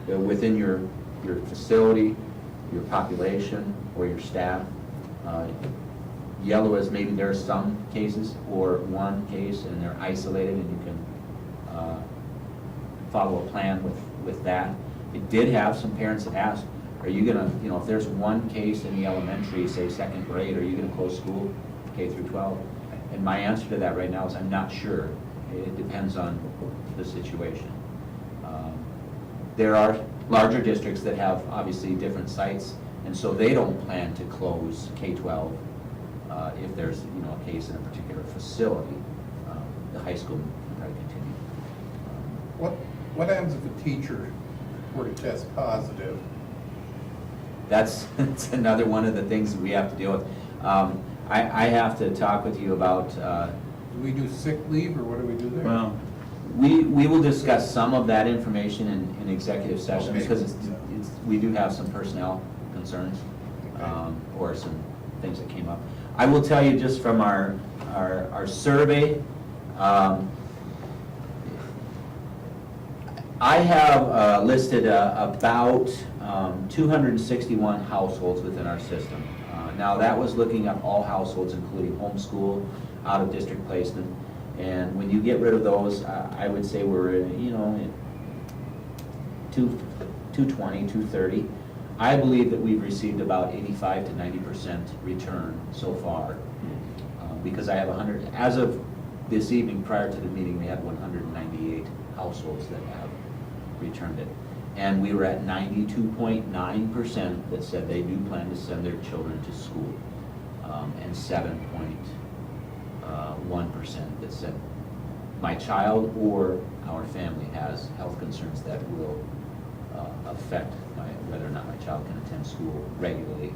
D: within your facility, your population, or your staff. Yellow is maybe there are some cases, or one case, and they're isolated, and you can follow a plan with that. It did have some parents that asked, are you gonna, if there's one case in the elementary, say second grade, are you gonna close school, K through 12? And my answer to that right now is I'm not sure. It depends on the situation. There are larger districts that have obviously different sites, and so they don't plan to close K-12 if there's a case in a particular facility. The high school can probably continue.
B: What happens if a teacher were to test positive?
D: That's another one of the things that we have to deal with. I have to talk with you about.
B: Do we do sick leave, or what do we do there?
D: Well, we will discuss some of that information in executive session, because we do have some personnel concerns or some things that came up. I will tell you just from our survey, I have listed about 261 households within our system. Now that was looking at all households, including homeschool, out-of-district placement, and when you get rid of those, I would say we're in 220, 230. I believe that we've received about 85 to 90% return so far, because I have 100, as of this evening prior to the meeting, we had 198 households that have returned it. And we were at 92.9% that said they do plan to send their children to school, and 7.1% that said my child or our family has health concerns that will affect whether or not my child can attend school regularly.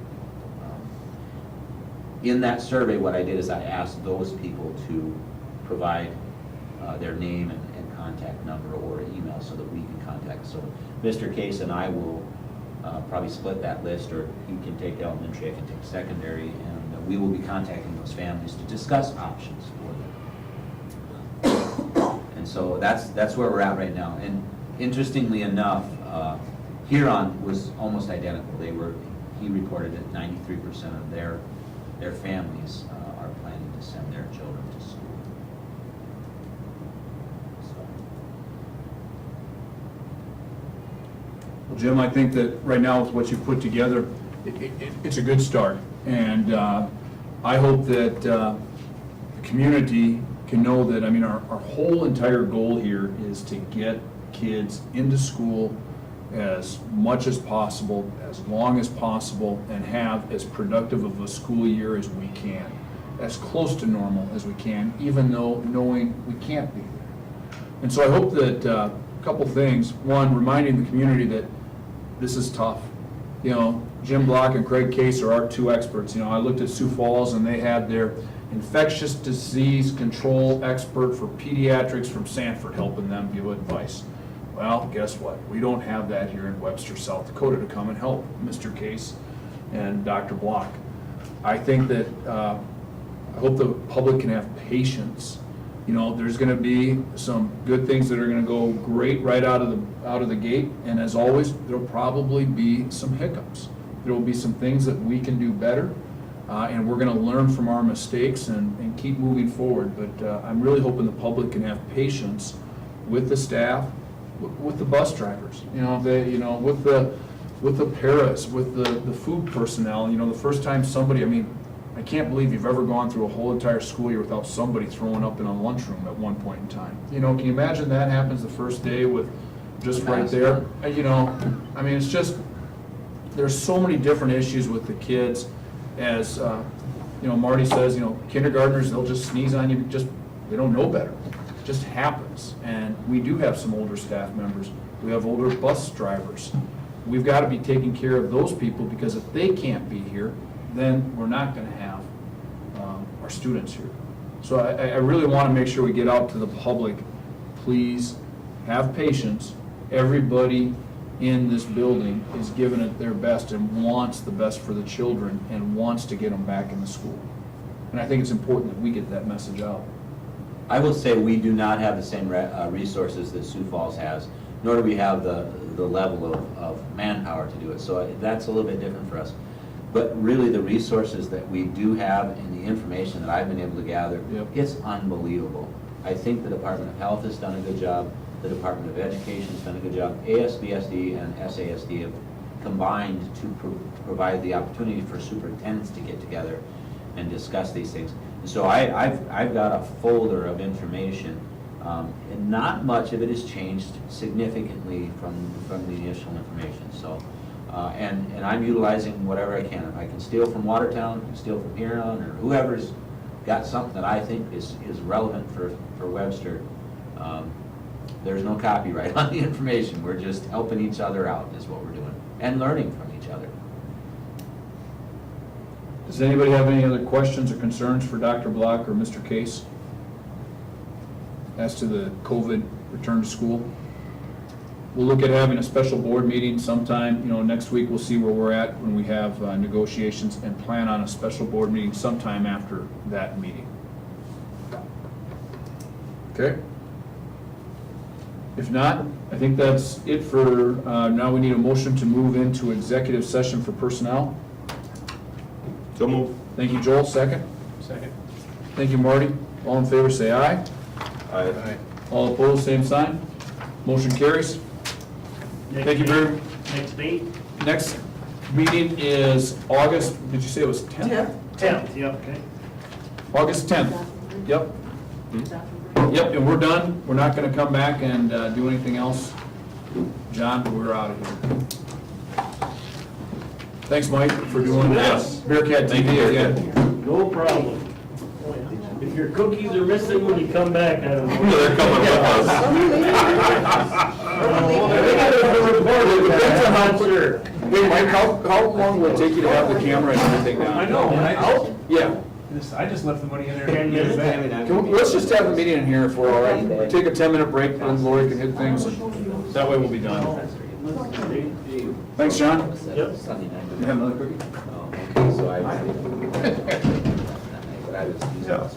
D: In that survey, what I did is I asked those people to provide their name and contact number or email so that we can contact. So Mr. Case and I will probably split that list, or he can take elementary, I can take secondary, and we will be contacting those families to discuss options for them. And so that's where we're at right now. And interestingly enough, Huron was almost identical. He reported that 93% of their families are planning to send their children to school.
E: Well, Jim, I think that right now with what you've put together, it's a good start. And I hope that the community can know that, our whole entire goal here is to get kids into school as much as possible, as long as possible, and have as productive of a school year as we can, as close to normal as we can, even though knowing we can't be there. And so I hope that a couple things. One, reminding the community that this is tough. Jim Block and Craig Case are our two experts. I looked at Sioux Falls, and they had their infectious disease control expert for pediatrics from Sanford helping them give advice. Well, guess what? We don't have that here in Webster, South Dakota, to come and help Mr. Case and Dr. Block. I think that I hope the public can have patience. There's going to be some good things that are going to go great right out of the gate, and as always, there'll probably be some hiccups. There will be some things that we can do better, and we're going to learn from our mistakes and keep moving forward. But I'm really hoping the public can have patience with the staff, with the bus drivers, with the paras, with the food personnel. The first time somebody, I can't believe you've ever gone through a whole entire school year without somebody throwing up in a lunchroom at one point in time. Can you imagine that happens the first day with just right there? It's just, there's so many different issues with the kids. As Marty says, kindergartners, they'll just sneeze on you, they don't know better. It just happens. And we do have some older staff members. We have older bus drivers. We've got to be taking care of those people, because if they can't be here, then we're not going to have our students here. So I really want to make sure we get out to the public. Please have patience. Everybody in this building is giving it their best and wants the best for the children and wants to get them back in the school. And I think it's important that we get that message out.
D: I will say we do not have the same resources that Sioux Falls has, nor do we have the level of manpower to do it. So that's a little bit different for us. But really, the resources that we do have and the information that I've been able to gather, it's unbelievable. I think the Department of Health has done a good job. The Department of Education has done a good job. ASBSD and SASD have combined to provide the opportunity for superintendents to get together and discuss these things. And so I've got a folder of information, and not much of it has changed significantly from the initial information. So, and I'm utilizing whatever I can. If I can steal from Watertown, steal from Huron, or whoever's got something that I think is relevant for Webster, there's no copyright on the information. We're just helping each other out is what we're doing, and learning from each other.
E: Does anybody have any other questions or concerns for Dr. Block or Mr. Case as to the COVID return to school? We'll look at having a special board meeting sometime, next week. We'll see where we're at when we have negotiations, and plan on a special board meeting sometime after that meeting. Okay? If not, I think that's it for, now we need a motion to move into executive session for personnel.
A: So move.
E: Thank you, Joel. Second?
O: Second.
E: Thank you, Marty. All in favor, say aye.
A: Aye.
E: All opposed, same sign. Motion carries. Thank you very much.
S: Next date?
E: Next meeting is August, did you say it was 10th?
S: 10th, yep, okay.
E: August 10th. Yep. Yep, and we're done. We're not going to come back and do anything else. John, we're out of here. Thanks, Mike, for doing this. Bearcat TV again.
S: No problem. If your cookies are missing when you come back, I don't know.
A: They're coming with us.
S: I'm not sure.
E: Hey, Mike, how long will it take you to have the camera and everything down?
O: I know, and
E: Yeah.
O: I just left the money in there.
S: 10 minutes.
E: Let's just have a meeting in here if we're all right. Take a 10-minute break, and Lori can hit things. That way we'll be done. Thanks, John.
S: Yep.
E: You have another cookie?
D: Okay, so I